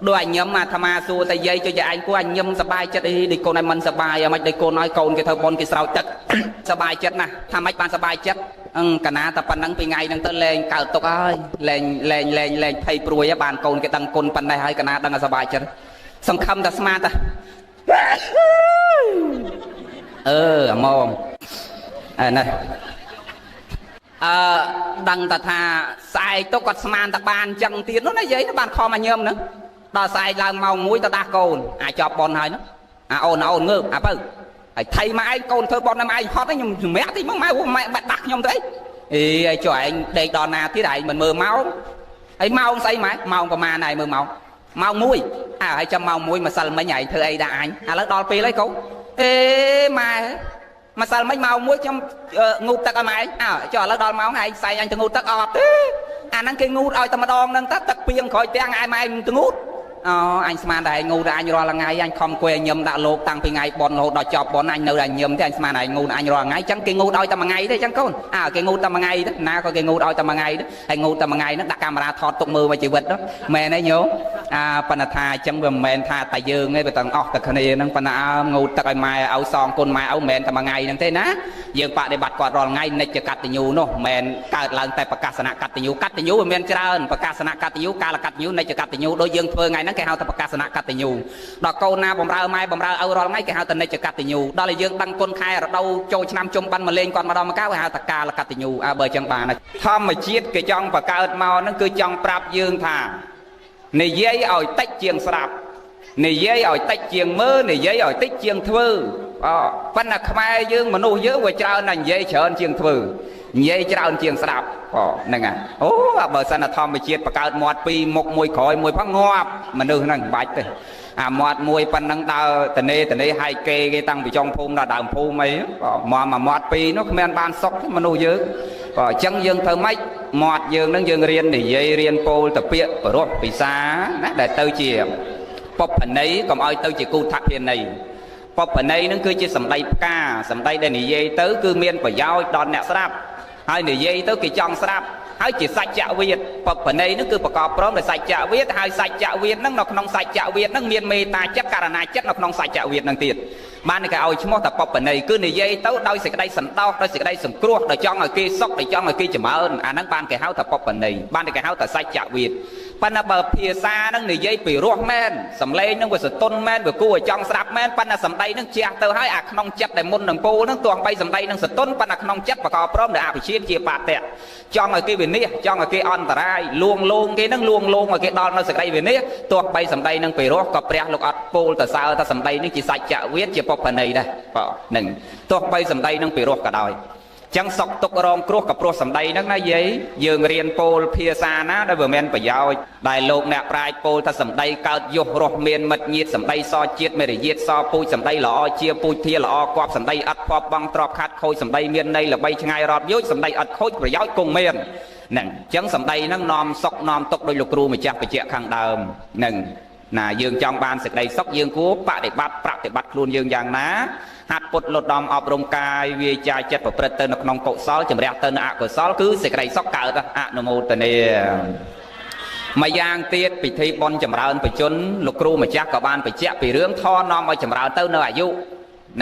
ដូចអាញឹមអាត្មាសួរតែយាយចុចឯងគួរអាញឹមសប្បាយចិត្តអីដូចកូនឲ្យមិនសប្បាយមិនដូចកូនឲ្យកូនគេធ្វើបន់គេស្រោចទឹកសប្បាយចិត្តណាស់ថាម៉េចបានសប្បាយចិត្តកណាតែប៉ុណ្ណឹងពីថ្ងៃហ្នឹងទៅលែងកើតទុកហើយលែងភ័យព្រួយបានកូនគេដឹងគុណប៉ុណ្ណេះហើយកណាដឹងថាសប្បាយចិត្តសង្ឃឹមតែស្មានតាអាម៉មណាដឹងតែថាស្អែកទៅគាត់ស្មានតែបានចឹងទៀតនោះណាយាយបានខំអាញឹមហ្នឹងដល់ស្អែកឡើងម៉ោង1ទៅដាស់កូនអាចប់បនហើយហ្នឹងអូនងើបអាបើហើយថៃមកឯងកូនធ្វើបនណាឯងហត់ខ្ញុំសម្រាប់តិចមកម៉ែបាត់ដាស់ខ្ញុំទៅអីឲ្យចុះឯងដេកដល់ណាទៀតឯងមិនមើលម៉ោងហើយម៉ោងស្អីម៉ែម៉ោងប្រហែលហើយមើលម៉ោង1ហើយចាំម៉ោង1ម្សិលមិញឯងធ្វើអីដាក់អញឥឡូវដល់ពេលហើយកូនម៉ែម្សិលមិញម៉ោង1ខ្ញុំងូតទឹកឲ្យម៉ែចុះឥឡូវដល់ម៉ោងឯងផ្សេងអញទៅងូតទឹកអត់ទេអាហ្នឹងគេងូតឲ្យតែម្ដងហ្នឹងទឹកពីងក្រោយទាំងឯម៉ែមិនទៅងូតអញស្មានតែឯងងូតអញរាល់ថ្ងៃអញខំគួយឲ្យញឹមដាក់លោកតាំងពីថ្ងៃបនរហូតដល់ចប់បនអញនៅតែញឹមទេអញស្មានឯងងូតអញរាល់ថ្ងៃអញ្ចឹងគេងូតឲ្យតែមួយថ្ងៃទេអញ្ចឹងកូនគេងូតតែមួយថ្ងៃទេណាក៏គេងូតឲ្យតែមួយថ្ងៃទេហើយងូតតែមួយថ្ងៃហ្នឹងដាក់កាមេរ៉ាថតទុកមើលមកជីវិតđóមែនទេញោមប៉ុន្តែថាអញ្ចឹងវាមិនមែនថាតែយើងទេវាទាំងអស់តែគ្នាហ្នឹងប៉ុន្តែងូតទឹកឲ្យម៉ែឲ្យសងគុណម៉ែឲ្យមិនមែនតែមួយថ្ងៃហ្នឹងទេណាយើងបដិបត្តិគាត់រាល់ថ្ងៃនិច្ចកតញ្ញូនោះមិនមែនកើតឡើងតែប្រកាសនៈកតញ្ញូវាមានច្រើនប្រកាសនៈកតញ្ញូកាលកតញ្ញូនិច្ចកតញ្ញូដូចយើងធ្វើថ្ងៃហ្នឹងគេហៅថាប្រកាសនៈកតញ្ញូដល់កូនណាបំរើម៉ែបំរើឲ្យរាល់ថ្ងៃគេហៅថានិច្ចកតញ្ញូដល់តែយើងដឹងគុណខែរដូវចូលឆ្នាំជុំបិណ្ឌមកលេងគាត់ម្ដងមកកៅគេហៅថាកាលកតញ្ញូបើអញ្ចឹងបានធម្មជាតិគេចង់បង្កើតមកហ្នឹងគឺចង់ប្រាប់យើងថានិយាយឲ្យតិចជាងស្រាប់និយាយឲ្យតិចជាងមើលនិយាយឲ្យតិចជាងធ្វើប៉ុន្តែខ្មែរយើងមនុស្សយើងវាច្រើនណាស់និយាយច្រើនជាងធ្វើនិយាយច្រើនជាងស្ដាប់ហ្នឹងបើសិនធម្មជាតិបង្កើតមាត់ពីរមុខមួយក្រោយមួយផងងាប់មនុស្សហ្នឹងមិនបាច់ទេអាមាត់មួយប៉ុណ្ណឹងដើរតនេហែកគេតាំងពីចុងភូមិដល់ដើមភូមិអីមកមាត់ពីរនោះគ្មានបានសុខទេមនុស្សយើងអញ្ចឹងយើងធ្វើម៉េចមាត់យើងហ្នឹងយើងរៀននិយាយរៀនពោលតពាក្យបរោះពិសាណាដែលទៅជាបុព្វន័យកុំឲ្យទៅជាគូថភាន័យបុព្វន័យហ្នឹងគឺជាសម្ដីផ្កាសម្ដីដែលនិយាយទៅគឺមានប្រយោជន៍ដល់អ្នកស្ដាប់ហើយនិយាយទៅគេចង់ស្ដាប់ហើយជាសច្ចវិទ្យាបុព្វន័យហ្នឹងគឺប្រកបព្រមដោយសច្ចវិទ្យាហើយសច្ចវិទ្យាហ្នឹងនៅក្នុងសច្ចវិទ្យាហ្នឹងមានមេត្តាចិត្តករណាចិត្តនៅក្នុងសច្ចវិទ្យាហ្នឹងទៀត បានគេឲ្យឈ្មោះតែបបណីគឺនិយាយទៅដោយសេចក្តីសន្តោសដោយសេចក្តីសង្គ្រោះដោយចង់ឲ្យគេសុខដោយចង់ឲ្យគេចម្រើនអាហ្នឹងបានគេហៅថាបបណីបានគេហៅថាសច្ចវិទ្យាប៉ុន្តែបើភាសាហ្នឹងនិយាយពីរោះមែនសំឡេងហ្នឹងវាសតុនមែនវាគួរឲ្យចង់ស្ដាប់មែនប៉ុន្តែសម្ដីហ្នឹងជះទៅហើយអាក្នុងចិត្តដែលមុននឹងពោលហ្នឹងទោះបីសម្ដីហ្នឹងសតុនប៉ុន្តែក្នុងចិត្តបកព្រមដោយអភិជាជាបាតៈចង់ឲ្យគេវិនិច្ឆ័យចង់ឲ្យគេអន្តរាយលួងលោមគេហ្នឹងលួងលោមឲ្យគេដល់នៅសេចក្តីវិនិច្ឆ័យទោះបីសម្ដីហ្នឹងពីរោះក៏ព្រះលោកអត់ពោលទៅសើថាសម្ដីនេះជាសច្ចវិទ្យាជាបបណីដែរបាទហ្នឹងទោះបីសម្ដីហ្នឹងពីរោះក៏ដោយចឹងសុកទុករងគ្រោះក៏ព្រោះសម្ដីហ្នឹងណាយាយយើងរៀនពោលភាសាណាដែលវាមានប្រយោជន៍ដែលលោកអ្នកប្រាជ្ញពោលថាសម្ដីកើតយុះរស់មានមិត្តញាតសម្ដីសជាតិមេរយាទសពូជសម្ដីល្អជាពូជធាល្អគប់សម្ដីអត់ភ័ព្វបងទ្របខាត់ខូចសម្ដីមានន័យល្បីឆ្ងាយរត់យោជសម្ដីអត់ខូចប្រយោជន៍គង់មានហ្នឹងចឹងសម្ដីហ្នឹងនាំសុកនាំទុកដោយលោកគ្រូម្ចាស់បញ្ជាក់ខាងដើមហ្នឹងណាយើងចង់បានសេចក្តីសុខយើងគួរបដិបត្តិខ្លួនយើងយ៉ាងណាហាត់ពុតលត់ដំអប់រំកាយវាចាចិត្តប្រព្រឹត្តទៅនៅក្នុងកុសលជំរះទៅនៅអកុសលគឺសេចក្តីសុខកើតអនុមោទនាមួយយ៉ាងទៀតពិធីបុណ្យចម្រើនបជនលោកគ្រូម្ចាស់ក៏បានបញ្ជាក់ពីរឿងធននាំឲ្យចម្រើនទៅនៅអាយុ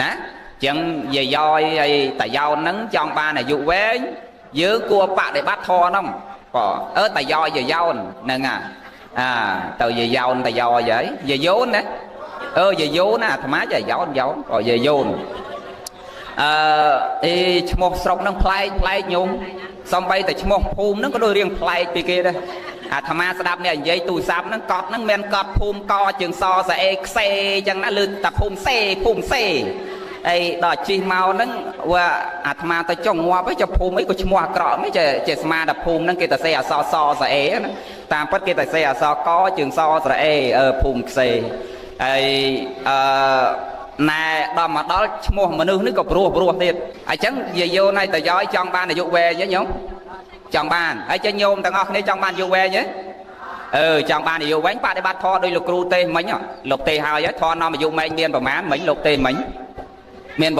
ណាចឹងយាយយហើយតាយ៉ោនហ្នឹងចង់បានអាយុវែងយើងគួរបដិបត្តិធនហ្នឹងបើតាយ៉យាយ៉ោនហ្នឹងទៅយាយ៉ោនតាយ៉ហើយយាយ៉ូនណាយាយ៉ូនអាត្មាយាយ៉ោនយាយ៉ូនឈ្មោះស្រុកហ្នឹងប្លែកញោមសំបីតែឈ្មោះភូមិហ្នឹងក៏ដូចរៀងប្លែកពីគេដែរអាត្មាស្ដាប់អ្នកនិយាយទូរស័ព្ទហ្នឹងកត់ហ្នឹងមានកត់ភូមិកជើងសស្អេខ្សេអញ្ចឹងណាលើតែភូមិសេអីដល់ជិះមកហ្នឹងว่าអាត្មាទៅចុងងាប់ឯងចុះភូមិអីក៏ឈ្មោះអាក្រក់មិនចេះស្មាតែភូមិហ្នឹងគេតែសេអសសស្អេណាតាមពិតគេតែសេអសកជើងសស្រអេភូមិខ្សេហើយណែដល់មកដល់ឈ្មោះមនុស្សនេះក៏ព្រោះទៀតអញ្ចឹងយាយណៃតយ៉យចង់បានអាយុវែងទេញោមចង់បានហើយចេះញោមទាំងអស់គ្នាចង់បានអាយុវែងទេចង់បានអាយុវែងបដិបត្តិធម៌ដោយលោកគ្រូទេមិញលោកទេហើយធម៌នាំអាយុវែងមានប្រមាណមិញលោកទេមិញមាន7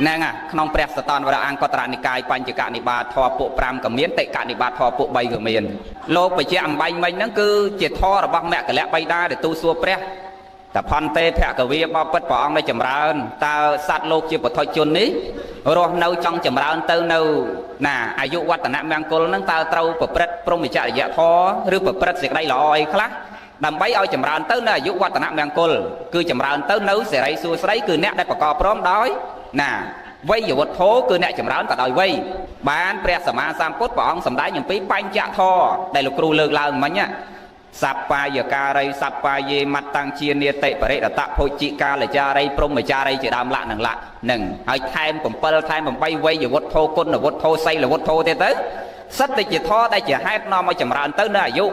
ហ្នឹងក្នុងព្រះសតនវរអង្គតរនិកាយបញ្ចកនិបាតធម៌ពួក5ក៏មានតិកនិបាតធម៌ពួក3ក៏មានលោកបញ្ជាក់អំបញ្ញមិញហ្នឹងគឺជាធម៌របស់មគ្គលៈបៃតាដែលទូសួរព្រះតផន្តេភគវាបបិទ្ធព្រះអង្គដែលចម្រើនតើសត្វលោកជាពុទ្ធជននេះរស់នៅចង់ចម្រើនទៅនៅណាអាយុវឌ្ឍនមង្គលហ្នឹងតើត្រូវប្រព្រឹត្តព្រហ្មចរិយធម៌ឬប្រព្រឹត្តសេចក្តីល្អអីខ្លះដើម្បីឲ្យចម្រើនទៅនៅអាយុវឌ្ឍនមង្គលគឺចម្រើនទៅនៅសេរីសួស្តីគឺអ្នកដែលប្រកបព្រមដោយណាវ័យវុទ្ធោគឺអ្នកចម្រើនទៅដោយវ័យបានព្រះសម្មាសម្ពុទ្ធព្រះអង្គសម្ដែងអំពីបញ្ចធម៌ដែលលោកគ្រូលើកឡើងមិញសប្បាយការីសប្បាយេមត្តតាំងជានេតិបរិរតភោជិកាលចារីព្រហ្មចារីជាដើមលក្ខនឹងលក្ខនឹងហើយថែម7ថែម8វ័យវុទ្ធោគុណវុទ្ធោសីលវុទ្ធោទៀតទៅសិតតែជាធម៌ដែលជាហេតុនាំឲ្យចម្រើនទៅនៅអាយុ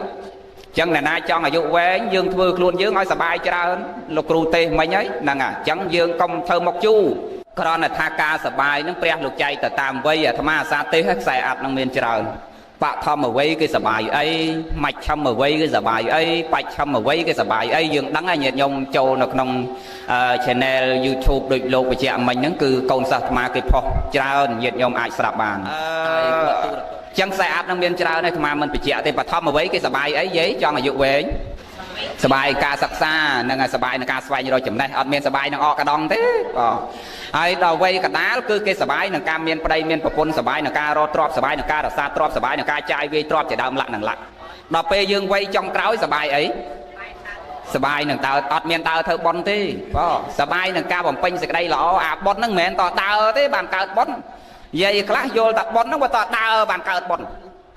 ចឹងអ្នកណាចង់អាយុវែងយើងធ្វើខ្លួនយើងឲ្យសប្បាយច្រើនលោកគ្រូទេមិញហើយហ្នឹងចឹងយើងកុំធ្វើមកជូរគ្រាន់តែថាការសប្បាយហ្នឹងព្រះលោកចែកទៅតាមវ័យអាត្មាអាសាទេខ្សែអាត់នឹងមានច្រើនបឋមវ័យគេសប្បាយអីមជ្ឈមវ័យគេសប្បាយអីបច្ឆមវ័យគេសប្បាយអីយើងដឹងហើយញាតិញោមចូលនៅក្នុង channel YouTube ដូចលោកបញ្ជាក់មិញហ្នឹងគឺកូនសិស្សអាត្មាគេផុសច្រើនញាតិញោមអាចស្ដាប់បានចឹងខ្សែអាត់នឹងមានច្រើនហើយអាត្មាមិនបញ្ជាក់ទេបឋមវ័យគេសប្បាយអីយាយចង់អាយុវែងសប្បាយការសិក្សានឹងសប្បាយនឹងការស្វែងរកចំណេះអត់មានសប្បាយនឹងអកកដងទេហើយដល់វ័យកដាលគឺគេសប្បាយនឹងការមានប្តីមានប្រពន្ធសប្បាយនឹងការរកទ្រព្យសប្បាយនឹងការរក្សាទ្រព្យសប្បាយនឹងការចាយវាយទ្រព្យជាដើមលក្ខនឹងលក្ខដល់ពេលយើងវ័យចុងក្រោយសប្បាយអីសប្បាយនឹងដើរអត់មានដើរធ្វើបុណ្យទេសប្បាយនឹងការបំពេញសេចក្តីល្អអាបុណ្យហ្នឹងមិនមែនតដើរទេបានកើតបុណ្យយាយខ្លះយល់តែបុណ្យហ្នឹងបើតដើរបានកើតបុណ្យ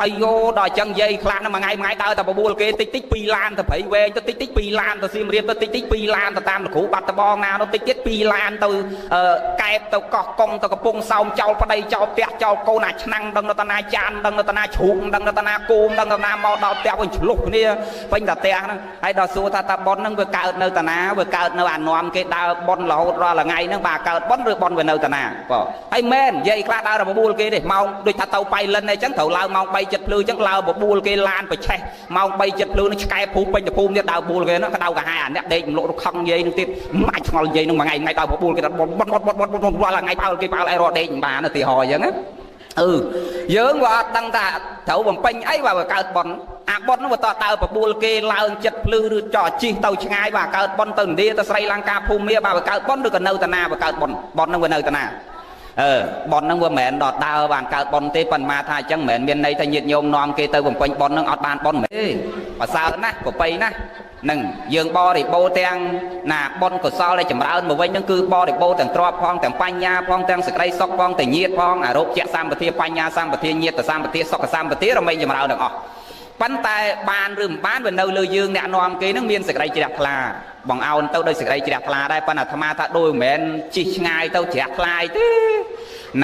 អាយោដល់អញ្ចឹងយាយខ្លះហ្នឹងមួយថ្ងៃដើរតែបបួលគេតិច2ឡានទៅព្រៃវែងទៅតិច2ឡានទៅសៀមរាបទៅតិច2ឡានទៅតាមលោកគ្រូបាត់ដបងណានោះតិចទៀត2ឡានទៅកែបទៅកោះកុងទៅកំពង់សោមចោលប្តីចោលផ្ទះចោលកូនអាឆ្នាំងដឹងនៅតាណាចានដឹងនៅតាណាជ្រូកដឹងនៅតាណាគោមដឹងនៅតាណាមកដល់ផ្ទះវិញឆ្លុះគ្នាពេញតែផ្ទះហ្នឹងហើយដល់សួរថាតាប៉ុនហ្នឹងវាកើតនៅតាណាវាកើតនៅអានាំគេដើរប៉ុនរហូតរាល់ថ្ងៃហ្នឹងបាទកើតប៉ុនឬប៉ុនវានៅតាណាហើយមែនយាយខ្លះដើរតែបបួលគេទេម៉ោងដូចថាទៅបៃលិនអីចឹងត្រូវឡើងម៉ោង3 7ភ្លឺចឹងឡើងបបួលគេឡានប្រឆេះម៉ោង3 7ភ្លឺនឹងឆ្កែភូមិពេញទៅភូមិទៀតដើរបួលគេនោះក្តៅកាហាយអាអ្នកដេករំលក់រខឹងយាយនឹងទៀតមិនអាចឆ្ងល់យាយនឹងមួយថ្ងៃដើរបបួលគេដល់បត់រាល់ថ្ងៃប៉ាល់គេប៉ាល់អីរត់ដេកមិនបានទៅទីហោអញ្ចឹងណាយើងក៏អត់ដឹងថាត្រូវបំពេញអីបើកើតប៉ុនអា ប៉ុននោះតដើរបបួលគេឡើងចិត្តភ្លឺឬចោជីទៅឆ្ងាយបាទកើតប៉ុនទៅឥណ្ឌាទៅស្រីលង្កាភូមិបាទកើតប៉ុនឬក៏នៅតាណាបើកើតប៉ុនហ្នឹងវានៅតាណាប៉ុនហ្នឹងវាមិនមែនដល់ដើរបានកើតប៉ុនទេប៉ុន្តែថាអញ្ចឹងមិនមែនមានន័យថាញាតិញោមនាំគេទៅបំពេញប៉ុនហ្នឹងអត់បានប៉ុនទេប្រសើរណាស់ប្រពៃណាស់នឹងយើងបរិបូរទាំងណាប៉ុនកុសលដែលចម្រើនមកវិញហ្នឹងគឺបរិបូរទាំងទ្រព្យផងទាំងបញ្ញាផងទាំងសេចក្តីសុខផងទាំងញាតិផងអារោគជាសម្បទាបញ្ញាសម្បទាញាតិសម្បទាសុខសម្បទារមែងចម្រើនទាំងអស់ប៉ុន្តែបានឬមិនបានវានៅលើយើងអ្នកនាំគេហ្នឹងមានសេចក្តីជ្រះថ្លាបងអោនទៅដោយសេចក្តីជ្រះថ្លាដែរប៉ុន្តែអាត្មាថាដូចមិនមែនជិះឆ្ងាយទៅជ្រះថ្លាទេ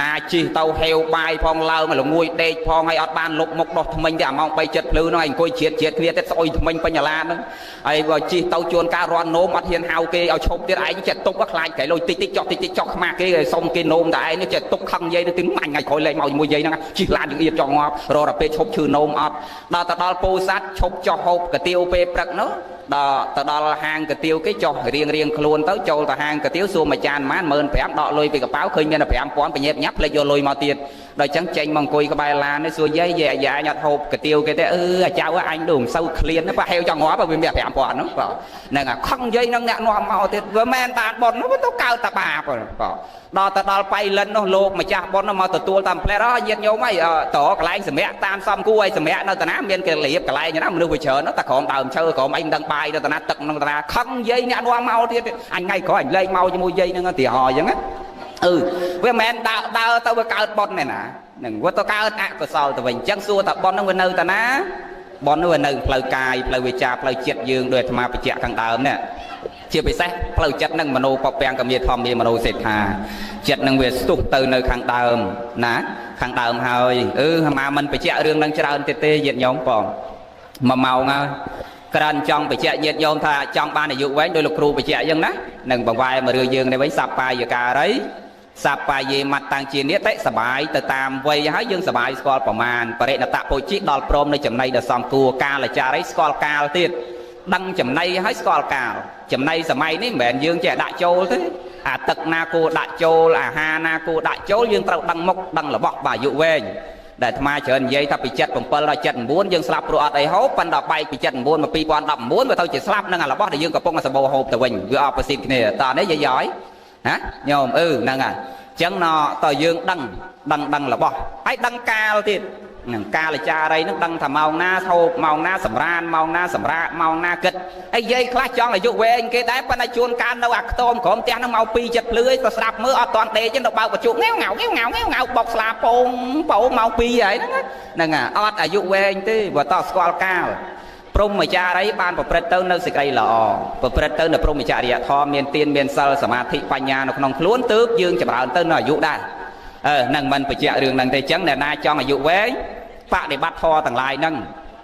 ណាជិះទៅហេវបាយផងឡើងមកល្ងួយដេកផងហើយអត់បានលុបមុខដោះថ្មិញទេអាម៉ោង3 7ភ្លឺនោះឯងអង្គុយជ្រៀតគ្នាទៀតស្អុយថ្មិញពេញអាឡានហ្នឹងហើយបើជិះទៅជួនការរន់នោមអត់ហ៊ានហៅគេឲ្យឈប់ទៀតឯងចិត្តទុកខ្លាចក្រៃលុយតិចចោះតិចចោះខ្មាស់គេឲ្យសុំគេនោមតែឯងនេះចិត្តទុកខឹងយាយទៅទីអញថ្ងៃក្រោយលេងមកជាមួយយាយហ្នឹងជិះឡានយើងអៀបចង់ងាប់រកតែពេលឈប់ឈឺនោមអត់ដល់ទៅដល់ពោធិ៍សាត់ឈប់ចោះហូបកាទៀវពេលព្រឹកនោះដល់ទៅដល់ហាងកាទៀវគេចុះរៀងខ្លួនទៅចូលទៅហាងកាទៀវសួរមួយចានប៉ុន្មាន15000ដកលុយពីកប៉ៅឃើញមានតែ5000បញ្ញាប់ញាប់ផ្លេចយកលុយមកទៀតដល់អញ្ចឹងចេញមកអង្គុយក្បែរឡាននេះសួរយាយអញអត់ហូបកាទៀវគេទេអាចៅអញដូចមិនសូវឃ្លានទេប៉ះហេវចង់ងាប់វាមាន5000ហ្នឹងបាទហ្នឹងអាខឹងយាយនឹងអ្នកនាំមកទៀតវាមិនតានប៉ុននោះទៅកើតតែបាបបាទដល់ទៅដល់បៃលិននោះលោកម្ចាស់ប៉ុននោះមកទទួលតាមផ្លែរញាតិញោមហើយកន្លែងសម្រាប់តាមសំគួរឲ្យសម្រាប់នៅតាណាមានកលៀបកន្លែងណាមនុស្សវាច្រើនតែក្រោមដើមឈើក្រោមអីមិនដឹងបាយនៅតាណាទឹកក្នុងតាណាខឹងយាយអ្នកនាំមកទៀតអញថ្ងៃក្រោយអញលេងមកជាមួយយាយហ្នឹងទីហោអញ្ចឹងវាមិនមែនដើរទៅវាកើតប៉ុនទេណានឹងវាទៅកើតអកុសលទៅវិញអញ្ចឹងសួរថាប៉ុនហ្នឹងវានៅតាណាប៉ុននោះវានៅផ្លូវកាយផ្លូវវាចាផ្លូវចិត្តយើងដោយអាត្មាបញ្ជាក់ខាងដើមនេះជាពិសេសផ្លូវចិត្តនឹងមโนពពាំងកមាធម្មមโนសេដ្ឋាចិត្តនឹងវាស្ទុះទៅនៅខាងដើមណាខាងដើមហើយអាមាមិនបញ្ជាក់រឿងនឹងច្រើនទៀតទេញាតិញោមបង1ម៉ោងហើយក្រានចង់បញ្ជាក់ញាតិញោមថាចង់បានអាយុវែងដោយលោកគ្រូបញ្ជាក់អញ្ចឹងណានឹងបង្វែរមករឿងយើងនេះវិញសប្បាយការីសប្បាយេមត្តតាំងជានិតិសបាយទៅតាមវ័យហើយយើងសបាយស្គាល់ប្រមាណបរិណតពុជិដល់ព្រមនៅចំណៃដ៏សំគួរកាលចារីស្គាល់កាលទៀតដឹងចំណៃហើយស្គាល់កាលចំណៃសម័យនេះមិនមែនយើងចេះដាក់ចូលទេអាទឹកណាគួរដាក់ចូលអាហារណាគួរដាក់ចូលយើងត្រូវដឹងមុខដឹងរបស់អាយុវែងដែលអាត្មាច្រើននិយាយថាពី77ដល់79យើងស្លាប់ព្រោះអត់អីហូបប៉ុន្តែបែកពី79មក2019វាទៅជាស្លាប់នឹងអារបស់ដែលយើងកំពុងសម្បូរហូបទៅវិញវាអបប្រសិទ្ធគ្នាតើនេះយាយហើយណាញោមហ្នឹងហើយអញ្ចឹងតើយើងដឹងរបស់ហើយដឹងកាលទៀតនឹងកាលចារីនឹងដឹងថាម៉ោងណាហូបម៉ោងណាសម្រានម៉ោងណាសម្រាកម៉ោងណាគិតហើយយាយខ្លះចង់អាយុវែងគេដែរប៉ុន្តែជួនកាលនៅអាខ្ទមក្រុមផ្ទះនឹងមក2 7ភ្លឺទៅស្ដាប់មើលអត់តាន់ដេកទេទៅបើកបច្ចុកងៅបុកស្លាពោងម៉ោង2ហើយហ្នឹងអត់អាយុវែងទេបើតស្គាល់កាលព្រហ្មចារីបានប្រព្រឹត្តទៅនៅសេចក្តីល្អប្រព្រឹត្តទៅនៅព្រហ្មចរិយធម៌មានទានមានសិលសមាធិបញ្ញានៅក្នុងខ្លួនទើបយើងចម្រើនទៅនៅអាយុដែរនឹងមិនបញ្ជាក់រឿងហ្នឹងទេអញ្ចឹងអ្នកណាចង់អាយុវែងបដិបត្តិធម៌ទាំងឡាយហ្នឹង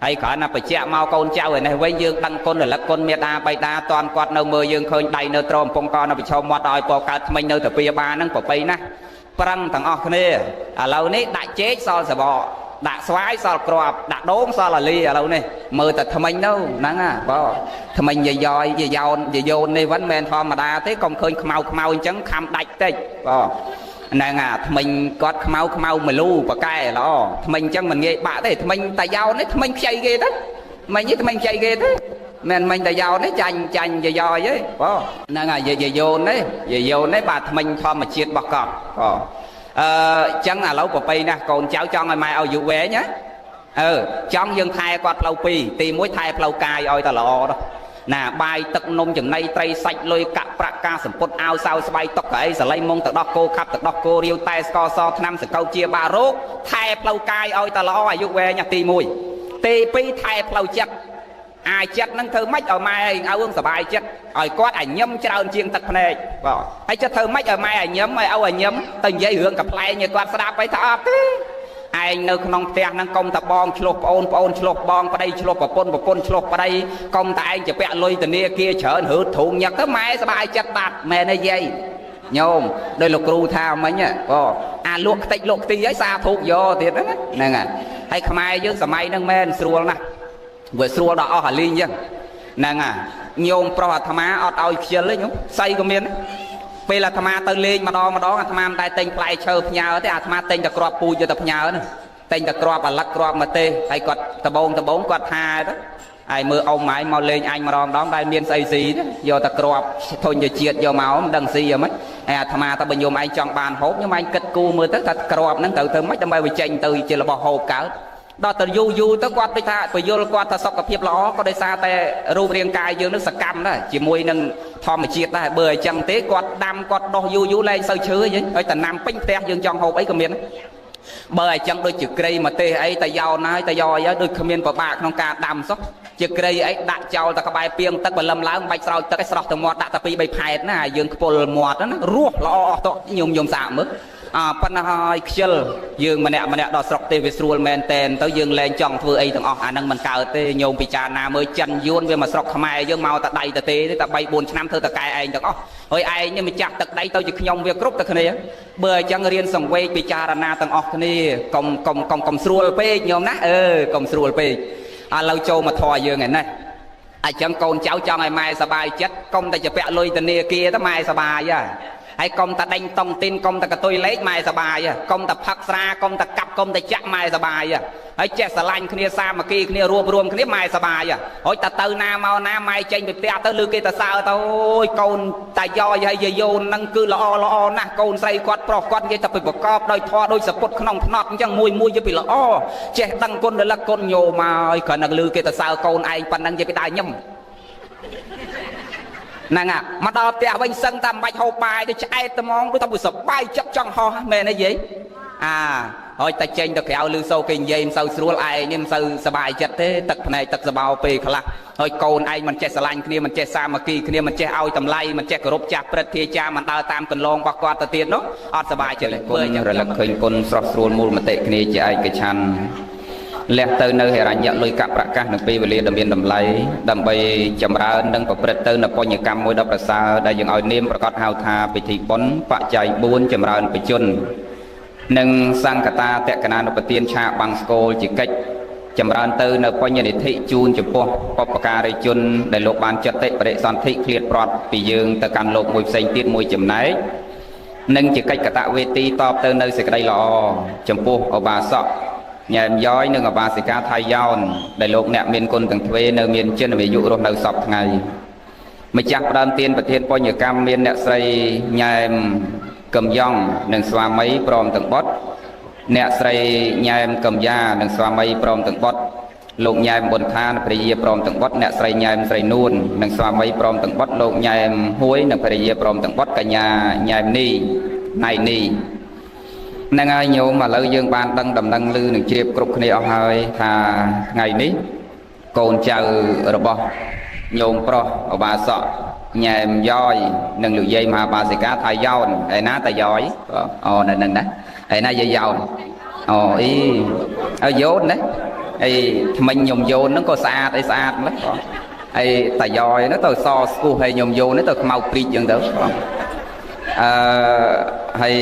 ហើយគ្រាន់តែបញ្ជាក់មកកូនចៅឯនេះវិញយើងដឹងគុណរលឹកគុណមេត្តាបៃតាតន់គាត់នៅមើលយើងឃើញដៃនៅត្រមពងកនៅប្រឈមមាត់ឲ្យពកកើតថ្មិញនៅទៅពីបានហ្នឹងប្របីណាស់ប្រឹងទាំងអស់គ្នាឥឡូវនេះដាក់ចេកសល់សបកដាក់ស្វាយសល់ក្របដាក់ដូងសល់អាលីឥឡូវនេះមើលតែថ្មិញទៅហ្នឹងបងថ្មិញយាយយោននេះវិញមិនមែនធម្មតាទេកុំឃើញខ្មៅអញ្ចឹងខំដាច់តិចបងហ្នឹងថ្មិញគាត់ខ្មៅមលូប៉កែល្អថ្មិញអញ្ចឹងមិនងាយបាក់ទេថ្មិញតាយោននេះថ្មិញខ្ចីគេទៅមិញនេះថ្មិញខ្ចីគេទៅមិនមិញតាយោននេះចាញ់យាយយទេបងហ្នឹងយាយោននេះបាទថ្មិញធម្មជាតិរបស់គាត់បងអញ្ចឹងឥឡូវប្របីណាស់កូនចៅចង់ឲ្យម៉ែឲ្យយុវែងណាចង់យើងថែគាត់ផ្លូវ2ទី1ថែផ្លូវកាយឲ្យតែល្អទៅណាបាយទឹកនំចំណីត្រីសាច់លុយកាក់ប្រាក់ការសម្ពុតអាវសៅស្បៃតុកកៅអីសលៃមុងទឹកដោះគោខាប់ទឹកដោះគោរាវតែស្ករសថ្នាំសង្កូវជាបារោគថែផ្លូវកាយឲ្យតែល្អអាយុវែងទី1ទី2ថែផ្លូវចិត្តអាចចិត្តនឹងធ្វើម៉េចឲ្យម៉ែឲ្យឪសบายចិត្តឲ្យគាត់ឲ្យញឹមច្រើនជាងទឹកភ្នែកបាទហើយចិត្តធ្វើម៉េចឲ្យម៉ែឲ្យញឹមឲ្យឲ្យញឹមទៅនិយាយរឿងកំ pl ែងឲ្យគាត់ស្ដាប់ទៅថាអត់ទេឯងនៅក្នុងផ្ទះហ្នឹងកុំតបងឆ្លោះប្អូនឆ្លោះបងប្តីឆ្លោះប្រពន្ធឆ្លោះប្តីកុំតែឯងជាពាក់លុយធនាគារច្រើនរឺធូងញឹកទៅម៉ែស្បាយចិត្តបាត់មែនទេយាយញោមដោយលោកគ្រូថាមិញបងអាលក់ខ្ទេចលក់ខ្ទីហើយសាធុកយកទៀតហ្នឹងហើយខ្មែរយើងសម័យហ្នឹងមែនស្រួលណាស់វាស្រួលដល់អស់អាលីងអញ្ចឹងហ្នឹងញោមប្រុសអាត្មាអត់ឲ្យខ្ជិលទេញោមស្អីក៏មានពេលអាត្មាទៅលេងម្ដងអាត្មាមិនដែលទិញផ្លែឈើផ្ញើទេអាត្មាទិញតែគ្រាប់ពូជយកតែផ្ញើហ្នឹង តែងតែក្របអាឡឹកក្របមកទេហើយគាត់ដបងគាត់ថាទៅហើយមើលអ៊ំម៉ៃមកលេងអញម្ដងដែលមានស្អីស៊ីយកតែក្របធុញទៅជាតិយកមកមិនដឹងស៊ីយ៉ាងម៉េចហើយអាត្មាថាបើញោមឯងចង់បានហូបញោមឯងគិតគូរមើលទៅថាក្របហ្នឹងត្រូវធ្វើម៉េចដើម្បីបញ្ចេញទៅជារបស់ហូបកើតដល់ទៅយូរទៅគាត់ទៅថាបញ្យល់គាត់ថាសុខភាពល្អក៏ដោយសារតែរូបរាងកាយយើងនឹងសកម្មដែរជាមួយនឹងធម្មជាតិដែរបើអញ្ចឹងទេគាត់ដាំគាត់ដោះយូរលែងសូវឈឺអីហើយតែណាំពេញផ្ទះយើងចង់ហូបអីក៏មានបើអញ្ចឹងដូចជាក្រីមកទេអីតែយោណាយតែយោអីដូចគ្មានពិបាកក្នុងការដាំសោះជាក្រីអីដាក់ចោលតែក្បែរពីងទឹកបលឹមឡើងមិនបាច់ស្រោចទឹកឲ្យស្រស់ទៅមាត់ដាក់តែ2 3ផែតណាយើងខ្ពុលមាត់ណារស់ល្អអស់ទៅញោមសាកមើលប៉ុណ្ណាហើយខ្ជិលយើងម្នាក់ដល់ស្រុកទេវាស្រួលមែនតែនទៅយើងលែងចង់ធ្វើអីទាំងអស់អាហ្នឹងមិនកើតទេញោមពិចារណាមើលចិនយួនវាមកស្រុកខ្មែរយើងមកតែដៃតែទេតែ3 4ឆ្នាំធ្វើតែកែឯងទាំងអស់ហើយឯងនេះម្ចាស់ទឹកដៃទៅជាខ្ញុំវាគ្រប់តែគ្នាបើអញ្ចឹងរៀនសង្វេគពិចារណាទាំងអស់គ្នាកុំស្រួលពេកញោមណាកុំស្រួលពេកឥឡូវចូលមកធေါ်យើងឯនេះអញ្ចឹងកូនចៅចង់ឲ្យម៉ែសប្បាយចិត្តកុំតែជាពាក់លុយធនាគារទៅម៉ែសប្បាយហើយកុំតែដេញតុងទីនកុំតែកតុយលេខម៉ែសប្បាយកុំតែផឹកស្រាកុំតែកាប់កុំតែចាក់ម៉ែសប្បាយហើយចេះស្រឡាញ់គ្នាសាមគ្គីគ្នារួមគ្នាម៉ែសប្បាយហើយតែទៅណាមកណាម៉ែចេញពីផ្ទះទៅឮគេតែសើទៅអូយកូនតាយ៉យហើយយាយូនហ្នឹងគឺល្អណាស់កូនស្រីគាត់ប្រុសគាត់និយាយតែពីប្រកបដោយធម៌ដោយសពុតក្នុងភ្នត់អញ្ចឹងមួយយកពីល្អចេះដឹងគុណរលឹកគុណញោមហើយគ្រាន់តែឮគេតែសើកូនឯងប៉ុណ្ណឹងនិយាយពីដើរញឹមហ្នឹងមកដល់ផ្ទះវិញសឹងតែមិនបាច់ហូបបាយទៅឆ្អែតត្មងដូចថាវាសបាយចិត្តចង់ហោះមែនទេយាយហើយតែចេញទៅក្រៅលឺសូគេនិយាយមិនសូវស្រួលឯងនេះមិនសូវសប្បាយចិត្តទេទឹកភ្នែកទឹកសបោពេលខ្លះហើយកូនឯងមិនចេះស្រឡាញ់គ្នាមិនចេះសាមគ្គីគ្នាមិនចេះឲ្យតម្លៃមិនចេះគោរពចាស់ព្រឹទ្ធាចារ្យមិនដើរតាមកន្លងរបស់គាត់ទៅទៀតនោះអត់សប្បាយចិត្តទេគុណរលឹកឃើញគុណស្រស់ស្រួលមូលមតិគ្នាជាឯកច្ឆន្ទលះទៅនៅហិរញ្ញលុយកប្រកាសនឹងពេលវេលាដ៏មានតម្លៃដើម្បីចម្រើននិងប្រព្រឹត្តទៅនៅបញ្ញកម្មមួយដ៏ប្រសើរដែលយើងឲ្យនាមប្រកាសហៅថាពិធីបុណ្យបច្ច័យ4ចម្រើនបជននិងសង្កតាតក្កណានុប្រទានឆាបាំងស្គលជាកិច្ចចម្រើនទៅនៅបញ្ញនិធិជូនចំពោះបព្វការីជនដែលលោកបានចាត់តិបរិសន្ធិឃ្លាតប្រត់ពីយើងទៅកាន់លោកមួយផ្សេងទៀតមួយចំណែកនិងជាកិច្ចកតវេទីតបទៅនៅសេចក្តីល្អចំពោះឧបាសកញ៉ែមយ៉យនិងឧបាសិកាថៃយ៉នដែលលោកអ្នកមានគុណទាំងទ្វេនៅមានចិនអាយុរស់នៅសពថ្ងៃម្ចាស់ផ្ដើមទានប្រធានបញ្ញកម្មមានអ្នកស្រីញ៉ែមកំយ៉ងនិងស្វាមីព្រមទាំងបុត្រអ្នកស្រីញ៉ែមកំយ៉ានិងស្វាមីព្រមទាំងបុត្រលោកញ៉ែមប៊ុនថានភរិយាព្រមទាំងបុត្រអ្នកស្រីញ៉ែមស្រីនួននិងស្វាមីព្រមទាំងបុត្រលោកញ៉ែមហួយនិងភរិយាព្រមទាំងបុត្រកញ្ញាញ៉ែមនីណៃនីហ្នឹងហើយញោមឥឡូវយើងបានដឹងដំណឹងឮនឹងជ្រាបគ្រប់គ្នាអស់ហើយថាថ្ងៃនេះកូនចៅរបស់ញោមប្រុសឧបាសកញ៉ែមយ៉យនិងលោកយាយមហាបាសិកាថៃយ៉នឯណាតាយ៉យនៅនឹងណាឯណាយាយយ៉នឲ្យយោនណាអីថ្មិញញោមយោនហ្នឹងក៏ស្អាតស្អាតម្ល៉េះហើយតាយ៉យហ្នឹងទៅសស្គូហើយញោមយោនហ្នឹងទៅខ្មៅព្រីកអញ្ចឹងទៅហើយ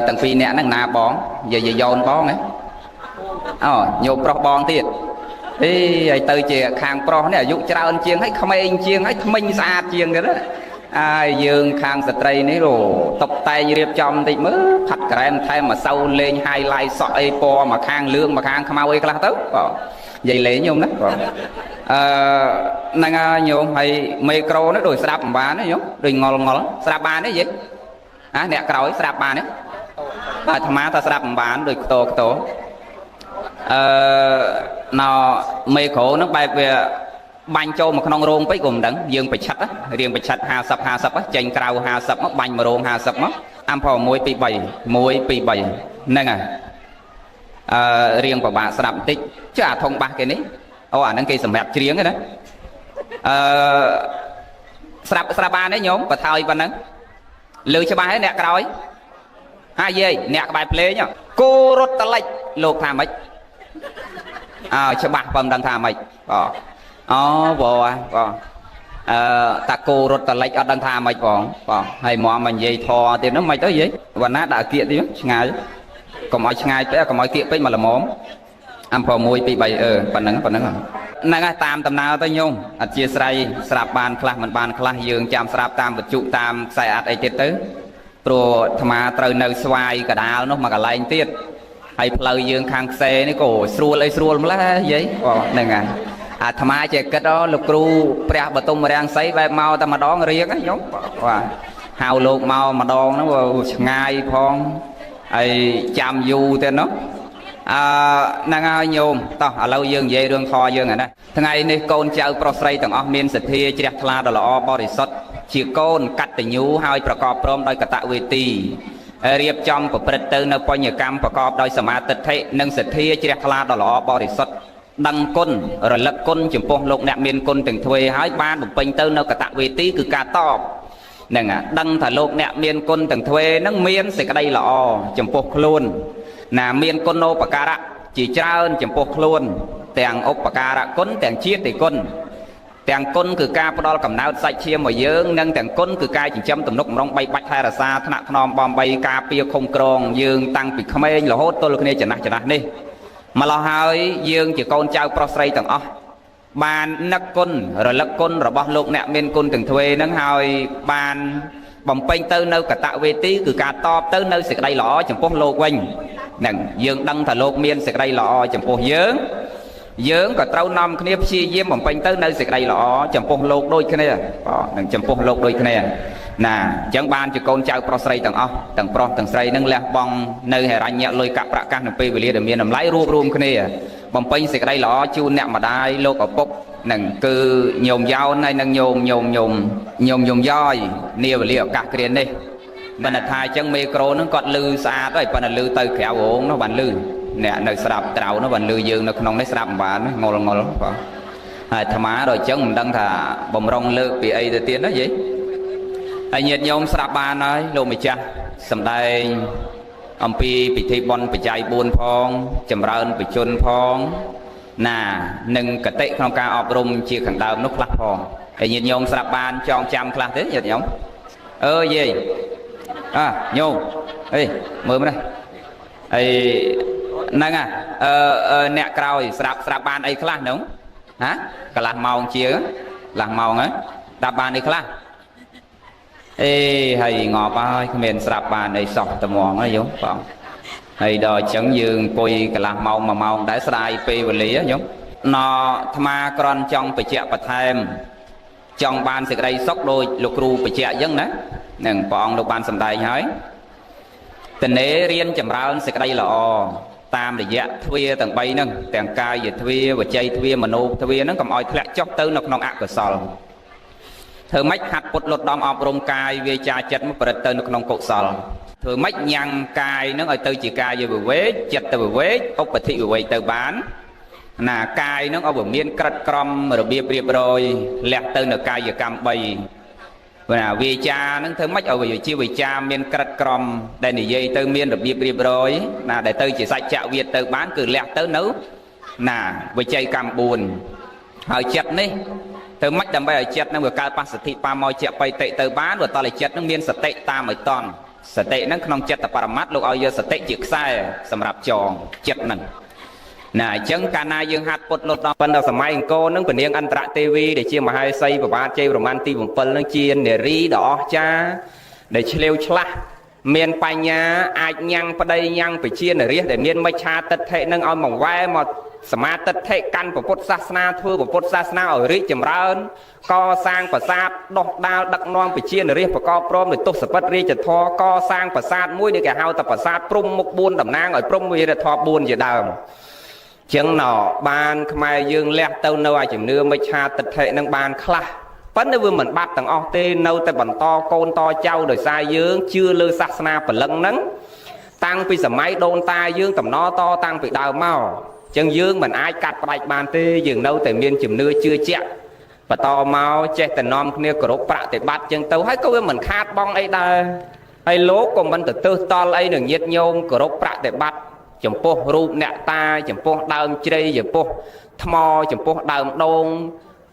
ទាំងពីរអ្នកហ្នឹងណាបងយាយយ៉នបងហ៎ញោមប្រុសបងទៀតហើយទៅជាខាងប្រុសនេះអាយុច្រើនជាងហើយក្មេងជាងហើយថ្មិញស្អាតជាងទៀតហើយយើងខាងស្ត្រីនេះតុបតែងរៀបចំបន្តិចមើលផាត់ក្រែមថែមម្សៅលេង highlight សក់អីពណ៌មកខាងលឿងមកខាងខ្មៅអីខ្លះទៅនិយាយលេងញោមណាហ្នឹងហើយញោមហើយមីក្រូនេះដូចស្ដាប់មិនបានទេញោមដូចងល់ស្ដាប់បានទេយីអ្នកក្រោយស្ដាប់បានទេអាត្មាថាស្ដាប់មិនបានដូចខ្ទណមេក្រូហ្នឹងបែបវាបាញ់ចូលមកក្នុងរោងពេកក៏មិនដឹងយើងប្រឆិតរៀងប្រឆិត50ចេញក្រៅ50មកបាញ់មករោង50មកអំផ1 2 3 1 2 3ហ្នឹងហើយរៀងប្របាក់ស្ដាប់បន្តិចចុះអាធុងបាសគេនេះអាហ្នឹងគេសម្រាប់ច្រៀងទេណាស្ដាប់បានទេញោមបថើយប៉ុណ្ណឹងលើច្បាស់ហើយអ្នកក្រោយយាយអ្នកក្បែរភ្លេងគោរត់តលិចលោកថាម៉េចច្បាស់បើមិនដឹងថាម៉េចតាគោរត់តលិចអត់ដឹងថាម៉េចបងហើយមកនិយាយធរទៀតហ្នឹងម៉េចទៅយាយវណ្ណាដាក់គៀកទៀតឆ្ងាយកុំឲ្យឆ្ងាយពេកកុំឲ្យគៀកពេកមកល្មមអំ1 2 3ប៉ុណ្ណឹងហ្នឹងហើយតាមដំណើរទៅញោមអធិស្ឋានស្រាប់បានខ្លះមិនបានខ្លះយើងចាំស្រាប់តាមបច្ចុតាមខ្សែអត្ថអីទៀតទៅព្រោះអាត្មាត្រូវនៅស្វាយកដាលនោះមកកន្លែងទៀត ហើយផ្លូវយើងខាងខ្សែនេះក៏ស្រួលអីស្រួលម្ល៉េះយាយហ្នឹងហើយអាត្មាចេះគិតលោកគ្រូព្រះបតុមរាំងសីបែបមកតែម្ដងរៀងហ្នឹងបាទហៅលោកមកម្ដងហ្នឹងឆ្ងាយផងហើយចាំយូរទៀតនោះហ្នឹងហើយញោមតោះឥឡូវយើងនិយាយរឿងធម៌យើងហ្នឹងណាថ្ងៃនេះកូនចៅប្រុសស្រីទាំងអស់មានសទ្ធាជ្រះថ្លាដ៏ល្អបរិសុទ្ធជាកូនកតញ្ញូហើយប្រកបព្រមដោយកតវេទីរៀបចំប្រព្រឹត្តទៅនៅបញ្ញកម្មប្រកបដោយសមាទិដ្ឋិនិងសទ្ធាជ្រះថ្លាដ៏ល្អបរិសុទ្ធដឹងគុណរលឹកគុណចំពោះលោកអ្នកមានគុណទាំងទ្វេហើយបានបំពេញទៅនៅកតវេទីគឺការតបហ្នឹងដឹងថាលោកអ្នកមានគុណទាំងទ្វេនឹងមានសេចក្តីល្អចំពោះខ្លួនណាមានគុណូបការៈជាច្រើនចំពោះខ្លួនទាំងឧបការៈគុណទាំងជាតិគុណទាំងគុណគឺការផ្ដល់កំណើតសាច់ឈាមមកយើងនិងទាំងគុណគឺការចិញ្ចឹមទំនុកម្រងបីបាច់ថែរក្សាថ្នាក់ថ្នមបំបីការពារឃុំក្រងយើងតាំងពីក្មេងរហូតទល់គ្នាចំណាស់នេះម្ល៉េះហើយយើងជាកូនចៅប្រុសស្រីទាំងអស់បាននឹកគុណរលឹកគុណរបស់លោកអ្នកមានគុណទាំងទ្វេនឹងហើយបានបំពេញទៅនៅកតវេទីគឺការតបទៅនៅសេចក្តីល្អចំពោះលោកវិញហ្នឹងយើងដឹងថាលោកមានសេចក្តីល្អចំពោះយើងក៏ត្រូវនាំគ្នាព្យាយាមបំពេញទៅនៅសេចក្តីល្អចំពោះលោកដូចគ្នានឹងចំពោះលោកដូចគ្នាណាអញ្ចឹងបានជាកូនចៅប្រុសស្រីទាំងអស់ទាំងប្រុសទាំងស្រីនឹងលះបង់នៅហិរញ្ញៈលុយកាក់ប្រាក់កាសនៅពេលវេលាដែលមានតម្លៃរួបរวมគ្នាបំពេញសេចក្តីល្អជូនអ្នកម្ដាយលោកឪពុកនឹងគឺញោមយ៉ោនហើយនឹងញោមយ៉យនាវេលាឱកាសគ្រានេះមិនថាអញ្ចឹងមេក្រូនឹងគាត់លឺស្អាតហើយប៉ុន្តែលឺទៅក្រៅរោងនោះបានលឺអ្នកនៅស្រាប់ត្រៅនោះបានលឺយើងនៅក្នុងនេះស្រាប់មិនបានងល់បងហើយអាត្មាដល់អញ្ចឹងមិនដឹងថាបំរុងលើកពីអីទៅទៀតណាយីហើយញាតិញោមស្រាប់បានហើយលោកម្ចាស់សម្ដែងអំពីពិធីបុណ្យបច្ច័យ4ផងចម្រើនបជនផងណានិងកតិក្នុងការអប់រំជាខាងដើមនោះខ្លះផងហើយញាតិញោមស្រាប់បានចងចាំខ្លះទេញាតិញោមយាយញោមអីមើលមើលអីហ្នឹងអ្នកក្រោយស្រាប់បានអីខ្លះហ្នឹងហាកន្លះម៉ោងជាងកន្លះម៉ោងហ្នឹងដាក់បានអីខ្លះហើយងាប់ហើយគ្មានស្រាប់បានអីសោះត្មងហ្នឹងយំបងហើយដល់អញ្ចឹងយើងអង្គុយកន្លះម៉ោង1ម៉ោងដែរស្ដាយពេលវេលាយំណអាត្មាក្រន់ចង់បញ្ជាក់បន្ថែមចង់បានសេចក្តីសុខដោយលោកគ្រូបញ្ជាក់អញ្ចឹងណានឹងព្រះអង្គលោកបានសម្ដែងហើយតនេរៀនចម្រើនសេចក្តីល្អតាមរយៈទ្វាទាំង3ហ្នឹងទាំងកាយទ្វាវចីទ្វាមនោទ្វាហ្នឹងកុំឲ្យធ្លាក់ចុះទៅនៅក្នុងអកុសលធ្វើម៉េចហាត់ពុតលត់ដំអប់រំកាយវាចាចិត្តមកប្រព្រឹត្តទៅនៅក្នុងកុសលធ្វើម៉េចញ៉ាំងកាយហ្នឹងឲ្យទៅជាកាយវិវេកចិត្តទៅវិវេកឧបតិវិវេកទៅបានណាកាយហ្នឹងឲ្យវាមានក្រិតក្រមរបៀបរៀបរយលះទៅនៅកាយកម្ម3ណាវាចាហ្នឹងធ្វើម៉េចឲ្យវាជាវាចាមានក្រិតក្រមដែលនិយាយទៅមានរបៀបរៀបរយណាដែលទៅជាសច្ចៈវាទៅបានគឺលះទៅនៅណាវិច័យកម្ម4ហើយចិត្តនេះទៅម៉េចដើម្បីឲ្យចិត្តនឹងវាកើតបស្សទ្ធិបាមកជាបៃតិទៅបានបើតលចិត្តនឹងមានសតិតាមឲ្យតន់សតិនឹងក្នុងចិត្តបរមត្តលោកឲ្យយកសតិជាខ្សែសម្រាប់ចងចិត្តនឹងណាអញ្ចឹងកាលណាយើងហាត់ពុតលត់ដល់ប៉ុន្តែសម័យអង្គរនឹងពនាងអន្តរទេវីដែលជាមហេសីប្របាទជ័យប្រមាណទី7នឹងជានារីដ៏អស្ចារ្យដែលឆ្លៀវឆ្លាស់មានបញ្ញាអាចញ៉ាំងប្តីញ៉ាំងបជានរាជដែលមានមិច្ឆាទិដ្ឋិនឹងឲ្យមកវ៉ែមកសមាទិដ្ឋិកាន់ពុទ្ធសាសនាធ្វើពុទ្ធសាសនាឲ្យរីកចម្រើនកសាងប្រាសាទដោះដាលដឹកនាំបជានរាជប្រកបព្រមដោយទស្សពិតរាជធរកសាងប្រាសាទមួយដែលគេហៅថាប្រាសាទព្រំមុខ4តំណាងឲ្យព្រំវីរធម៌4ជាដើមចឹងណបានខ្មែរយើងលះទៅនៅឲ្យជំនឿមិច្ឆាទិដ្ឋិនឹងបានខ្លះប៉ុន្តែវាមិនបាត់ទាំងអស់ទេនៅតែបន្តកូនតចៅដោយសារយើងជឿលើសាសនាព្រលឹងហ្នឹងតាំងពីសម័យដូនតាយើងតំណតតាំងពីដើមមកចឹងយើងមិនអាចកាត់ផ្ដាច់បានទេយើងនៅតែមានជំនឿជឿជាក់បន្តមកចេះតែនាំគ្នាគោរពប្រតិបត្តិចឹងទៅហើយក៏វាមិនខាតបង់អីដែរហើយលោកក៏មិនទៅទើសតល់អីនឹងញាតិញោមគោរពប្រតិបត្តិចំពោះរូបអ្នកតាចំពោះដើមជ្រៃចំពោះថ្មចំពោះដើមដូង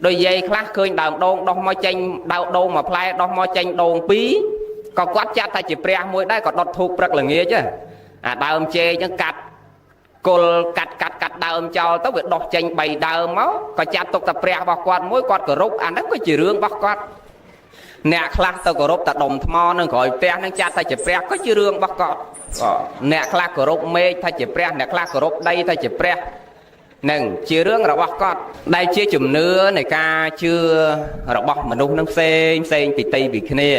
ដោយយាយខ្លះឃើញដើមដូងដោះមកចេញដើមដូងមួយផ្លែដោះមកចេញដូង2ក៏គាត់ចាត់ថាជាព្រះមួយដែរក៏ដុតធូបព្រឹកល្ងាចអាដើមចេកហ្នឹងកាត់គល់កាត់ដើមចោលទៅវាដោះចេញ3ដើមមកក៏ចាត់ទុកថាព្រះរបស់គាត់មួយគាត់គោរពអាហ្នឹងក៏ជារឿងរបស់គាត់អ្នកខ្លះទៅគោរពតែដុំថ្មនឹងក្រោយផ្ទះហ្នឹងចាត់ថាជាព្រះក៏ជារឿងរបស់គាត់ អ្នកខ្លះគោរពមេឃថាជាព្រះអ្នកខ្លះគោរពដីថាជាព្រះនឹងជារឿងរបស់គាត់ដែលជាជំនឿនៃការជឿរបស់មនុស្សនឹងផ្សេងពីទីពីគ្នា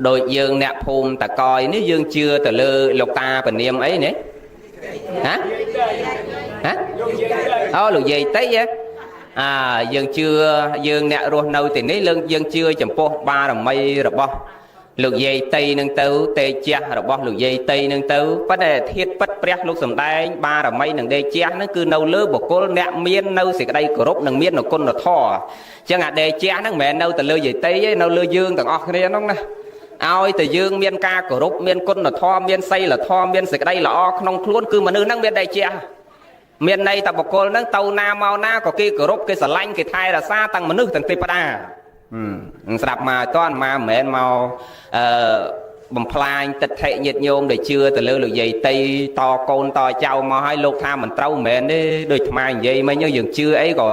ដោយយើងអ្នកភូមិតកយនេះយើងជឿទៅលើលោកតាពនាមអីនេះហ៎អូលោកយាយតីយើងជឿយើងអ្នករស់នៅទីនេះយើងជឿចំពោះបារមីរបស់លោកយាយតីនឹងទៅតេជះរបស់លោកយាយតីនឹងទៅប៉ុន្តែធាតុពិតព្រះលោកសំដែងបារមីនឹងតេជះហ្នឹងគឺនៅលើបុគ្គលអ្នកមាននៅសេចក្តីគោរពនិងមានគុណធម៌អញ្ចឹងអាតេជះហ្នឹងមិនមែននៅទៅលើយាយតីទេនៅលើយើងទាំងអស់គ្នាហ្នឹងណាឲ្យតែយើងមានការគោរពមានគុណធម៌មានសីលធម៌មានសេចក្តីល្អក្នុងខ្លួនគឺមនុស្សហ្នឹងមានតេជះមានន័យថាបុគ្គលហ្នឹងទៅណាមកណាក៏គេគោរពគេស្រឡាញ់គេថែរក្សាទាំងមនុស្សទាំងទេវតាស្រាប់មកតន់មកមិនមែនមកបំផ្លាញទិដ្ឋិញាតិញោមដែលជឿទៅលើលោកយាយតីតកូនតចៅមកឲ្យលោកថាមិនត្រូវមិនមែនទេដូចថ្មនិយាយមិញយើងជឿអីក៏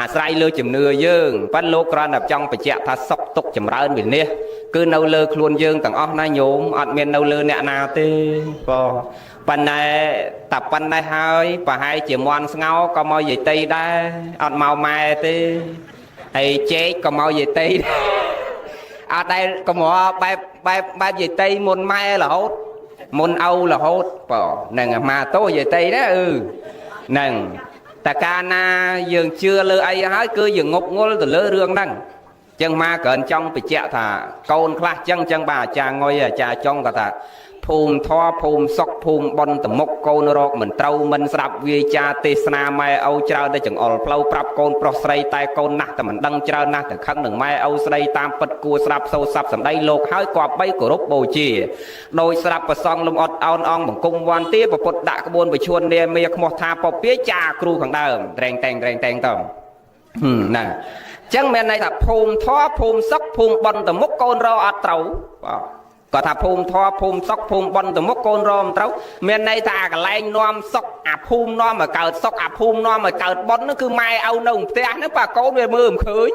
អាស្រ័យលើជំនឿយើងប៉ុន្តែលោកគ្រាន់តែចង់បញ្ជាក់ថាសុខទុក្ខចម្រើនវិនិច្ឆ័យគឺនៅលើខ្លួនយើងទាំងអស់ណាញោមអត់មាននៅលើអ្នកណាទេប៉ុន្តែតែប៉ុណ្ណេះហើយប្រហែលជាមន់ស្ងោក៏មកយាយតីដែរអត់មកម៉ែទេហើយចេកក៏មកយាយតីអត់ដែលក៏មកបែបយាយតីមុនម៉ែរហូតមុនឪរហូតហ្នឹងមកតោយាយតីណាហ្នឹងតែកាលណាយើងជឿលើអីហើយគឺយើងងប់ងល់ទៅលើរឿងហ្នឹងចឹងមកគ្រាន់ចង់បញ្ជាក់ថាកូនខ្លះចឹងបាទអាចារ្យងុយអាចារ្យចុងក៏ថាភូមិធម៌ភូមិសុខភូមិបនតមុខកូនរកមិនត្រូវមិនស្ដាប់វាចាទេសនាម៉ែឪច្រើនតែចង្អុលផ្លូវប្រាប់កូនប្រុសស្រីតែកូនណាស់តែមិនដឹងច្រើនណាស់តែខឹងនឹងម៉ែឪស្ដីតាមពិតគួរស្ដាប់សូរស័ព្ទសម្ដីលោកហើយគប្បីគោរពបូជាដោយស្ដាប់ប្រសងលំអត់អោនអងបង្គំវ័នទាប្រពុតដាក់ក្បួនវិឈួននាមាខ្មោះថាពពាចាគ្រូខាងដើមត្រែងតែងទៅណាចឹងមានន័យថាភូមិធម៌ភូមិសុខភូមិបនតមុខកូនរកអត់ត្រូវគាត់ថាភូមិធម៌ភូមិសុខភូមិបនតមុខកូនរមត្រូវមានន័យថាកន្លែងនាំសុខអាភូមិនាំឲ្យកើតសុខអាភូមិនាំឲ្យកើតបននោះគឺម៉ែឪនៅផ្ទះហ្នឹងប៉ាកូនវាមើលមិនឃើញ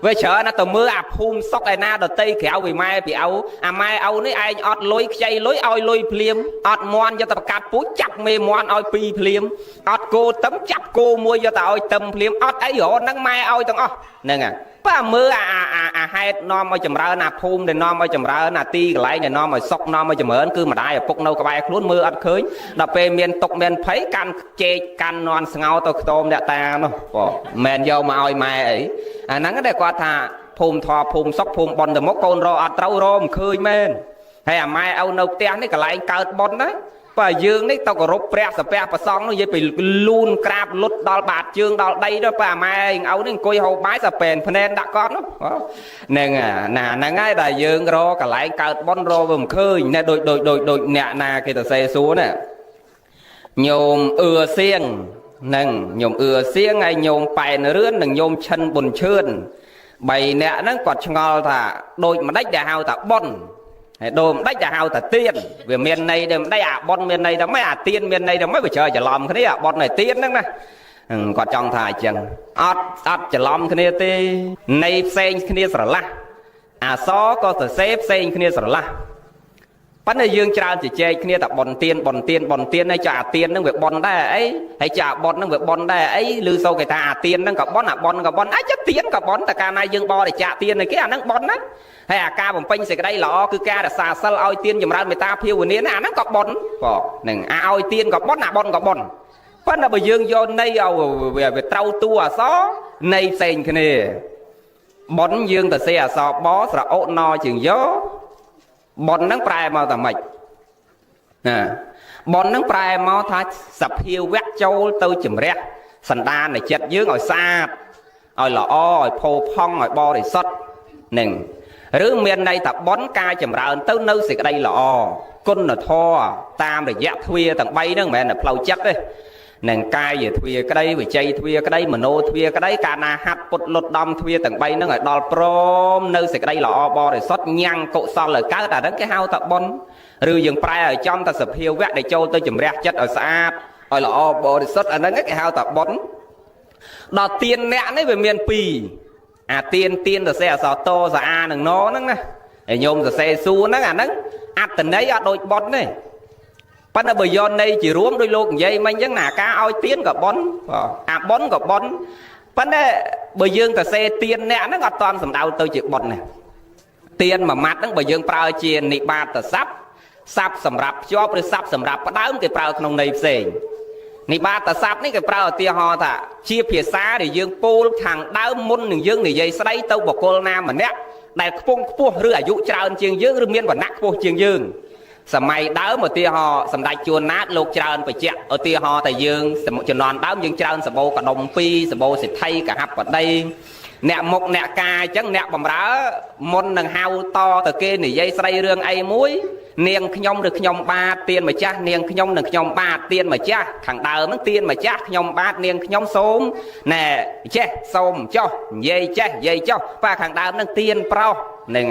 វាច្រើនណាស់ទៅមើលអាភូមិសុខឯណាដតីក្រៅពីម៉ែពីឪអាម៉ែឪនេះឯងអត់លុយខ្ចីលុយឲ្យលុយភ្លាមអត់មន់យកទៅប្រកាត់ពូជចាប់មេមន់ឲ្យពីរភ្លាមអត់គោទឹមចាប់គោមួយយកទៅឲ្យទឹមភ្លាមអត់អីរហូតហ្នឹងម៉ែឲ្យទាំងអស់ហ្នឹងហើយប៉ាមើលអាហេតុនាំឲ្យចម្រើនអាភូមិដែលនាំឲ្យចម្រើនអាទីកន្លែងដែលនាំឲ្យសុខនាំឲ្យចម្រើនគឺម្ដាយឪពុកនៅក្បែរខ្លួនមើលអត់ឃើញដល់ពេលមានទុកមានភ័យកាន់ជែកកាន់នន់ស្ងោទៅខ្ទមអ្នកតានោះមិនយកមកឲ្យម៉ែអីអាហ្នឹងតែគាត់ថាភូមិធម៌ភូមិសុខភូមិបនទៅមុខកូនរកអត់ត្រូវរកមិនឃើញមែនហើយអាម៉ែឪនៅផ្ទះនេះកន្លែងកើតបនណាបើយើងនេះទៅគោរពព្រះសពះប្រសងនោះនិយាយពីលូនក្រាបលុតដល់បាតជើងដល់ដីទៅបើអាម៉ែឪនេះអង្គុយហូបបាយសាពេនភ្នែនដាក់កត់នោះហ្នឹងហ្នឹងហើយដែលយើងរកកន្លែងកើតបនរកវាមិនឃើញណែដូចអ្នកណាគេទៅសេសួរណាញោមអឿសៀងហ្នឹងញោមអឿសៀងហើយញោមប៉ែនរឿននិងញោមឈិនប៊ុនឈឿន3នាក់ហ្នឹងគាត់ឆ្ងល់ថាដូចម្ដេចដែលហៅថាបនហើយដូចម្ដេចដែលហៅថាទៀនវាមានន័យតែម្ដេចអាបនមានន័យតែម៉េចអាទៀនមានន័យតែម៉េចវាច្រើនច្រឡំគ្នាអាបនហើយទៀនហ្នឹងណាគាត់ចង់ថាអញ្ចឹងអត់ច្រឡំគ្នាទេន័យផ្សេងគ្នាស្រឡះអសក៏សរសេរផ្សេងគ្នាស្រឡះប៉ុន្តែយើងច្រើនជជែកគ្នាតែបនទៀនហើយចាអាទៀនហ្នឹងវាបនដែរអីហើយចាបនហ្នឹងវាបនដែរអីឬសូគេថាអាទៀនហ្នឹងក៏បនអាបនក៏បនអាចទៀនក៏បនតែកាលណាយើងបរិច្ចាគទៀនឲ្យគេអាហ្នឹងបនណាហើយអាការបំពេញសេចក្តីល្អគឺការរក្សាសិលឲ្យទៀនចម្រើនមេត្តាភាវនាអាហ្នឹងក៏បនហ្នឹងឲ្យទៀនក៏បនអាបនក៏បនប៉ុន្តែបើយើងយកន័យឲ្យវាត្រូវតួអសន័យផ្សេងគ្នាបនយើងទៅសេអសបស្រអុណជាងយោបនហ្នឹងប្រែមកតែម៉េចណាបនហ្នឹងប្រែមកថាសភាវៈចូលទៅជំរះសន្តាននៃចិត្តយើងឲ្យស្អាតឲ្យល្អឲ្យផូរផង់ឲ្យបរិសុទ្ធហ្នឹងឬមានន័យថាបនការចម្រើនទៅនៅសេចក្តីល្អគុណធម៌តាមរយៈទ្វាទាំង3ហ្នឹងមិនមែនតែផ្លូវចិត្តទេនឹងកាយទ្វាក្តីវិជ័យទ្វាក្តីមโนទ្វាក្តីកាលណាហាត់ពុតលុតដំទ្វាទាំង3ហ្នឹងឲ្យដល់ព្រមនៅសេចក្តីល្អបរិសុទ្ធញ៉ាំងកុសលឲ្យកើតអាហ្នឹងគេហៅថាបុណ្យឬយើងប្រែឲ្យចំតែសភាវៈដែលចូលទៅជំរះចិត្តឲ្យស្អាតឲ្យល្អបរិសុទ្ធអាហ្នឹងគេហៅថាបុណ្យដល់ទៀនអ្នកនេះវាមាន2អាទៀនសរសេរអក្សរតសអានឹងណហ្នឹងណាហើយញោមសរសេរសួរហ្នឹងអាហ្នឹងអត្តន័យអត់ដូចបុណ្យទេ ប៉ុន្តែបើយកនៃជារួមដោយលោកនិយាយមិញអញ្ចឹងណាការឲ្យទៀនក៏ប៉ុនអាប៉ុនក៏ប៉ុនប៉ុន្តែបើយើងទៅសេទៀនអ្នកហ្នឹងអត់តាន់សំដៅទៅជាប៉ុនណាទៀនមួយម៉ាត់ហ្នឹងបើយើងប្រើជានិបាតស័ព្ទស័ព្ទសម្រាប់ភ្ជាប់ឬស័ព្ទសម្រាប់ផ្ដើមគេប្រើក្នុងន័យផ្សេងនិបាតស័ព្ទនេះគេប្រើឧទាហរណ៍ថាជាភាសាដែលយើងពោលខាងដើមមុននឹងយើងនិយាយស្ដីទៅបុគ្គលណាម្នាក់ដែលខ្ពង់ខ្ពស់ឬអាយុច្រើនជាងយើងឬមានវណ្ណៈខ្ពស់ជាងយើងសម័យដើមឧទាហរណ៍សម្ដេចជួនណាតលោកច្រើនបច្ចៈឧទាហរណ៍តែយើងជំនាន់ដើមយើងច្រើនសបោកដុំ2សបោសិទ្ធិកហបតីអ្នកមុខអ្នកកាអញ្ចឹងអ្នកបំរើមុននឹងហៅតទៅគេនិយាយស្ដីរឿងអីមួយនាងខ្ញុំឬខ្ញុំបាទទៀនម្ចាស់នាងខ្ញុំនិងខ្ញុំបាទទៀនម្ចាស់ខាងដើមហ្នឹងទៀនម្ចាស់ខ្ញុំបាទនាងខ្ញុំសូមណែចេះសូមចុះនិយាយចេះនិយាយចុះបាទខាងដើមហ្នឹងទៀនប្រុសហ្នឹង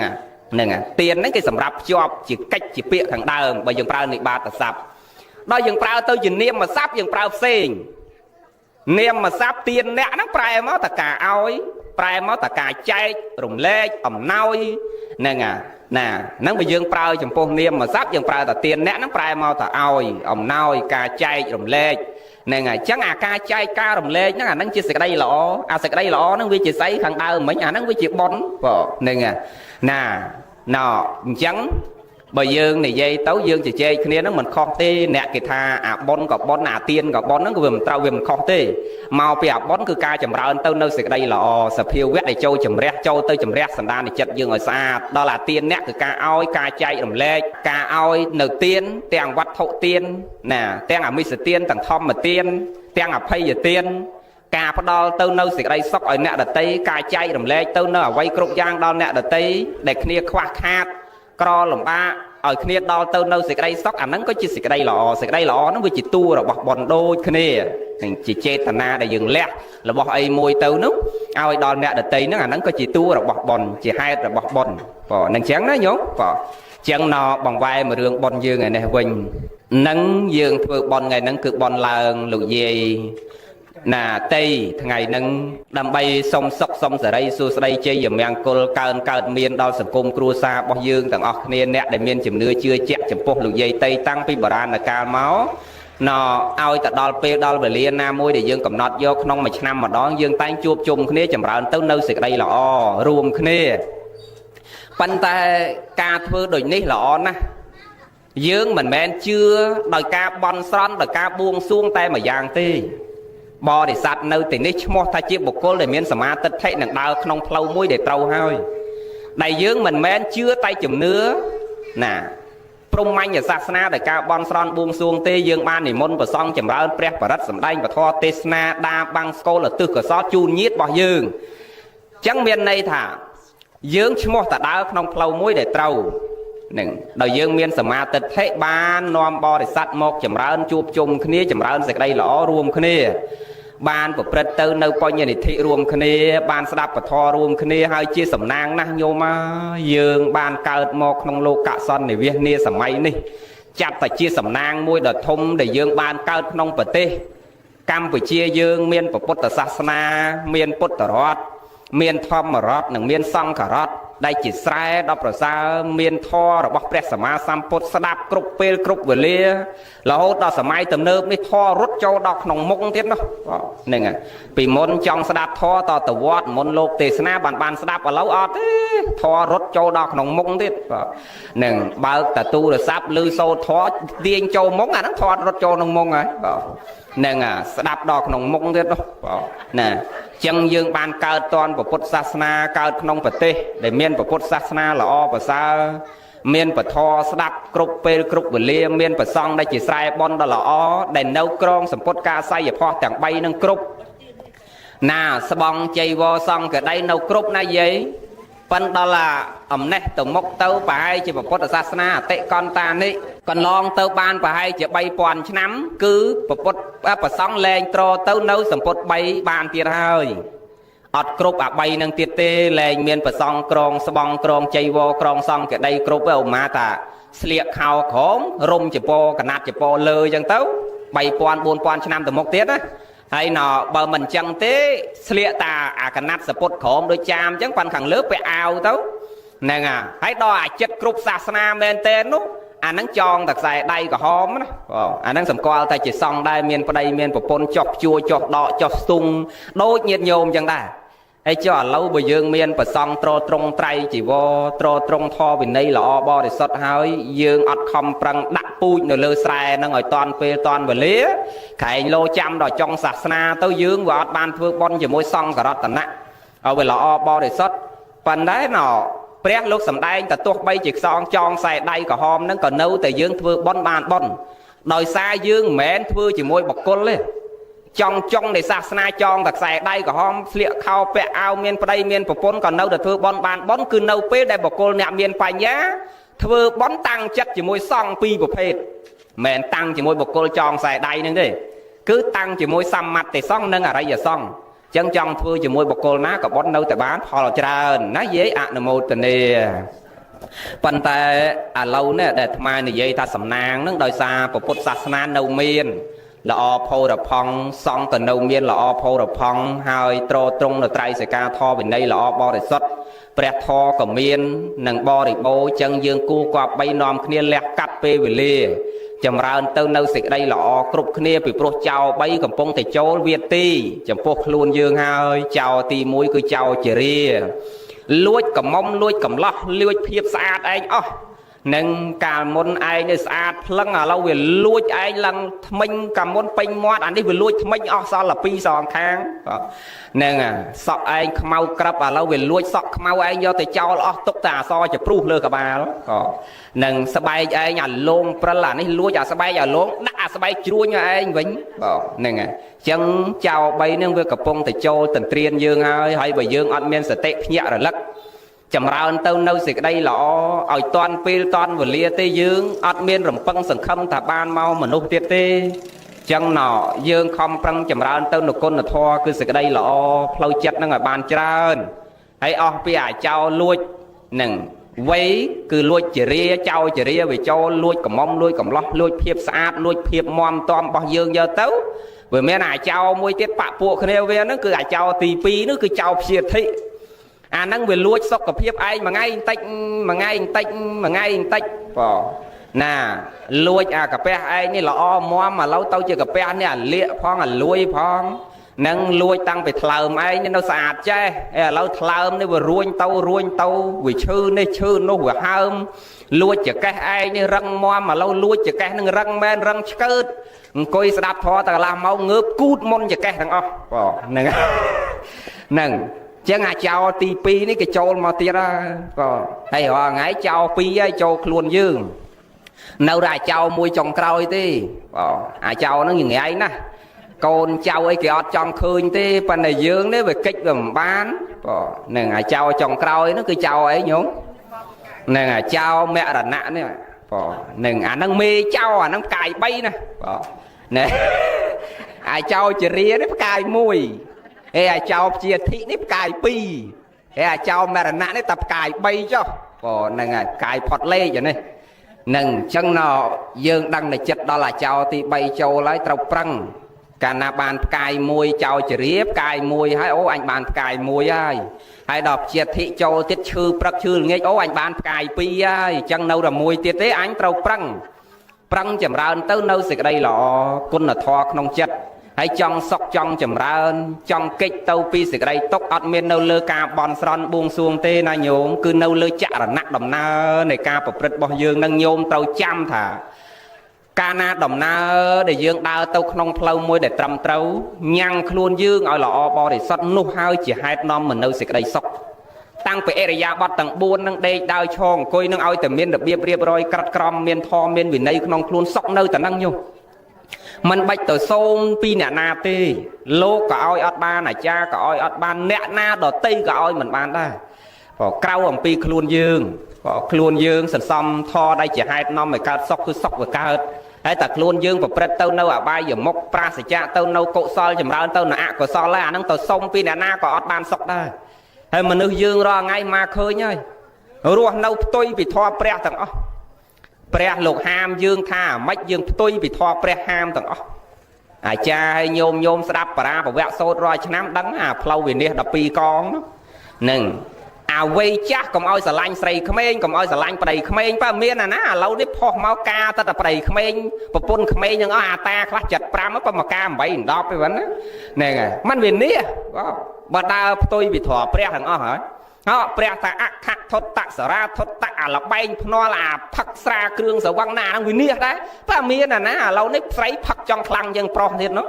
ទៀនហ្នឹងគេសម្រាប់ភ្ជាប់ជាកិច្ចជាពាក្យខាងដើមបើយើងប្រើនិបាតស័ព្ទដល់យើងប្រើទៅជានាមស័ព្ទយើងប្រើផ្សេងនាមស័ព្ទទៀនអ្នកហ្នឹងប្រែមកតការឲ្យប្រែមកតការចែករំលែកអំណោយហ្នឹងហ្នឹងបើយើងប្រើចំពោះនាមស័ព្ទយើងប្រើតែទៀនអ្នកហ្នឹងប្រែមកតឲ្យអំណោយការចែករំលែកហ្នឹងហើយអញ្ចឹងអាការចែកការរំលែកហ្នឹងអាហ្នឹងជាសេចក្តីល្អអាសេចក្តីល្អហ្នឹងវាជាស្អីខាងដើមមិញអាហ្នឹងវាជាបុណ្យហ្នឹងអញ្ចឹងបើយើងនិយាយទៅយើងជជែកគ្នាហ្នឹងមិនខុសទេអ្នកគេថាអាបុណ្យក៏បុណ្យអាទានក៏បុណ្យហ្នឹងគឺវាមិនត្រូវវាមិនខុសទេមកពីអាបុណ្យគឺការចម្រើនទៅនៅសេចក្តីល្អសភាវៈដែលចូលជំរះចូលទៅជំរះសន្តានចិត្តយើងឲ្យស្អាតដល់អាទានអ្នកគឺការឲ្យការចែករំលែកការឲ្យនៅទានទាំងវត្ថុទានទាំងអមិសទានទាំងធម្មទានទាំងអភ័យទានការផ្ដល់ទៅនៅសេចក្តីសុខឲ្យអ្នកដទៃការចែករំលែកទៅនៅអ្វីគ្រប់យ៉ាងដល់អ្នកដទៃដែលគ្នាខ្វះខាតក្រលំបាកឲ្យគ្នាដល់ទៅនៅសេចក្តីសុខអាហ្នឹងក៏ជាសេចក្តីល្អសេចក្តីល្អហ្នឹងវាជាតួរបស់បុណ្យដូចគ្នានឹងជាចេតនាដែលយើងលះរបស់អីមួយទៅនោះឲ្យដល់អ្នកដទៃហ្នឹងអាហ្នឹងក៏ជាតួរបស់បុណ្យជាហេតុរបស់បុណ្យនឹងចឹងណាញោមចឹងបង្វែរមករឿងបុណ្យយើងឯនេះវិញនឹងយើងធ្វើបុណ្យថ្ងៃហ្នឹងគឺបុណ្យឡើងលោកយាយតីថ្ងៃហ្នឹងដើម្បីសុំសុខសុំសេរីសួស្តីជ័យមង្គលកើតមានដល់សង្គមគ្រួសាររបស់យើងទាំងអស់គ្នាអ្នកដែលមានជំនឿជឿជាក់ចំពោះលោកយាយតីតាំងពីបុរាណកាលមកឲ្យទៅដល់ពេលដល់វេលាណាមួយដែលយើងកំណត់យកក្នុងមួយឆ្នាំម្ដងយើងតែងជួបជុំគ្នាចម្រើនទៅនៅសេចក្តីល្អរួមគ្នាប៉ុន្តែការធ្វើដូចនេះល្អណាស់យើងមិនមែនជឿដោយការបន់ស្រន់ដោយការបួងសួងតែមួយយ៉ាងទេបរិស័ទនៅទីនេះឈ្មោះថាជាបុគ្គលដែលមានសមាទិដ្ឋិនឹងដើរក្នុងផ្លូវមួយដែលត្រូវហើយដែលយើងមិនមែនជឿតែជំនឿព្រហ្មញ្ញសាសនាដែលការបន់ស្រន់បួងសួងទេយើងបាននិមន្តព្រះសង្ឃចម្រើនព្រះបរិត្តសម្ដែងពធទេសនាដាបាំងស្គលឧទ្ទិសកុសលជូនញាតិរបស់យើងអញ្ចឹងមានន័យថាយើងឈ្មោះតែដើរក្នុងផ្លូវមួយដែលត្រូវនឹងដោយយើងមានសមាទិដ្ឋិបាននាំបរិស័ទមកចម្រើនជួបជុំគ្នាចម្រើនសេចក្តីល្អរួមគ្នាបានប្រព្រឹត្តទៅនៅបញ្ញនិធិរួមគ្នាបានស្ដាប់ពធរួមគ្នាហើយជាសំណាងណាស់ញោមយើងបានកើតមកក្នុងលោកសន្និវាសនាសម័យនេះចាត់តែជាសំណាងមួយដ៏ធំដែលយើងបានកើតក្នុងប្រទេសកម្ពុជាយើងមានពុទ្ធសាសនាមានពុទ្ធរដ្ឋមានធម្មរដ្ឋនិងមានសង្ឃរដ្ឋដែលជាស្រែដ៏ប្រសើរមានធម៌របស់ព្រះសម្មាសម្ពុទ្ធស្ដាប់គ្រប់ពេលគ្រប់វេលារហូតដល់សម័យទំនើបនេះធម៌រត់ចូលដល់ក្នុងមុខទៀតនោះហ្នឹងហើយពីមុនចង់ស្ដាប់ធម៌តទៅវត្តមុនលោកទេសនាបានស្ដាប់ឥឡូវអត់ទេធម៌រត់ចូលដល់ក្នុងមុខទៀតហ្នឹងបើកតាទូរស័ព្ទឮសូរធម៌ទាញចូលមុខអាហ្នឹងធម៌រត់ចូលក្នុងមុខហើយហ្នឹងស្ដាប់ដល់ក្នុងមុខទៀតនោះណាចឹងយើងបានកើតតនពុទ្ធសាសនាកើតក្នុងប្រទេសដែលមានពុទ្ធសាសនាល្អប្រសើរមានពធស្ដាប់គ្រប់ពេលគ្រប់វេលាមានប្រសង់ដែលជាស្រែបនដ៏ល្អដែលនៅក្រងសម្ពុតការស័យផោះទាំង3នឹងគ្រប់ស្បង់ចៃវរសង្ឃកដៃនៅគ្រប់ណាយាយប៉ុន្តែដល់អំណេះទៅមុខទៅប្រហែលជាពុទ្ធសាសនាអតិកន្តានិកន្លងទៅបានប្រហែលជា3000ឆ្នាំគឺពុទ្ធប្រសង់លែងត្រទៅនៅសម្ពុត3បានទៀតហើយអត់គ្រប់អា3នឹងទៀតទេលែងមានប្រសង់ក្រងស្បង់ក្រងចៃវរក្រងសង្ឃកដៃគ្រប់ឧមាតាស្លៀកខោក្រមរុំចពោកណាត់ចពោលើអញ្ចឹងទៅ3000 4000ឆ្នាំទៅមុខទៀតណាហើយបើមិនអញ្ចឹងទេស្លៀកតាអាកណាត់សពុតក្រមដូចចាមអញ្ចឹងប៉ាន់ខាងលើពាក់អាវទៅហ្នឹងហើយដល់អាចិត្តគ្រប់សាសនាមែនទេនោះ អាហ្នឹងចងតែខ្សែដៃក្រហមណាអាហ្នឹងសម្គាល់តែជាសង្ឃដែរមានប្តីមានប្រពន្ធចុះជួចុះដកចុះស្ទុងដូចញាតិញោមអញ្ចឹងដែរហើយចុះឥឡូវបើយើងមានប្រសង់ត្រត្រង់ត្រៃជីវរត្រត្រង់ធម៌វិន័យល្អបរិសុទ្ធហើយយើងអត់ខំប្រឹងដាក់ពូជនៅលើស្រែហ្នឹងឲ្យតាន់ពេលតាន់វេលាក្រែងលោចាំដល់ចុងសាសនាទៅយើងវាអត់បានធ្វើបុណ្យជាមួយសង្ឃរតនៈឲ្យវាល្អបរិសុទ្ធប៉ុន្តែណោព្រះលោកសំដែងតែទោះបីជាខ្សងចងខ្សែដៃក្រហមហ្នឹងក៏នៅតែយើងធ្វើបុណ្យបានបុណ្យដោយសារយើងមិនមែនធ្វើជាមួយបុគ្គលទេចង់នៃសាសនាចងតែខ្សែដៃក្រហមស្លៀកខោពាក់អាវមានប្តីមានប្រពន្ធក៏នៅតែធ្វើបុណ្យបានបុណ្យគឺនៅពេលដែលបុគ្គលអ្នកមានបញ្ញាធ្វើបុណ្យតាំងចិត្តជាមួយសង្ឃពីរប្រភេទមិនមែនតាំងជាមួយបុគ្គលចងខ្សែដៃហ្នឹងទេគឺតាំងជាមួយសម្បត្តិសង្ឃនិងអរិយសង្ឃចឹងចង់ធ្វើជាមួយបុគ្គលណាក៏បុណ្យនៅតែបានផលច្រើនណាយាយអនុមោទនាប៉ុន្តែឥឡូវនេះដែលអាត្មានិយាយថាសំណាងហ្នឹងដោយសារពុទ្ធសាសនានៅមានល្អផោរផង់សង្ឃក៏នៅមានល្អផោរផង់ហើយត្រត្រង់នៅត្រៃសិកាធម៌វិន័យល្អបរិសុទ្ធព្រះធម៌ក៏មាននិងបរិបូរណ៍ចឹងយើងគួរគប្បីនាំគ្នាលះកាត់ពេលវេលាចម្រើនទៅនៅសេចក្តីល្អគ្រប់គ្នាពីព្រោះចៅ3កំពុងតែចូលវាទីចំពោះខ្លួនយើងហើយចៅទី1គឺចៅជារាលួចកំមុំលួចកំឡោះលួចភាពស្អាតឯងអស់នឹងកាលមុនឯងនេះស្អាតផ្លឹងឥឡូវវាលួចឯងឡើងថ្មិញកាលមុនពេញមាត់អានេះវាលួចថ្មិញអស់សល់តែ2សងខាងហ្នឹងសក់ឯងខ្មៅក្រឹបឥឡូវវាលួចសក់ខ្មៅឯងយកទៅចោលអស់ទុកតែអសរចព្រុះលើក្បាលក៏នឹងស្បែកឯងអាលងព្រិលអានេះលួចអាស្បែកអាលងដាក់អាស្បែកជ្រួញឲ្យឯងវិញបាទហ្នឹងហើយអញ្ចឹងចៅ3ហ្នឹងវាកំពុងតែចូលទន្ទ្រានយើងហើយបើយើងអត់មានសតិភ្ញាក់រលឹកចម្រើនទៅនៅសេចក្តីល្អឲ្យតាន់ពេលតាន់វេលាទេយើងអត់មានរំពឹងសង្ឃឹមថាបានមកមនុស្សទៀតទេចឹងណោយើងខំប្រឹងចម្រើនទៅនគុណធម៌គឺសេចក្តីល្អផ្លូវចិត្តនឹងឲ្យបានច្រើនហើយអស់ពីអាចោលួចនឹងវ័យគឺលួចជារាចោជារាវាចូលលួចកំមុំលួចកំឡោះលួចភាពស្អាតលួចភាពមមតំរបស់យើងយកទៅវាមានអាចោមួយទៀតបាក់ពួកគ្នាវាហ្នឹងគឺអាចោទី2នោះគឺចោព្យាធិអាហ្នឹងវាលួចសុខភាពឯងមួយថ្ងៃបន្តិចមួយថ្ងៃបន្តិចមួយថ្ងៃបន្តិចបងណាលួចអាកាពះឯងនេះល្អមមឥឡូវទៅជាកាពះនេះអាលៀកផងអាលួយផងនឹងលួចតាំងពីថ្លើមឯងនេះនៅស្អាតចេះឥឡូវថ្លើមនេះវារួញទៅវាឈឺនេះឈឺនោះវាហើមលួចចកេះឯងនេះរឹងមមឥឡូវលួចចកេះនឹងរឹងមែនរឹងឆ្កើតអង្គុយស្ដាប់ធម៌តែកន្លះម៉ោងងើបគូតមុនចកេះទាំងអស់បងហ្នឹងចឹងអាចោទី2នេះគេចូលមកទៀតក៏ហើយរាល់ថ្ងៃចោ2ហើយចូលខ្លួនយើងនៅតែអាចោមួយចុងក្រោយទេបងអាចោហ្នឹងញ៉ៃណាស់កូនចៅអីគេអត់ចង់ឃើញទេប៉ុន្តែយើងនេះវាកិច្ចវាមិនបានបងហ្នឹងអាចោចុងក្រោយហ្នឹងគឺចោអីញោមហ្នឹងអាចោមរណៈនេះបងហ្នឹងអាហ្នឹងមេចោអាហ្នឹងផ្កាយ3ណាបងណែអាចោជារានេះផ្កាយ1អាចោព្យាធិនេះផ្កាយ2អាចោមរណៈនេះតែផ្កាយ3ចុះបងហ្នឹងហើយផ្កាយផុតលេខនេះនឹងអញ្ចឹងណយើងដឹងតែចិត្តដល់អាចោទី3ចូលហើយត្រូវប្រឹងកាលណាបានផ្កាយ1ចោជារាផ្កាយ1ហើយអូអញបានផ្កាយ1ហើយដល់ព្យាធិចូលទៀតឈឺព្រឹកឈឺល្ងាចអូអញបានផ្កាយ2ហើយអញ្ចឹងនៅតែមួយទៀតទេអញត្រូវប្រឹងចម្រើនទៅនៅសេចក្តីល្អគុណធម៌ក្នុងចិត្តហើយចង់សុខចង់ចម្រើនចង់កិច្ចទៅពីសេចក្តីទុកអត់មាននៅលើការបន់ស្រន់បួងសួងទេណាញោមគឺនៅលើចរណៈដំណើរនៃការប្រព្រឹត្តរបស់យើងនឹងញោមត្រូវចាំថាកាលណាដំណើរដែលយើងដើរទៅក្នុងផ្លូវមួយដែលត្រឹមត្រូវញ៉ាំងខ្លួនយើងឲ្យល្អបរិសុទ្ធនោះហើយជាហេតុនាំមកនៅសេចក្តីសុខតាំងពីអរិយាបថទាំង4នឹងដេកដើរឈរអង្គុយនឹងឲ្យតែមានរបៀបរៀបរយក្រាត់ក្រមមានធម៌មានវិន័យក្នុងខ្លួនសុខនៅតែនឹងញោមមិនបាច់ទៅសូមពីអ្នកណាទេលោកក៏ឲ្យអត់បានអាចារ្យក៏ឲ្យអត់បានអ្នកណាដតីក៏ឲ្យមិនបានដែរព្រោះក្រៅអំពីខ្លួនយើងព្រោះខ្លួនយើងសន្សំធរដែលជាហេតុនាំឲ្យកើតសុខគឺសុខវាកើតហើយតែខ្លួនយើងប្រព្រឹត្តទៅនៅអបាយមុខប្រាសចាកទៅនៅកុសលចម្រើនទៅនៅអកុសលហើយអាហ្នឹងទៅសុំពីអ្នកណាក៏អត់បានសុខដែរហើយមនុស្សយើងរាល់ថ្ងៃមកឃើញហើយរស់នៅផ្ទុយពីធម៌ព្រះទាំងអស់ព្រះលោកហាមយើងថាម៉េចយើងផ្ទុយពីធម៌ព្រះហាមទាំងអស់អាចារ្យឲ្យញោមស្ដាប់បរាបវៈសូត្ររាល់ឆ្នាំដឹងអាផ្លូវវិនិច្ឆ័យ12កងហ្នឹងអា វ័យចាស់កុំឲ្យស្រឡាញ់ស្រីក្មេងកុំឲ្យស្រឡាញ់ប្តីក្មេងបើមានណាឥឡូវនេះផុសមកការទៅតែប្តីក្មេងប្រពន្ធក្មេងនឹងអស់អាតាខ្លះ75បើមកការ8 10ទេហ្នឹងហ្នឹងហើយมันវានេះបើដើរផ្ទុយវិធរព្រះទាំងអស់ហើយព្រះតាអខថុតសរាថុតអាលបែងភ្នាល់អាផឹកស្រាគ្រឿងសវង្ណាហ្នឹងវានេះដែរបើមានណាឥឡូវនេះស្រីផឹកចង់ខ្លាំងជាងប្រុសទៀតនោះ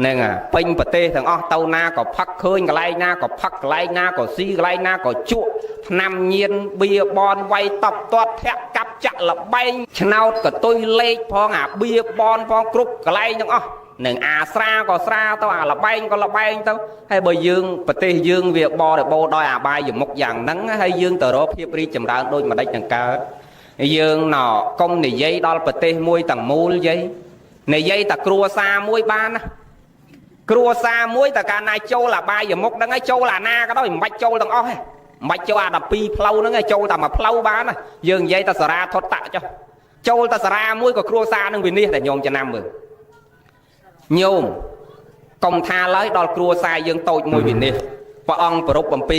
ហ្នឹងហើយពេញប្រទេសទាំងអស់ទៅណាក៏ផឹកឃើញកន្លែងណាក៏ផឹកកន្លែងណាក៏ស៊ីកន្លែងណាក៏ជក់ឆ្នាំញៀនបៀបនវាយតបទាត់ធាក់កាប់ចាក់លបែងឆ្នោតក៏ទុយលេខផងអាបៀបនផងគ្រប់កន្លែងទាំងអស់នឹងអាស្រាក៏ស្រាទៅអាលបែងក៏លបែងទៅហើយបើយើងប្រទេសយើងវាបរិបូរដោយអាបាយមុខយ៉ាងហ្នឹងហើយយើងទៅរកភាពរីកចម្រើនដូចម្ដេចនឹងកើតយើងណកុំនិយាយដល់ប្រទេសមួយទាំងមូលយាយនិយាយតែគ្រួសារមួយបានណាគ្រួសារមួយតែកាលណាចូលអាបាយមុខហ្នឹងហើយចូលអាណាក៏ដោយមិនបាច់ចូលទាំងអស់ទេមិនបាច់ចូលអា12ផ្លូវហ្នឹងហើយចូលតែមួយផ្លូវបានណាយើងនិយាយតែសារាធុតតចុះចូលតែសារាមួយក៏គ្រួសារនឹងវិនិច្ឆ័យតែញោមចំណាំមើលញោមកុំថាឡើយដល់គ្រួសារយើងតូចមួយវិនិច្ឆ័យព្រះអង្គប្រពអំពី